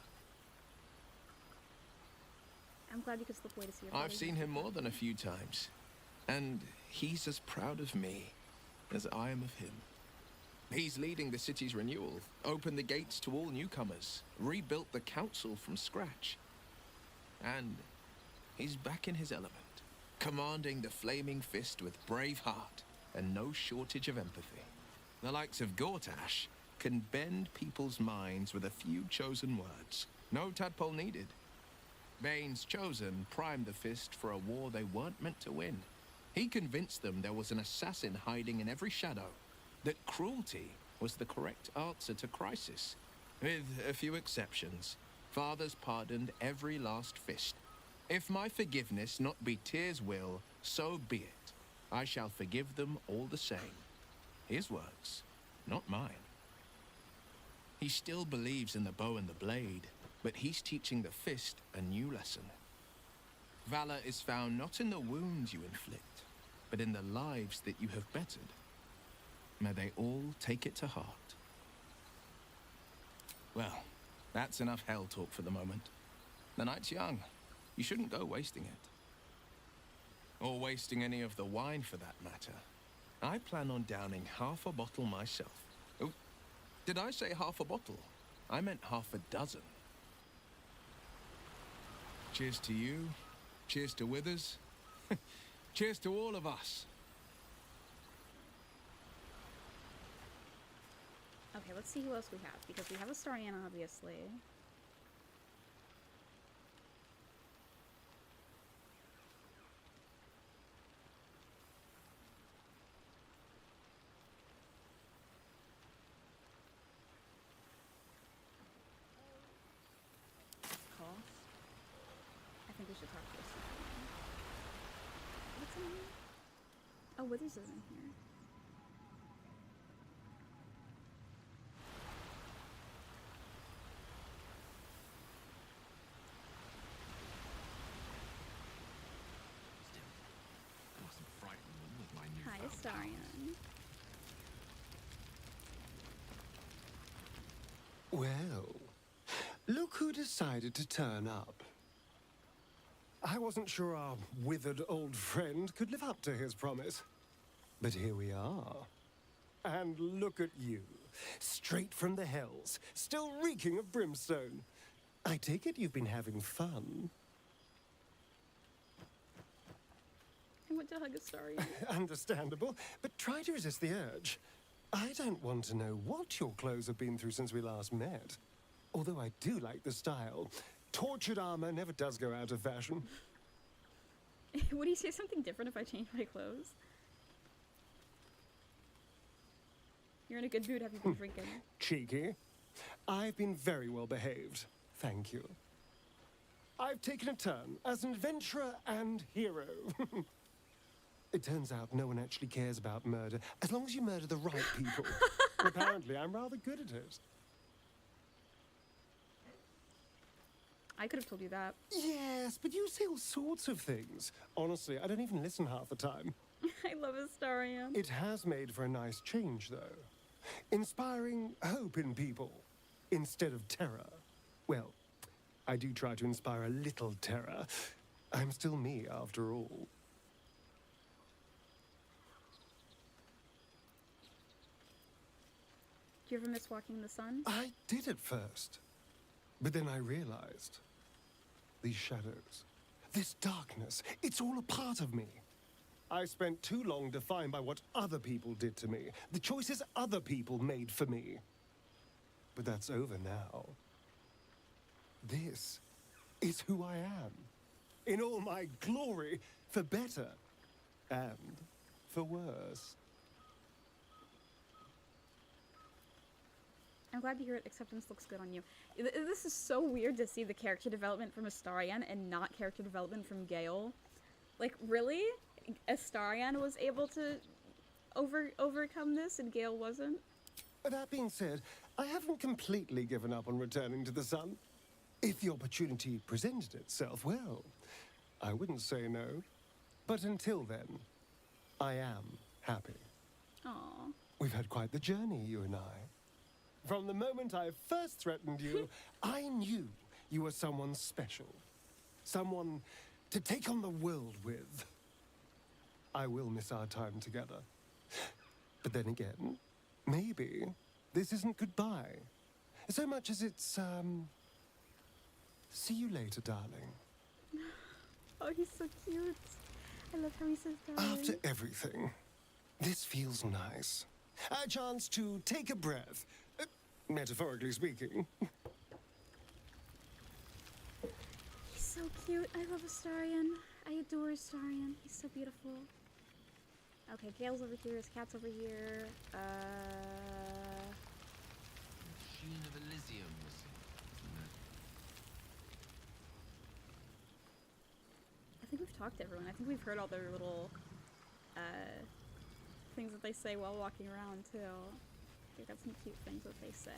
I'm glad you could slip away to see your I've seen him more than a few times. And he's as proud of me as I am of him. He's leading the city's renewal, opened the gates to all newcomers, rebuilt the council from scratch. And he's back in his element, commanding the Flaming Fist with brave heart and no shortage of empathy. The likes of Gortash can bend people's minds with a few chosen words. No tadpole needed. Bane's Chosen primed the Fist for a war they weren't meant to win. He convinced them there was an assassin hiding in every shadow, that cruelty was the correct answer to crisis. With a few exceptions, fathers pardoned every last fist. If my forgiveness not be Tyr's will, so be it. I shall forgive them all the same. His words, not mine. He still believes in the bow and the blade, but he's teaching the fist a new lesson. Valor is found not in the wounds you inflict, but in the lives that you have bettered. May they all take it to heart. Well, that's enough hell talk for the moment. The night's young. You shouldn't go wasting it. Or wasting any of the wine for that matter. I plan on downing half a bottle myself. Oh, did I say half a bottle? I meant half a dozen. Cheers to you. Cheers to Withers. Cheers to all of us. Okay, let's see who else we have, because we have Astarion, obviously. I think we should talk to Astarion. What's in here? Oh, Withers is in here. Hi, Astarion. Well, look who decided to turn up. I wasn't sure our withered old friend could live up to his promise. But here we are. And look at you, straight from the hells, still reeking of brimstone. I take it you've been having fun. I want to hug Astarion. Understandable, but try to resist the urge. I don't want to know what your clothes have been through since we last met. Although I do like the style. Tortured armor never does go out of fashion. Would he say something different if I changed my clothes? You're in a good mood, have you been drinking? Cheeky. I've been very well behaved. Thank you. I've taken a turn as an adventurer and hero. It turns out no one actually cares about murder, as long as you murder the right people. Apparently, I'm rather good at it. I could have told you that. Yes, but you say all sorts of things. Honestly, I don't even listen half the time. I love Astarion. It has made for a nice change, though. Inspiring hope in people, instead of terror. Well, I do try to inspire a little terror. I'm still me, after all. Do you ever miss walking in the sun? I did at first. But then I realized, these shadows, this darkness, it's all a part of me. I spent too long defined by what other people did to me, the choices other people made for me. But that's over now. This is who I am, in all my glory, for better and for worse. I'm glad to hear it. Acceptance looks good on you. This is so weird to see the character development from Astarion and not character development from Gale. Like, really? Astarion was able to overcome this and Gale wasn't? That being said, I haven't completely given up on returning to the sun. If the opportunity presented itself, well, I wouldn't say no. But until then, I am happy. Aww. We've had quite the journey, you and I. From the moment I first threatened you, I knew you were someone special. Someone to take on the world with. I will miss our time together. But then again, maybe this isn't goodbye. So much as it's, see you later, darling. Oh, he's so cute. I love how he says darling. After everything, this feels nice. A chance to take a breath, metaphorically speaking. He's so cute. I love Astarion. I adore Astarion. He's so beautiful. Okay, Gale's over here. His cat's over here. Machine of Elysium missing, isn't it? I think we've talked to everyone. I think we've heard all their little things that they say while walking around too. They've got some cute things that they say.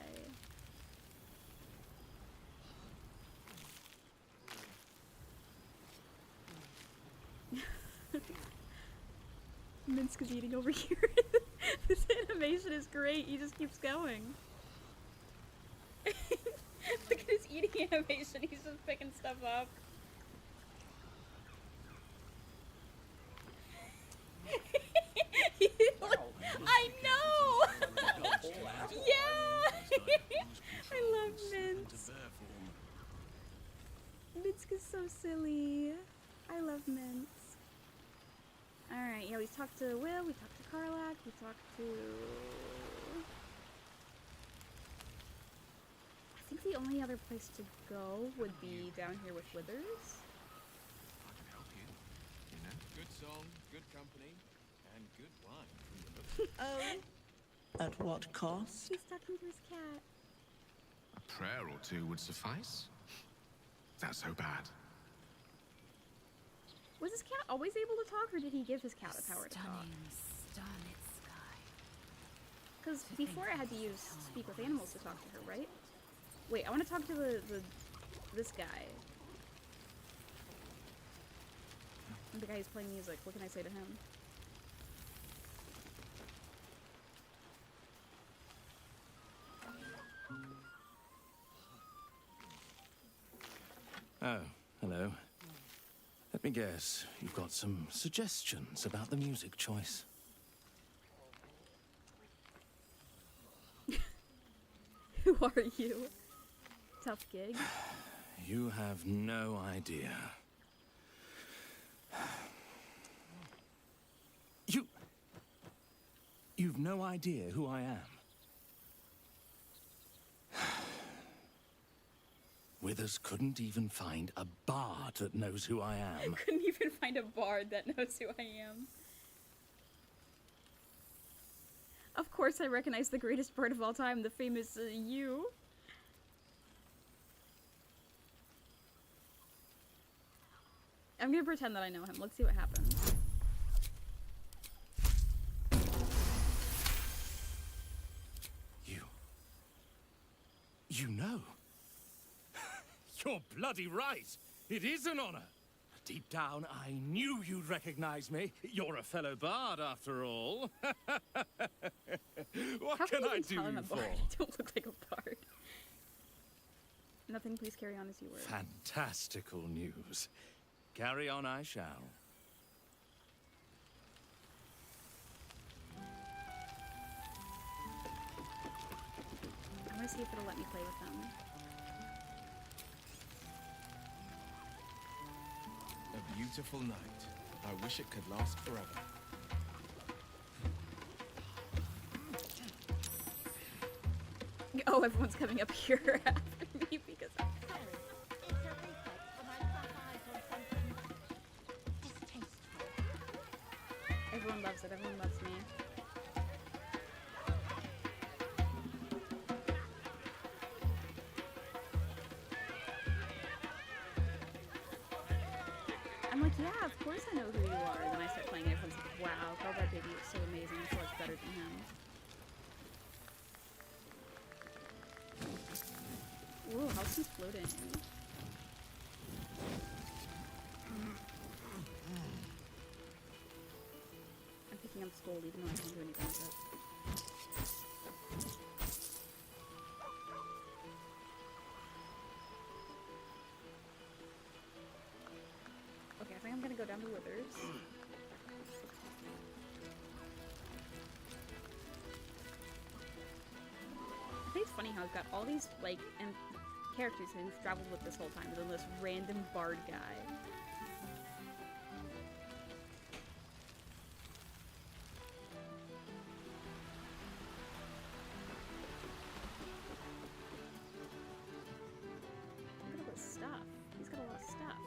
Minsk is eating over here. This animation is great. He just keeps going. Look at his eating animation. He's just picking stuff up. I know! Yeah! I love Minsk. Minsk is so silly. I love Minsk. Alright, yeah, we talked to Will, we talked to Karlach, we talked to... I think the only other place to go would be down here with Withers. I can help you. You know, good song, good company, and good wine from the look. Oh? At what cost? He's talking to his cat. A prayer or two would suffice. That's so bad. Was his cat always able to talk, or did he give his cat the power to talk? Starlit sky. Because before I had to use speak with animals to talk to her, right? Wait, I want to talk to this guy. The guy who's playing music. What can I say to him? Oh, hello. Let me guess, you've got some suggestions about the music choice. Who are you? Tough gig. You have no idea. You've no idea who I am. Withers couldn't even find a bard that knows who I am. Couldn't even find a bard that knows who I am. Of course I recognize the greatest bard of all time, the famous you. I'm gonna pretend that I know him. Let's see what happens. You know. You're bloody right. It is an honor. Deep down, I knew you'd recognize me. You're a fellow bard, after all. What can I do you for? I don't look like a bard. Nothing, please carry on as you were. Fantastical news. Carry on I shall. I'm gonna see if it'll let me play with them. beautiful night. I wish it could last forever. Oh, everyone's coming up here after me because I'm everyone loves it. Everyone loves me. I'm like, yeah, of course I know who you are. And then I start playing and everyone's like, wow, Cowboy Baby is so amazing. I feel like better than him. Ooh, Halston's floating. I'm picking up this gold even though I can't do anything with it. Okay, I think I'm gonna go down to Withers. I think it's funny how I've got all these, like, characters who've traveled with this whole time, and then this random bard guy. Look at all this stuff. He's got a lot of stuff.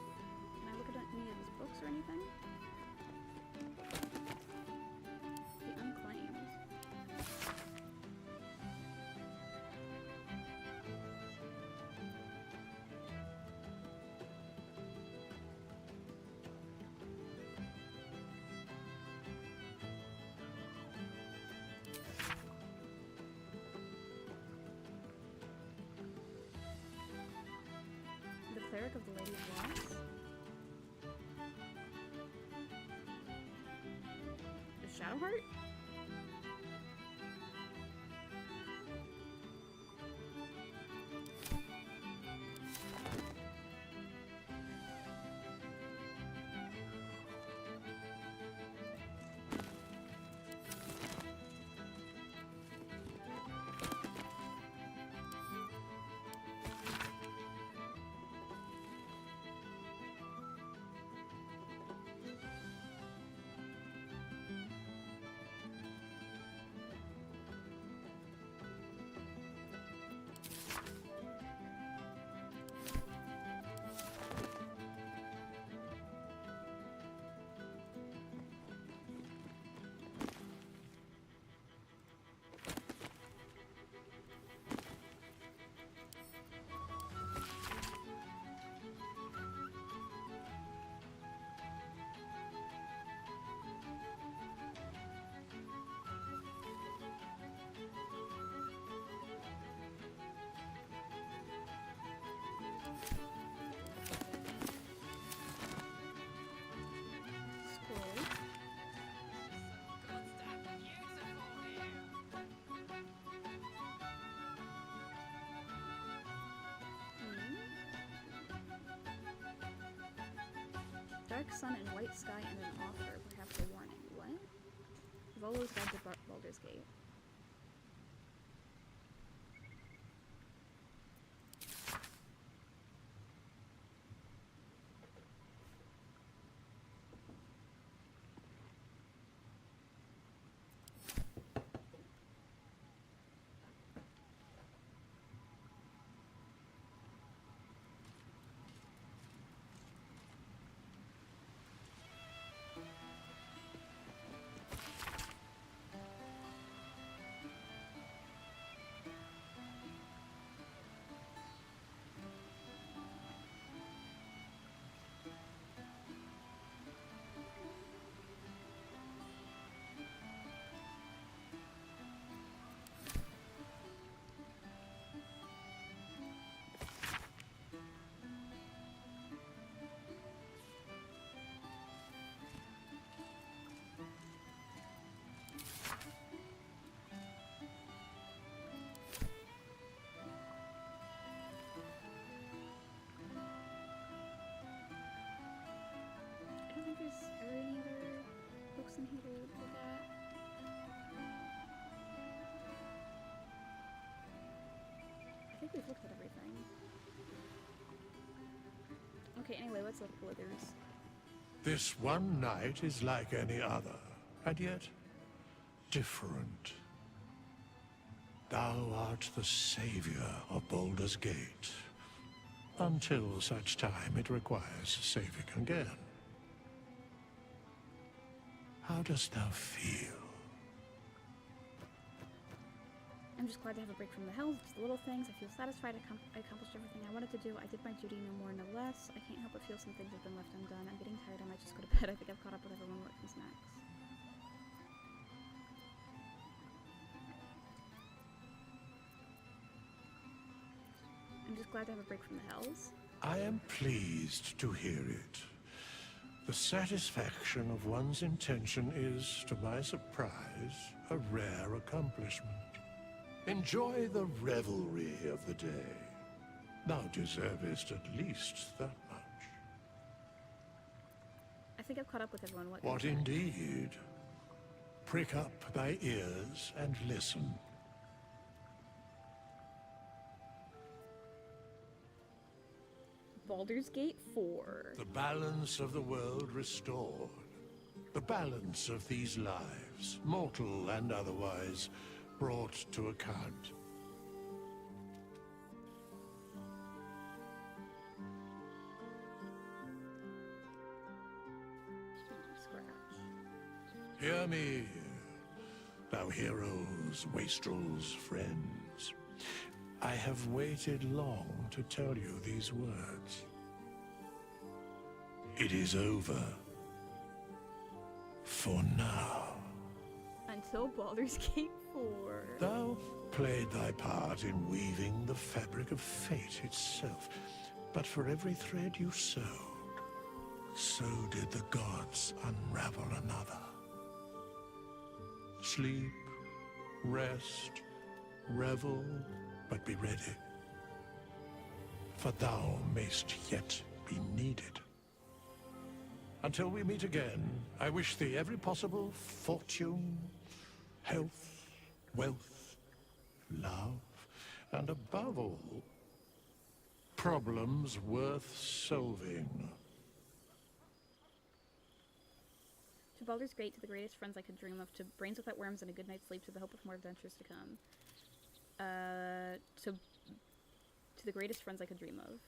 Can I look at any of his books or anything? The Unclaimed. The Cleric of the Lady of Loss? The Shadowheart? Dark sun and white sky and an offer, perhaps a warning. What? Volo's Guide to Baldur's Gate. Are there any other books in here to look at? I think we've looked at everything. Okay, anyway, let's look at Withers. This one night is like any other, and yet different. Thou art the savior of Baldur's Gate, until such time it requires saving again. How dost thou feel? I'm just glad to have a break from the hells, just the little things. I feel satisfied. I accomplished everything I wanted to do. I did my duty, no more, no less. I can't help but feel some things have been left undone. I'm getting tired. I might just go to bed. I think I've caught up with everyone. What comes next? I'm just glad to have a break from the hells. I am pleased to hear it. The satisfaction of one's intention is, to my surprise, a rare accomplishment. Enjoy the revelry of the day. Thou deservest at least that much. I think I've caught up with everyone. What indeed? Prick up thy ears and listen. Baldur's Gate 4. The balance of the world restored. The balance of these lives, mortal and otherwise, brought to account. Hear me, thou heroes, wastrels, friends. I have waited long to tell you these words. It is over. For now. Until Baldur's Gate 4. Thou played thy part in weaving the fabric of fate itself. But for every thread you sew, so did the gods unravel another. Sleep, rest, revel, but be ready. For thou mayst yet be needed. Until we meet again, I wish thee every possible fortune, health, wealth, love, and above all, problems worth solving. To Baldur's Gate, to the greatest friends I could dream of, to brains without worms and a good night's sleep, to the hope of more adventures to come. To the greatest friends I could dream of.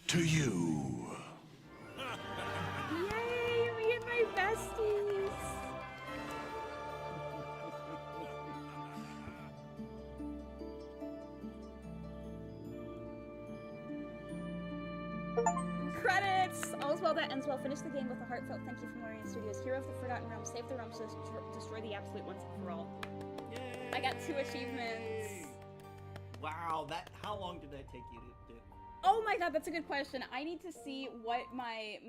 To you. Yay, me and my besties! Credits! All's well that ends well. Finish the game with a heartfelt thank you from Lorien Studios. Hero of the Forgotten Realm, save the realm, so destroy the absolute once and for all. Yay! I got 2 achievements. Wow, how long did that take you to do? Oh my god, that's a good question. I need to see what my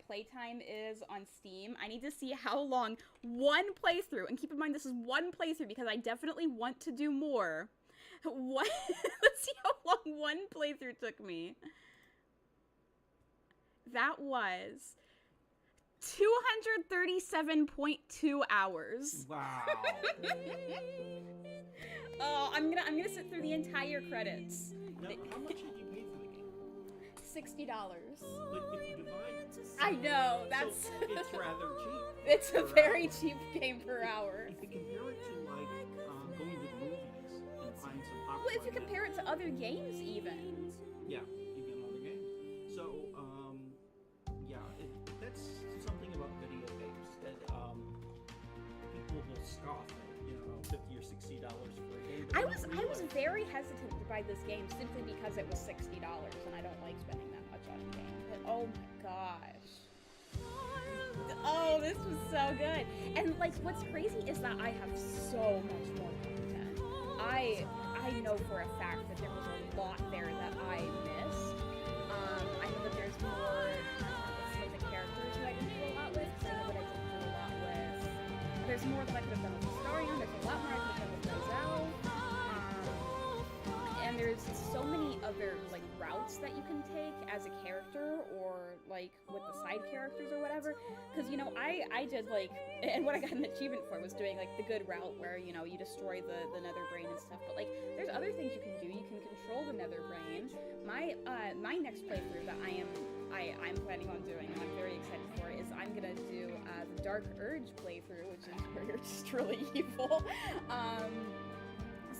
playtime is on Steam. I need to see how long one playthrough, and keep in mind this is one playthrough because I definitely want to do more. What? Let's see how long one playthrough took me. That was 237.2 hours. Wow. Oh, I'm gonna sit through the entire credits. Now, how much did you pay for the game? $60. But if you divide, I know, that's so it's rather cheap. It's a very cheap game per hour. If you compare it to like going to the movies and find some popcorn. Well, if you compare it to other games, even. Yeah, even other games. So yeah, that's something about video games that people will scoff at, $50 or $60 for a game. I was very hesitant to buy this game simply because it was $60 and I don't like spending that much on a game. But oh my gosh. Oh, this was so good. And like what's crazy is that I have so much more content. I know for a fact that there was a lot there that I missed. I know that there's more specific characters who I didn't do a lot with, because I know that I didn't do a lot with. There's more that I could have done with Historian, there's a lot more I could have done with Roselle. And there's so many other like routes that you can take as a character, or like with the side characters or whatever. Because I did like, and what I got an achievement for was doing like the good route where you destroy the Netherbrain and stuff. But like there's other things you can do, you can control the Netherbrain. My next playthrough that I'm planning on doing, and I'm very excited for, is I'm gonna do the Dark Urge playthrough, which is where you're just really evil.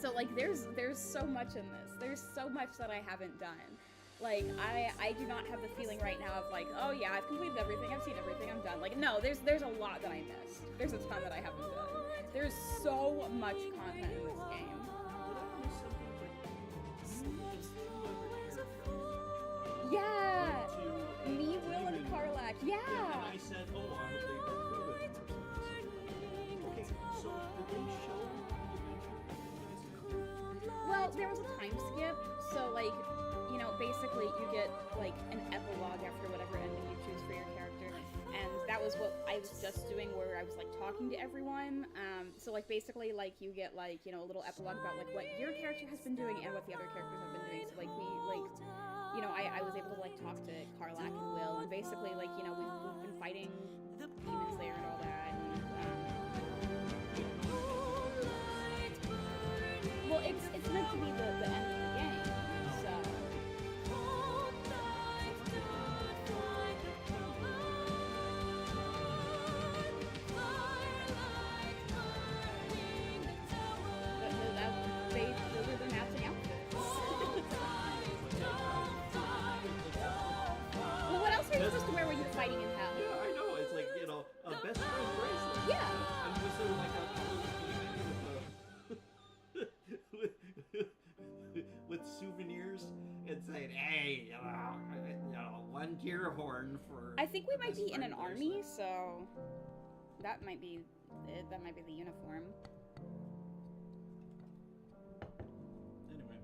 So like there's so much in this. There's so much that I haven't done. Like I do not have the feeling right now of like, oh yeah, I've completed everything, I've seen everything, I'm done. Like no, there's a lot that I missed. There's a ton that I haven't done. There's so much content in this game. Yeah! Me, Will, and Karlach, yeah! And I said, oh, I hope they go through it. Okay, so did they show the Well, there was a time skip, so like, you know, basically you get like an epilogue after whatever ending you choose for your character, and that was what I was just doing, where I was like talking to everyone. So like basically like you get like, you know, a little epilogue about like what your character has been doing and what the other characters have been doing. So like we like, you know, I was able to like talk to Karlach and Will, and basically like, you know, we've been fighting demons there and all that. And, well, it's meant to be the end of the game, so. Those are the matching outfits. Well, what else are you supposed to wear when you're fighting in hell? Yeah, I know. It's like, you know, a best friend bracelet. Yeah. I'm just sort of like with souvenirs and saying, hey, you know, one deer horn for. I think we might be in an army, so that might be it. That might be the uniform. Anyway.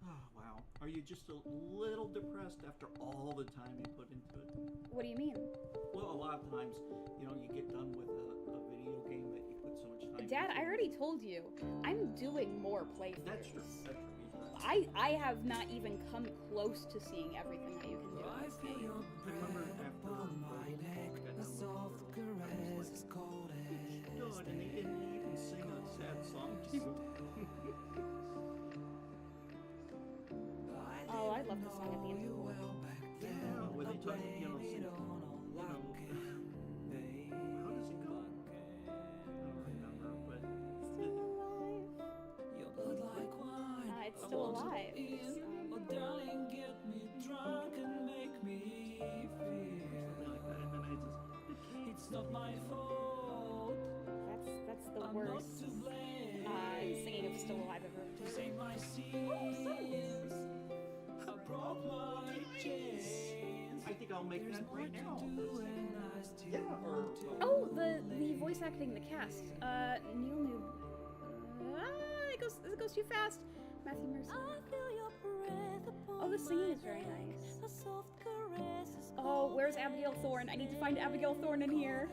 Oh, wow. Are you just a little depressed after all the time you put into it? What do you mean? Well, a lot of times, you know, you get done with a video game that you put so much time Dad, into. I already told you, I'm doing more playthroughs. That's true. That's true. I have not even come close to seeing everything that you can do in this game. I remember after I got done with and they didn't even sing a sad song to you. Oh, I love the song at the end of the world. Yeah, when they talk, you know, sing, how does it go? I don't remember, but Still alive. It's still alive. Oh, darling, get me drunk and make me feel. Something like that, and then I just. It's not my fault. That's the worst singing of Still Alive I've ever heard. Save my sins. I broke my chains. I think I'll make that right now. Yeah, or. Oh, the voice acting, the cast. Neil Noob. It goes too fast. Matthew Mercer. Oh, the singing is very nice. Oh, where's Abigail Thorne? I need to find Abigail Thorne in here.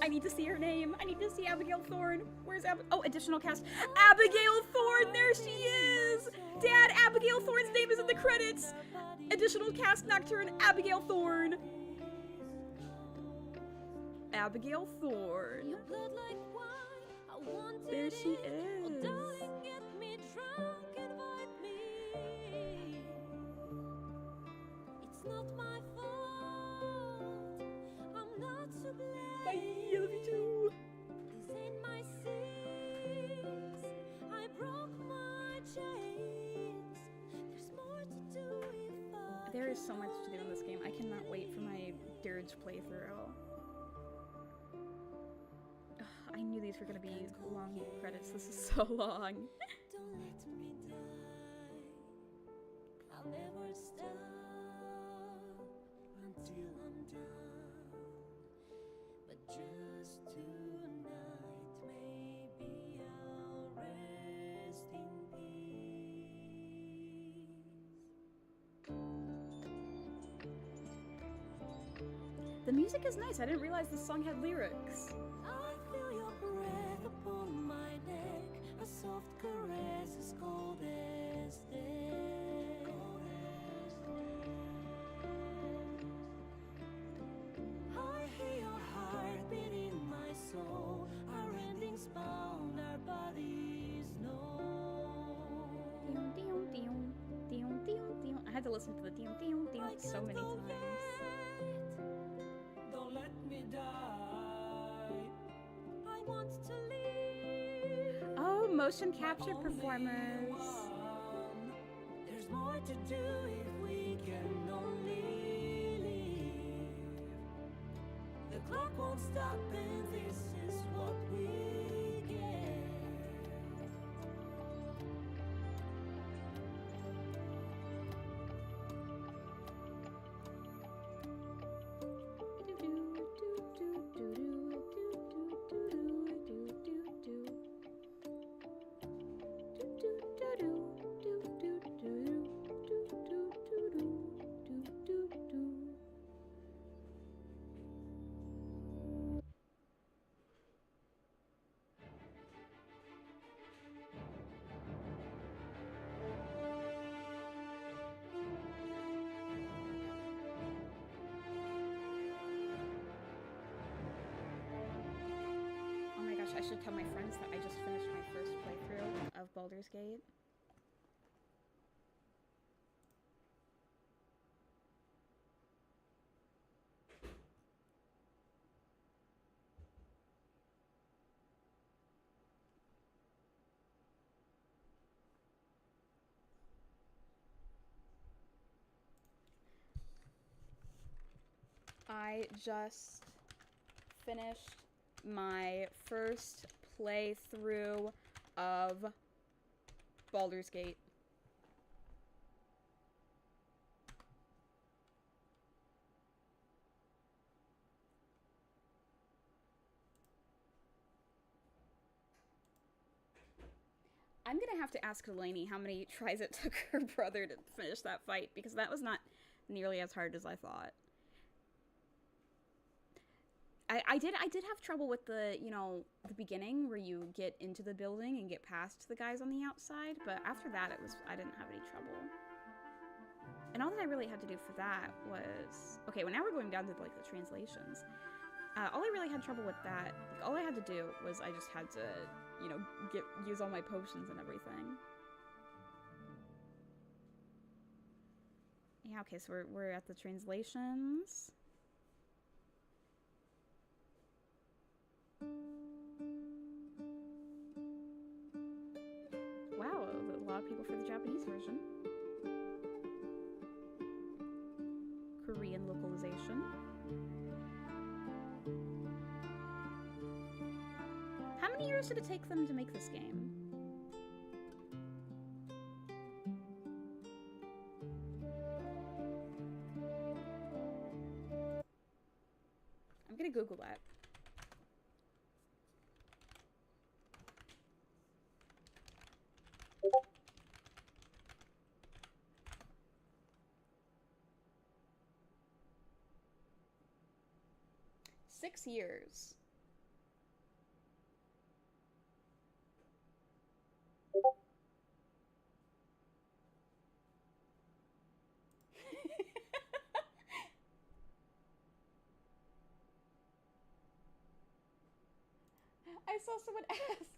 I need to see her name. I need to see Abigail Thorne. Where's Oh, additional cast. Abigail Thorne! There she is! Dad, Abigail Thorne's name is in the credits! Additional cast Nocturne, Abigail Thorne. Abigail Thorne. There she is. It's not my fault. I'm not to blame. Bye, I love you too. These ain't my sins. I broke my chains. There's more to do if I. There is so much to do in this game. I cannot wait for my Dirge playthrough. Ugh, I knew these were gonna be long credits. This is so long. Don't let me die. I'll never stop until I'm done. But just tonight, maybe I'll rest in peace. The music is nice. I didn't realize this song had lyrics. I feel your breath upon my neck, a soft caress as cold as death. I hear your heartbeat in my soul, our endings bound, our listened to the ding ding ding so many times. Don't let me die. I want to leave. Oh, motion capture performers. There's more to do if we can only leave. The clock won't stop, and this is what we get. I should tell my friends that I just finished my first playthrough of Baldur's Gate. I just finished my first playthrough of Baldur's Gate. I'm gonna have to ask Delaney how many tries it took her brother to finish that fight, because that was not nearly as hard as I thought. I did have trouble with the, you know, the beginning where you get into the building and get past the guys on the outside, but after that I didn't have any trouble. And all that I really had to do for that was, okay, well now we're going down to like the translations. All I really had trouble with that, like all I had to do was I just had to, you know, use all my potions and everything. Yeah, okay, so we're at the translations. Wow, a lot of people for the Japanese version. Korean localization. How many years did it take them to make this game? I'm gonna Google that. $6 years. I saw someone ask,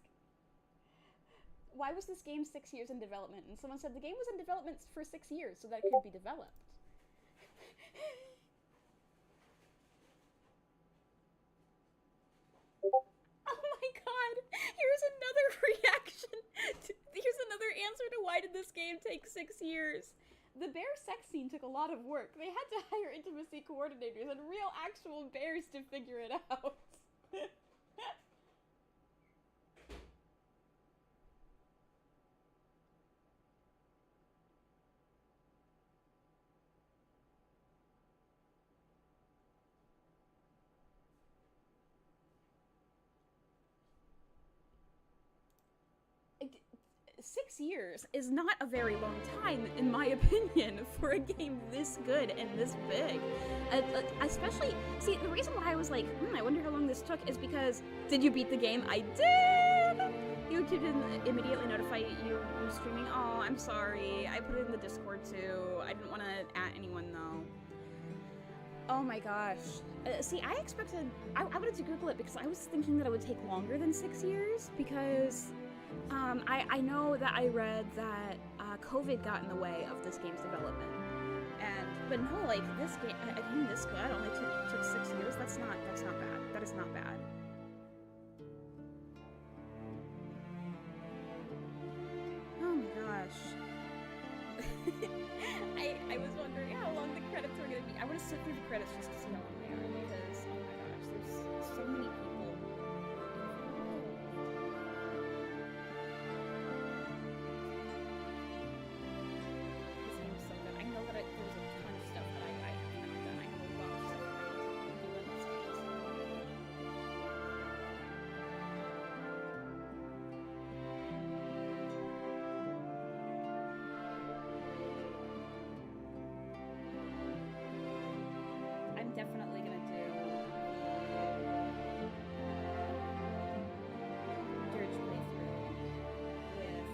why was this game 6 years in development? And someone said the game was in development for 6 years so that it could be developed. Oh my god! Here's another reaction! Here's another answer to why did this game take 6 years. The bear sex scene took a lot of work. They had to hire intimacy coordinators and real actual bears to figure it out. Six years is not a very long time, in my opinion, for a game this good and this big. Especially, see, the reason why I was like, I wonder how long this took is because, did you beat the game? I did! YouTube didn't immediately notify you streaming. Oh, I'm sorry. I put it in the Discord too. I didn't want to at anyone though. Oh my gosh. See, I expected, I wanted to Google it because I was thinking that it would take longer than 6 years because I know that I read that COVID got in the way of this game's development. but no, like this game, a game this good only took 6 years. That's not bad. That is not bad. Oh my gosh. I was wondering how long the credits were gonna be. I want to sit through the credits just to see how long they are because oh my gosh, there's so many people. Definitely gonna do Dirge playthrough with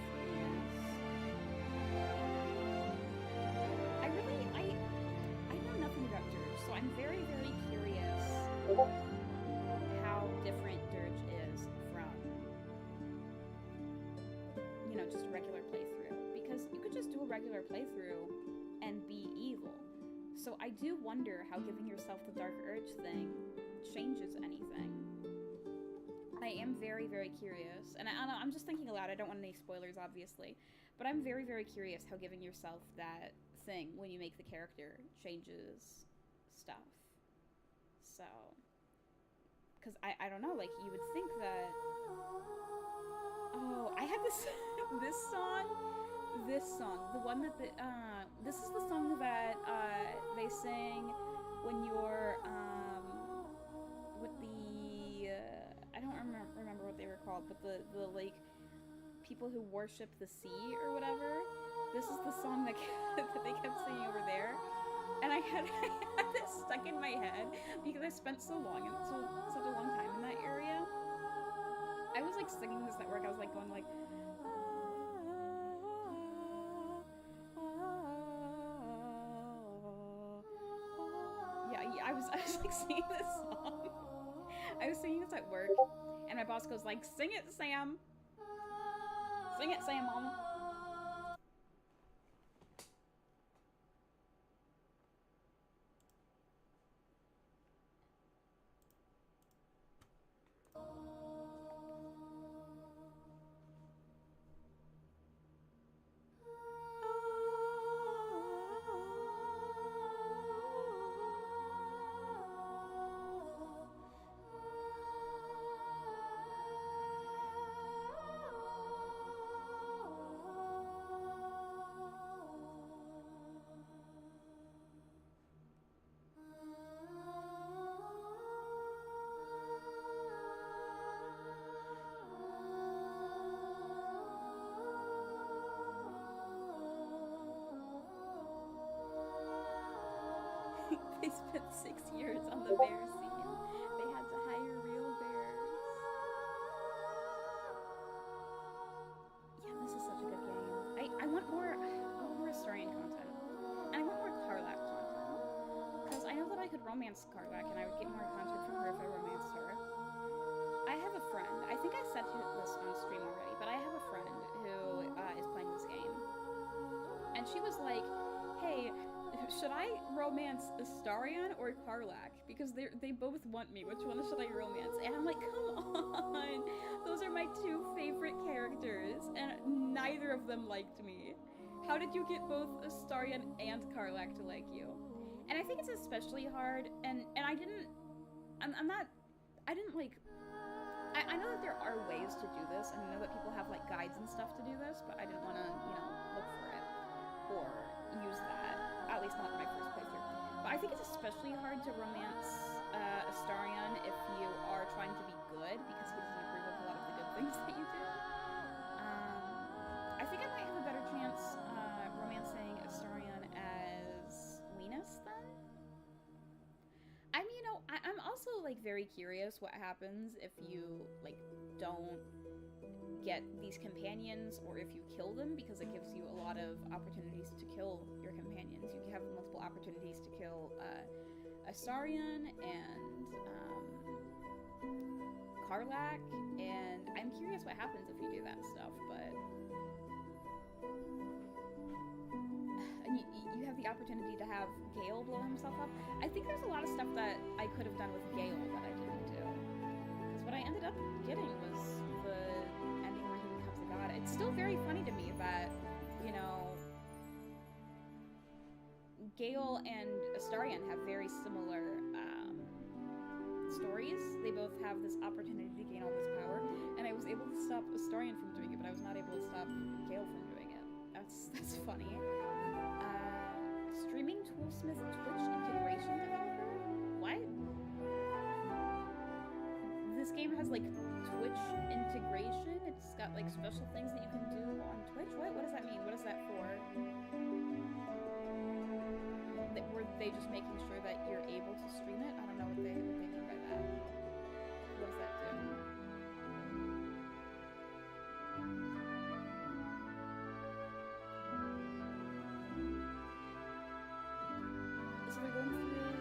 I know nothing about Dirge, so I'm very, very curious how different Dirge is from, you know, just a regular playthrough. Because you could just do a regular playthrough and be evil. So I do wonder how giving yourself the Dark Urge thing changes anything. I am very, very curious. And I'm just thinking aloud. I don't want any spoilers, obviously. But I'm very, very curious how giving yourself that thing when you make the character changes stuff. So... Because I don't know, like, you would think that... Oh, I had this... This song, the one that this is the song that they sing when you're with the I don't remember what they were called, but the like people who worship the sea or whatever. This is the song that that they kept singing over there, and I had this stuck in my head because I spent such a long time in that area. I was like singing this at work. I was like going like. I was like singing this song. I was singing this at work, and my boss goes like, "Sing it, Sam. Sing it, Sam, Mama." They spent 6 years on the bear scene. They had to hire real bears. Yeah, this is such a good game. I want more Astarion content. And I want more Karlach content. Because I know that I could romance Karlach and I would get more content from her if I romanced her. I have a friend, I think I said this on stream already, but I have a friend who is playing this game. And she was like, hey, should I romance Astarion or Karlach? Because they both want me. Which one should I romance? And I'm like, come on! Those are my two favorite characters, and neither of them liked me. How did you get both Astarion and Karlach to like you? And I think it's especially hard, and I didn't know that there are ways to do this, and I know that people have like guides and stuff to do this, but I didn't want to, you know, look for it or use that. At least not in my first playthrough. But I think it's especially hard to romance Astarion if you are trying to be good, because he doesn't approve of a lot of the good things that you do. I think I might have a better chance romancing Astarion as Linus then. I'm, you know, I'm also like very curious what happens if you like don't get these companions, or if you kill them, because it gives you a lot of opportunities to kill your companions. You have multiple opportunities to kill Astarion and Karlach, and I'm curious what happens if you do that stuff, but... And you have the opportunity to have Gale blow himself up. I think there's a lot of stuff that I could have done with Gale that I didn't do. Because what I ended up getting was the ending where he becomes a god. It's still very funny to me that, you know, Gale and Astarion have very similar stories. They both have this opportunity to gain all this power, and I was able to stop Astarion from doing it, but I was not able to stop Gale from doing it. That's funny. Streaming Toolsmith Twitch integration developer? What? This game has like Twitch integration? It's got like special things that you can do on Twitch? What does that mean? What is that for? Were they just making sure that you're able to stream it? I don't know what they mean by that. What does that do? So they're going through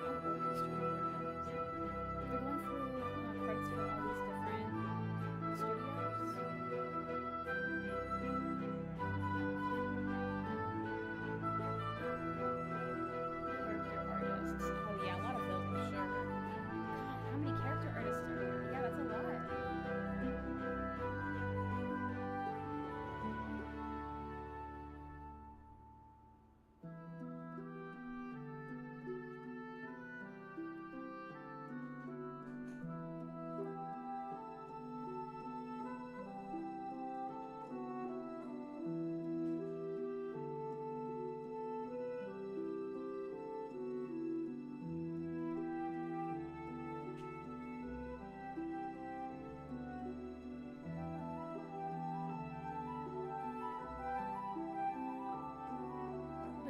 how old is Stream? They're going through credits for all these different studios. Character artists. Oh yeah, a lot of those, I'm sure. God, how many character artists are there? Yeah, that's a lot.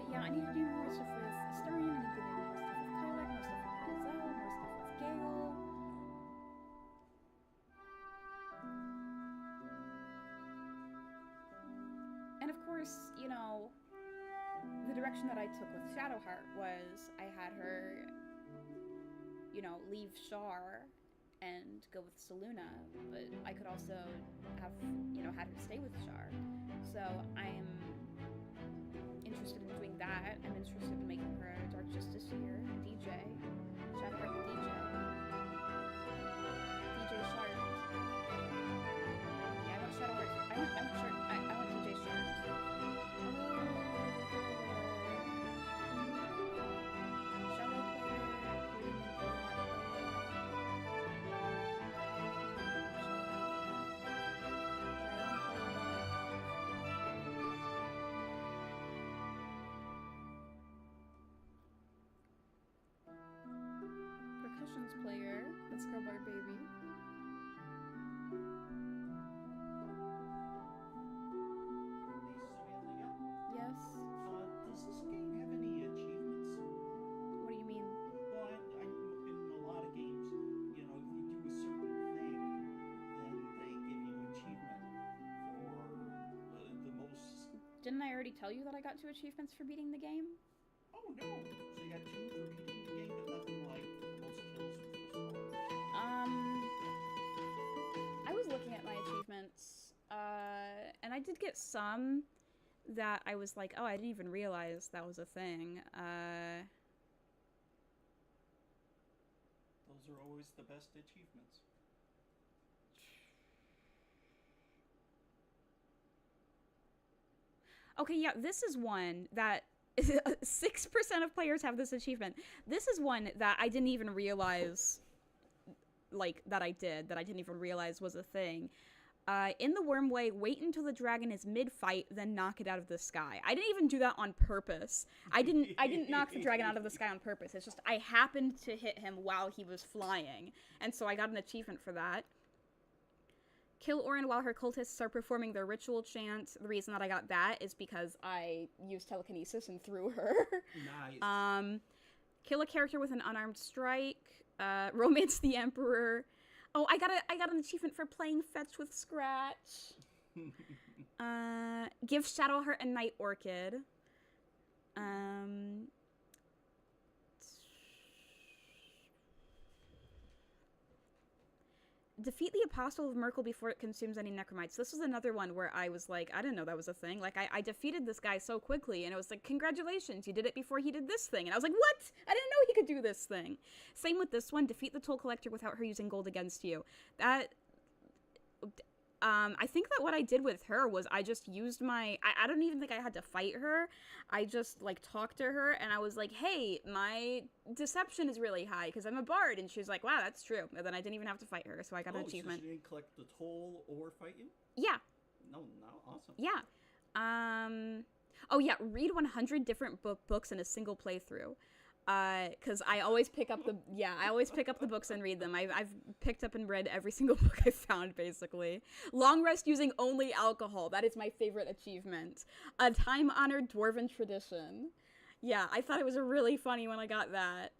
Yeah, I need to do more stuff with Astarion, I need to do more stuff with Kylek, more stuff with Rizal, more stuff with Gale. And of course, you know, the direction that I took with Shadowheart was I had her, you know, leave Shar and go with Selûne, but I could also have, you know, had her stay with Shar. So I'm interested in doing that. I'm interested in making her a Dark Justiciar, DJ, Shadowheart DJ, DJ Shard. Yeah, I want Shadowheart. I want DJ Shard. Shallow player. Percussions player. Let's go, Bar Baby. Yes. Does this game have any achievements? What do you mean? Well, in a lot of games, you know, if you do a certain thing, then they give you achievement for the most. Didn't I already tell you that I got 2 achievements for beating the game? Oh no! So you got 2 for beating the game, but nothing like most kills with the sword. I was looking at my achievements, and I did get some that I was like, oh, I didn't even realize that was a thing. Those are always the best achievements. Okay, yeah, this is one that 6% of players have this achievement. This is one that I didn't even realize, like, that I didn't even realize was a thing. In the Wormway, wait until the dragon is mid-fight, then knock it out of the sky. I didn't even do that on purpose. I didn't knock the dragon out of the sky on purpose. It's just I happened to hit him while he was flying, and so I got an achievement for that. Kill Orin while her cultists are performing their ritual chant. The reason that I got that is because I used telekinesis and threw her. Nice. Kill a character with an unarmed strike. Romance the Emperor. Oh, I got an achievement for playing fetch with Scratch. Give Shadowheart a Night Orchid. defeat the Apostle of Merkel before it consumes any necromites. This was another one where I was like, I didn't know that was a thing. Like, I defeated this guy so quickly, and it was like, congratulations, you did it before he did this thing. And I was like, what? I didn't know he could do this thing. Same with this one, defeat the toll collector without her using gold against you. That... I think that what I did with her was I just used my... I don't even think I had to fight her. I just, like, talked to her, and I was like, hey, my deception is really high, because I'm a bard. And she was like, wow, that's true. And then I didn't even have to fight her, so I got an achievement. So she didn't collect the toll or fight you? Yeah. No, awesome. Yeah. Oh, yeah, read 100 different books in a single playthrough. Because I always pick up the... Yeah, I always pick up the books and read them. I've picked up and read every single book I found, basically. Long rest using only alcohol. That is my favorite achievement. A time-honored dwarven tradition. Yeah, I thought it was really funny when I got that.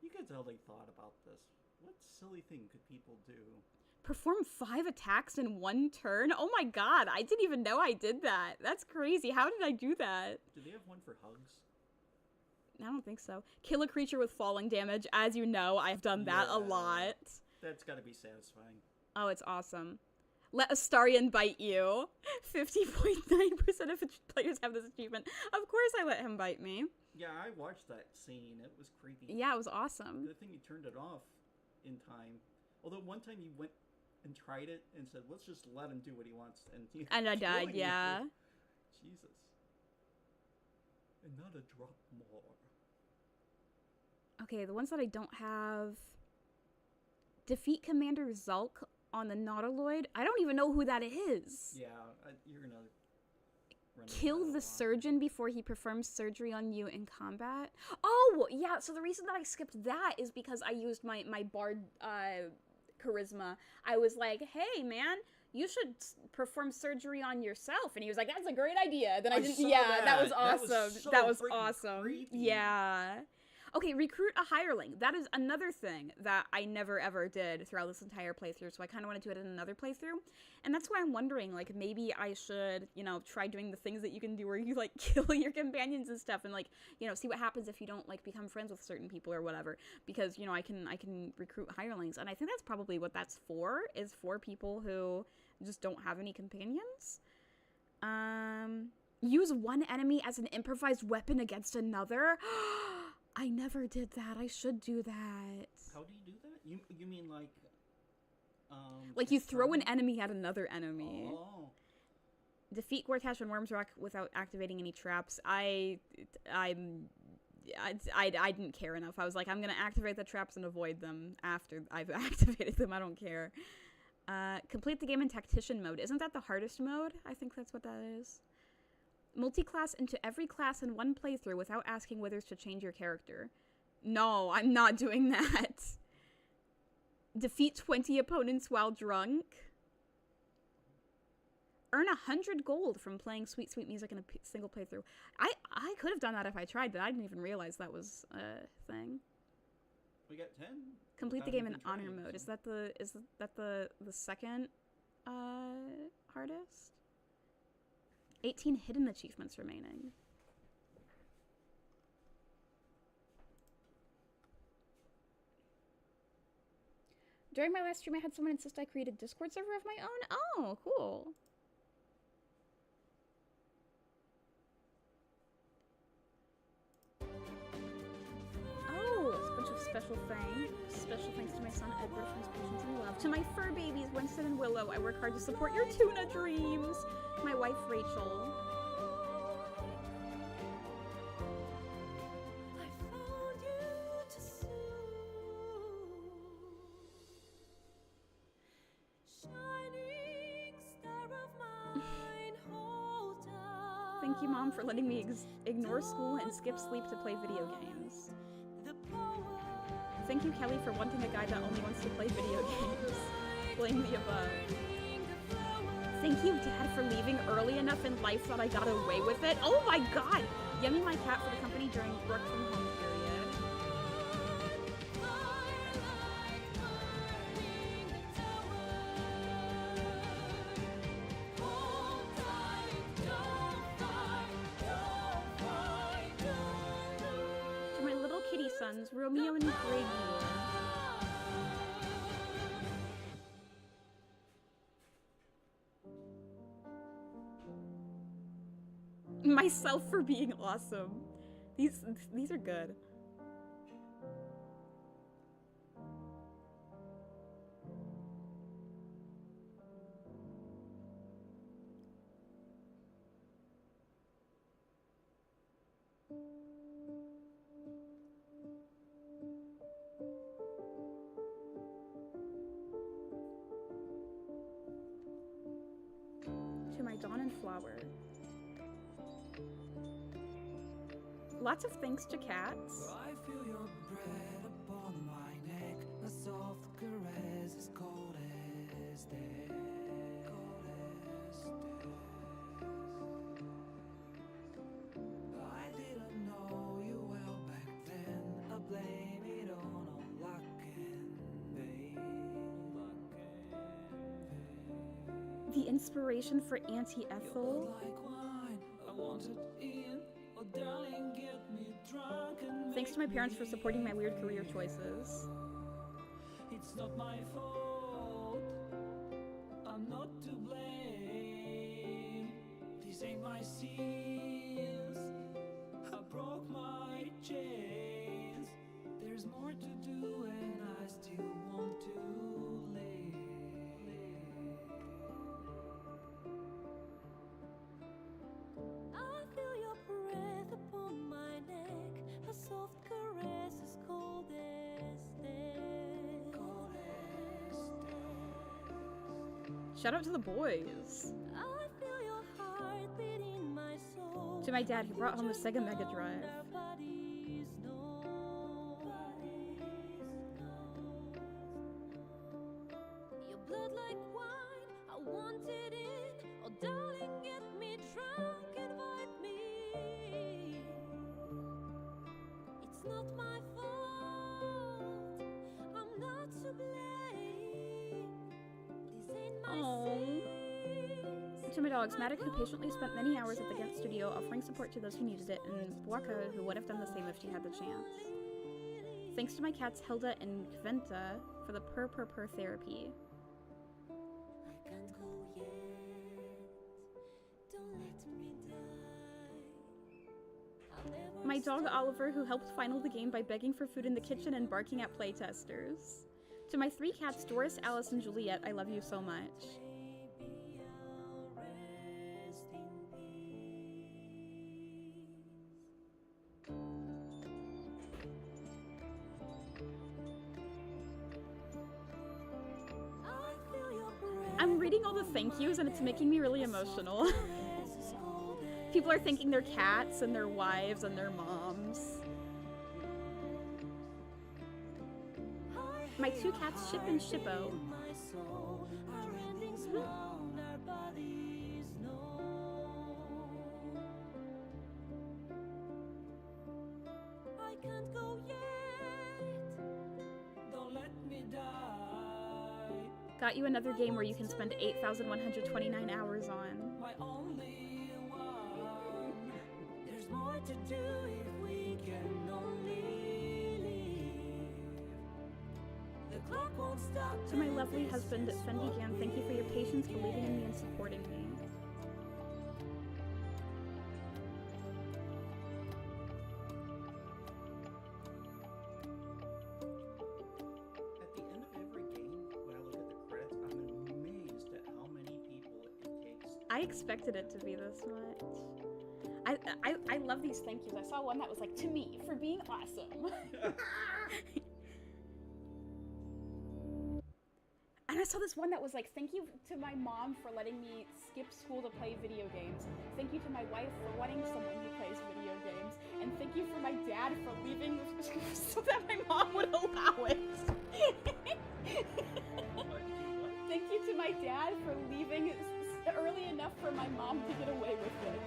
You could tell they thought about this. What silly thing could people do? Perform 5 attacks in 1 turn? Oh my god, I didn't even know I did that. That's crazy. How did I do that? Do they have one for hugs? I don't think so. Kill a creature with falling damage. As you know, I've done that a lot. That's gotta be satisfying. Oh, it's awesome. Let Astarion bite you. 50.9% of players have this achievement. Of course I let him bite me. Yeah, I watched that scene. It was creepy. Yeah, it was awesome. Good thing you turned it off in time. Although one time you went and tried it and said, let's just let him do what he wants. And I died, yeah. Jesus. And not a drop more. Okay, the ones that I don't have... Defeat Commander Zulk on the Nautiloid. I don't even know who that is. Yeah, you're gonna... Kill the surgeon before he performs surgery on you in combat. Oh, yeah, so the reason that I skipped that is because I used my bard charisma. I was like, hey, man, you should perform surgery on yourself. And he was like, that's a great idea. Then I didn't... Yeah, that was awesome. That was awesome. Creepy. Yeah. Okay, recruit a hireling. That is another thing that I never ever did throughout this entire playthrough, so I kind of want to do it in another playthrough. And that's why I'm wondering, like, maybe I should, you know, try doing the things that you can do where you, like, kill your companions and stuff and, like, you know, see what happens if you don't, like, become friends with certain people or whatever. Because, you know, I can recruit hirelings. And I think that's probably what that's for, is for people who just don't have any companions. Use one enemy as an improvised weapon against another. I never did that. I should do that. How do you do that? You mean like... like you throw an enemy at another enemy. Oh. Defeat Gortash and Worm's Rock without activating any traps. I didn't care enough. I was like, I'm gonna activate the traps and avoid them after I've activated them. I don't care. Complete the game in Tactician mode. Isn't that the hardest mode? I think that's what that is. Multi-class into every class in one playthrough without asking Withers to change your character. No, I'm not doing that. Defeat 20 opponents while drunk. Earn 100 gold from playing sweet, sweet music in a single playthrough. I could have done that if I tried, but I didn't even realize that was a thing. We got 10. Complete the game in honor mode. Is that the second hardest? 18 hidden achievements remaining. During my last stream, I had someone insist I create a Discord server of my own. Oh, cool. Oh, a bunch of special thanks. Special thanks to my son Edward for his patience and love. To my fur babies, Winston and Willow. I work hard to support your tuna dreams. My wife, Rachel. Thank you, Mom, for letting me ignore school and skip sleep to play video games. Thank you, Kelly, for wanting a guy that only wants to play video games. Blame the above. Thank you, Dad, for leaving early enough in life that I got away with it. Oh my god! Yummy my cat for the company during work from home period. To my little kitty sons, Romeo and Grigor. myself for being awesome. These are good. To my Dawn and Flower. Lots of thanks to cats. I feel your breath upon my neck, a soft caress as cold as death. I didn't know you well back then. I blame it on luck and vain. The inspiration for Auntie Ethel. Like wine, I want it in. Oh, darling, get me drunk and Thanks to my parents for supporting my weird career choices. it's not my fault. I'm not to blame. These ain't my sins. I broke my chains. There's more to do and I still want to live. I feel your breath upon my neck, a soft caress as cold as death. Cold as death. Shout out to the boys. I feel your heart beating my soul. To my dad who brought home the Sega Mega Drive. Your blood like wine, I want it in. Oh, darling, get me drunk, invite me. It's not my fault. I'm not to blame. These ain't my sins. To my dogs, Matic, who patiently spent many hours at the Ghent studio offering support to those who needed it, and Bwaka, who would have done the same if she had the chance. Thanks to my cats Hilda and Kventa for the purr therapy. I can't go yet. Don't let me die. I'll never My dog stop. Oliver, who helped final the game by begging for food in the kitchen and barking at playtesters. To my 3 cats, Doris, Alice, and Juliet, I love you so much. I'm reading all the thank yous and it's making me really emotional. People are thanking their cats and their wives and their moms. My 2 cats, Ship and Shippo. I can't go yet. Don't let me die. Got you another game where you can spend 8,129 hours on. My only one. There's more to do if we can only leave. The clock won't stop. To my lovely husband, Fendi Gan, thank you for your patience, believing in me, and supporting me. At the end of every game, when I look at the credits, I'm amazed at how many people it takes. I expected it to be this much. I love these thank yous. I saw one that was like, to me, for being awesome. And I saw this one that was like, thank you to my mom for letting me skip school to play video games. Thank you to my wife for wanting someone who plays video games. And thank you for my dad for leaving so that my mom would allow it. Thank you to my dad for leaving early enough for my mom to get away with it.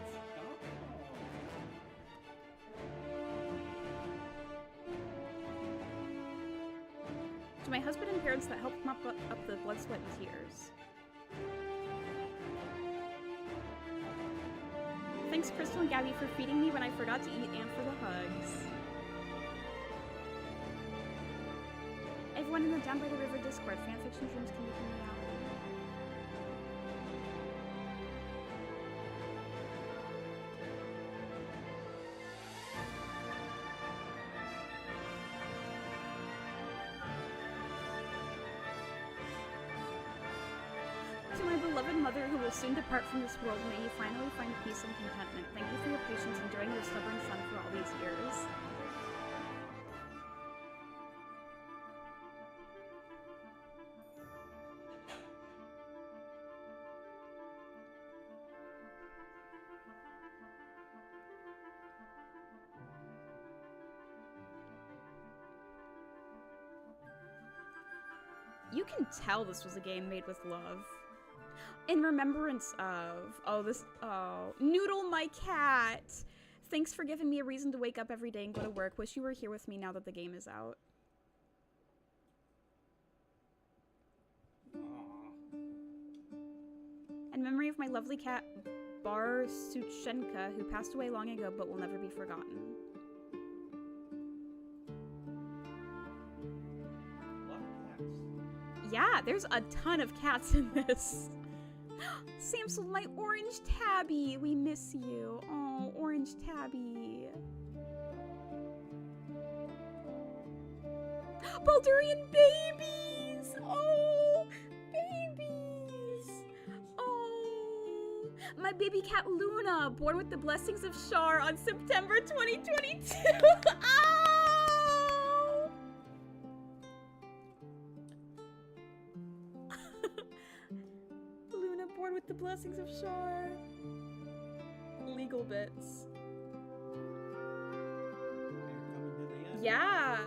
To my husband and parents that helped mop up the blood, sweat, and tears. Thanks Crystal and Gabby for feeding me when I forgot to eat and for the hugs. Everyone in the Down by the River Discord, fanfiction dreams can become reality. To my beloved mother who will soon depart from this world, may you finally find peace and contentment. Thank you for your patience enduring your stubborn son for all these years. You can tell this was a game made with love. In remembrance of... Noodle, my cat! Thanks for giving me a reason to wake up every day and go to work. Wish you were here with me now that the game is out. In memory of my lovely cat, Barsuchenka, who passed away long ago but will never be forgotten. Yeah, there's a ton of cats in this. Samsel, my orange tabby. We miss you. Oh, orange tabby. Baldurian babies. Oh, babies. Oh, my baby cat Luna, born with the blessings of Shar on September 2022. Ah! Born with the blessings of Shar. Legal bits. Yeah.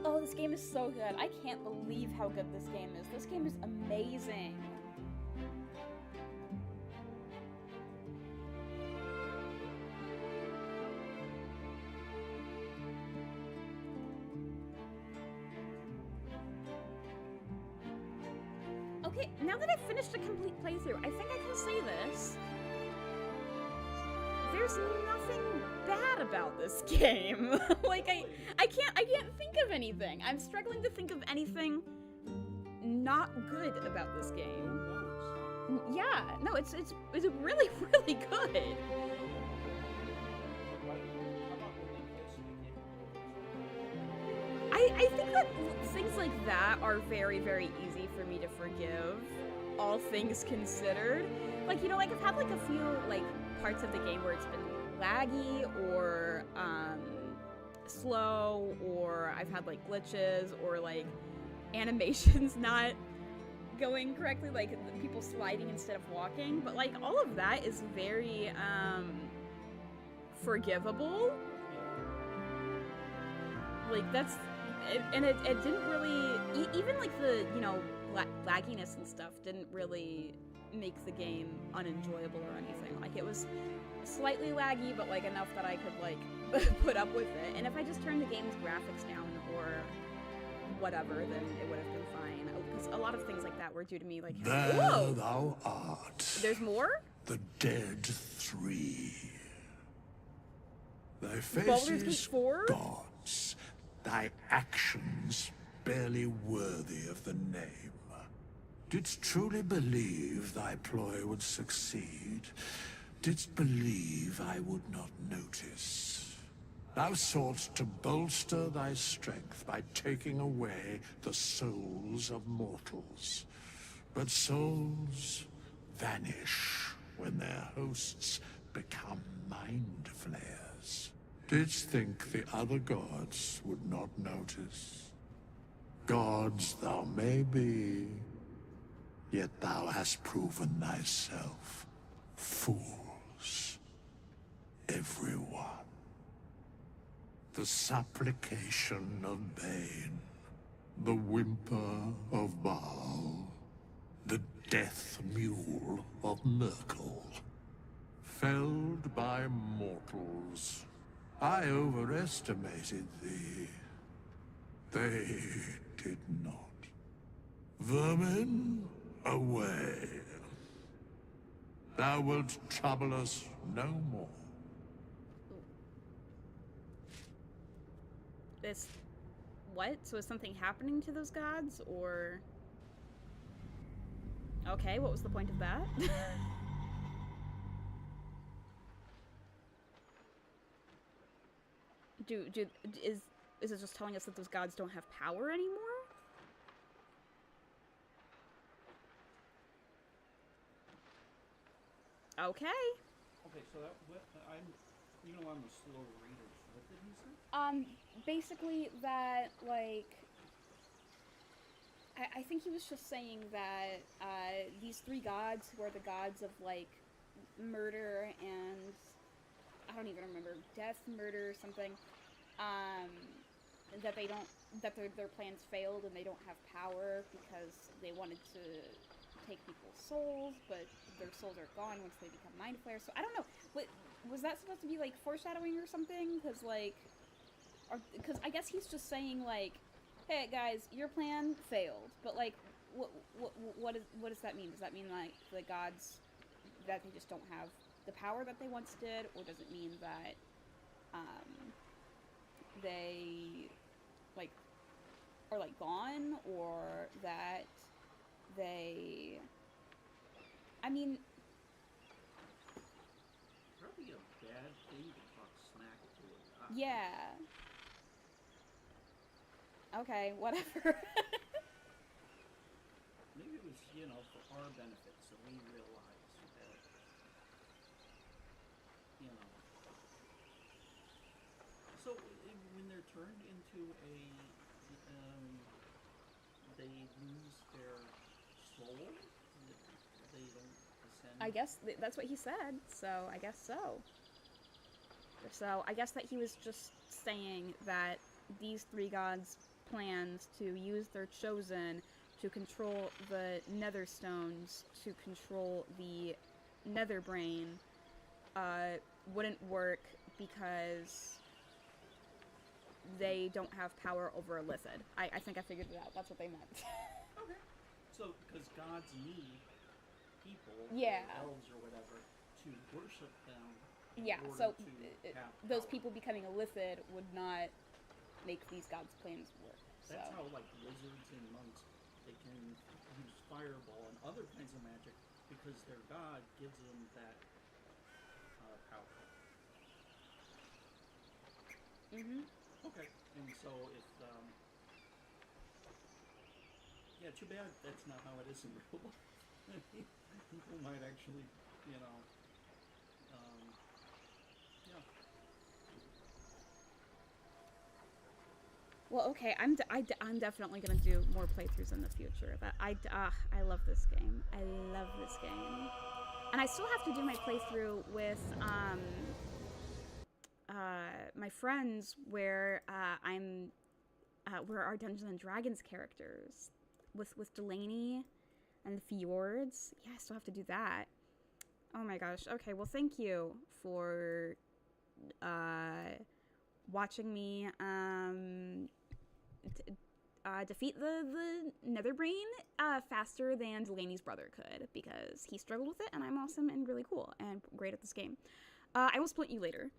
Oh, this game is so good. I can't believe how good this game is. This game is amazing. Okay, now that I've finished a complete playthrough, I think I can say this. There's nothing bad about this game. Like, I can't think of anything. I'm struggling to think of anything not good about this game. Yeah, no, it's really, really good. I think that things like that are very, very easy for me to forgive, all things considered. Like, you know, like I've had like a few like parts of the game where it's been laggy or slow, or I've had like glitches or like animations not going correctly, like people sliding instead of walking, but like all of that is very forgivable. Like that's and it didn't really even like the, you know, lagginess and stuff didn't really make the game unenjoyable or anything. Like it was slightly laggy, but like enough that I could like put up with it. And if I just turned the game's graphics down or whatever, then it would have been fine. Because a lot of things like that were due to me like, there whoa! Thou art. There's more? The dead three. Thy Baldur's Gate faces 4? gods, thy actions barely worthy of the name. Didst truly believe thy ploy would succeed? Didst believe I would not notice? Thou soughtst to bolster thy strength by taking away the souls of mortals. But souls vanish when their hosts become mind flayers. Didst think the other gods would not notice? Gods thou may be, yet thou hast proven thyself fools, everyone. The supplication of Bane, the whimper of Baal, the death mule of Merkel, felled by mortals. I overestimated thee. They did not. Vermin, away. Thou wilt trouble us no more. This... what? So is something happening to those gods, or... Okay, what was the point of that? Is it just telling us that those gods don't have power anymore? Okay. Okay, so you know, I'm a slow reader. What did he say? Basically that, like, I think he was just saying that, these three gods, who are the gods of, like, murder and, I don't even remember, death, murder, something, that they don't, that their plans failed and they don't have power because they wanted to take people's souls, but their souls are gone once they become mind flayers. So I don't know. What was that supposed to be, like, foreshadowing or something? Because, like, because I guess he's just saying, like, hey guys, your plan failed, but, like, what does that mean? Does that mean, like, the gods, that they just don't have the power that they once did, or does it mean that they, like, are, like, gone, or that they, I mean, Probably a bad thing to talk smack to a god. yeah. Okay, whatever. Maybe it was, you know, for our benefit, so we realize that, you know. So when they're turned into they lose their soul? They don't ascend? I guess that's what he said, so I guess so. So I guess that he was just saying that these three gods' plans to use their chosen to control the Netherstones, to control the Netherbrain, wouldn't work because they don't have power over Illithid. I think I figured it out. That's what they meant. Okay. So, because gods need people, Yeah. or elves or whatever, to worship them. Yeah, in so order to have those power. people becoming Illithid would not make these gods' plans work. That's So. how, like, wizards and monks, they can use fireball and other kinds of magic because their god gives them that power. Mm-hmm. Okay, and so if, yeah, too bad that's not how it is in real life. People might actually, you know, yeah. Well, okay, I'm definitely gonna do more playthroughs in the future. But I love this game. I love this game, and I still have to do my playthrough with my friends where we're our Dungeons and Dragons characters with Delaney and the Fjords. Yeah, I still have to do that. Oh my gosh. Okay, well, thank you for watching me defeat the Netherbrain faster than Delaney's brother could, because he struggled with it, and I'm awesome and really cool and great at this game. I will split you later.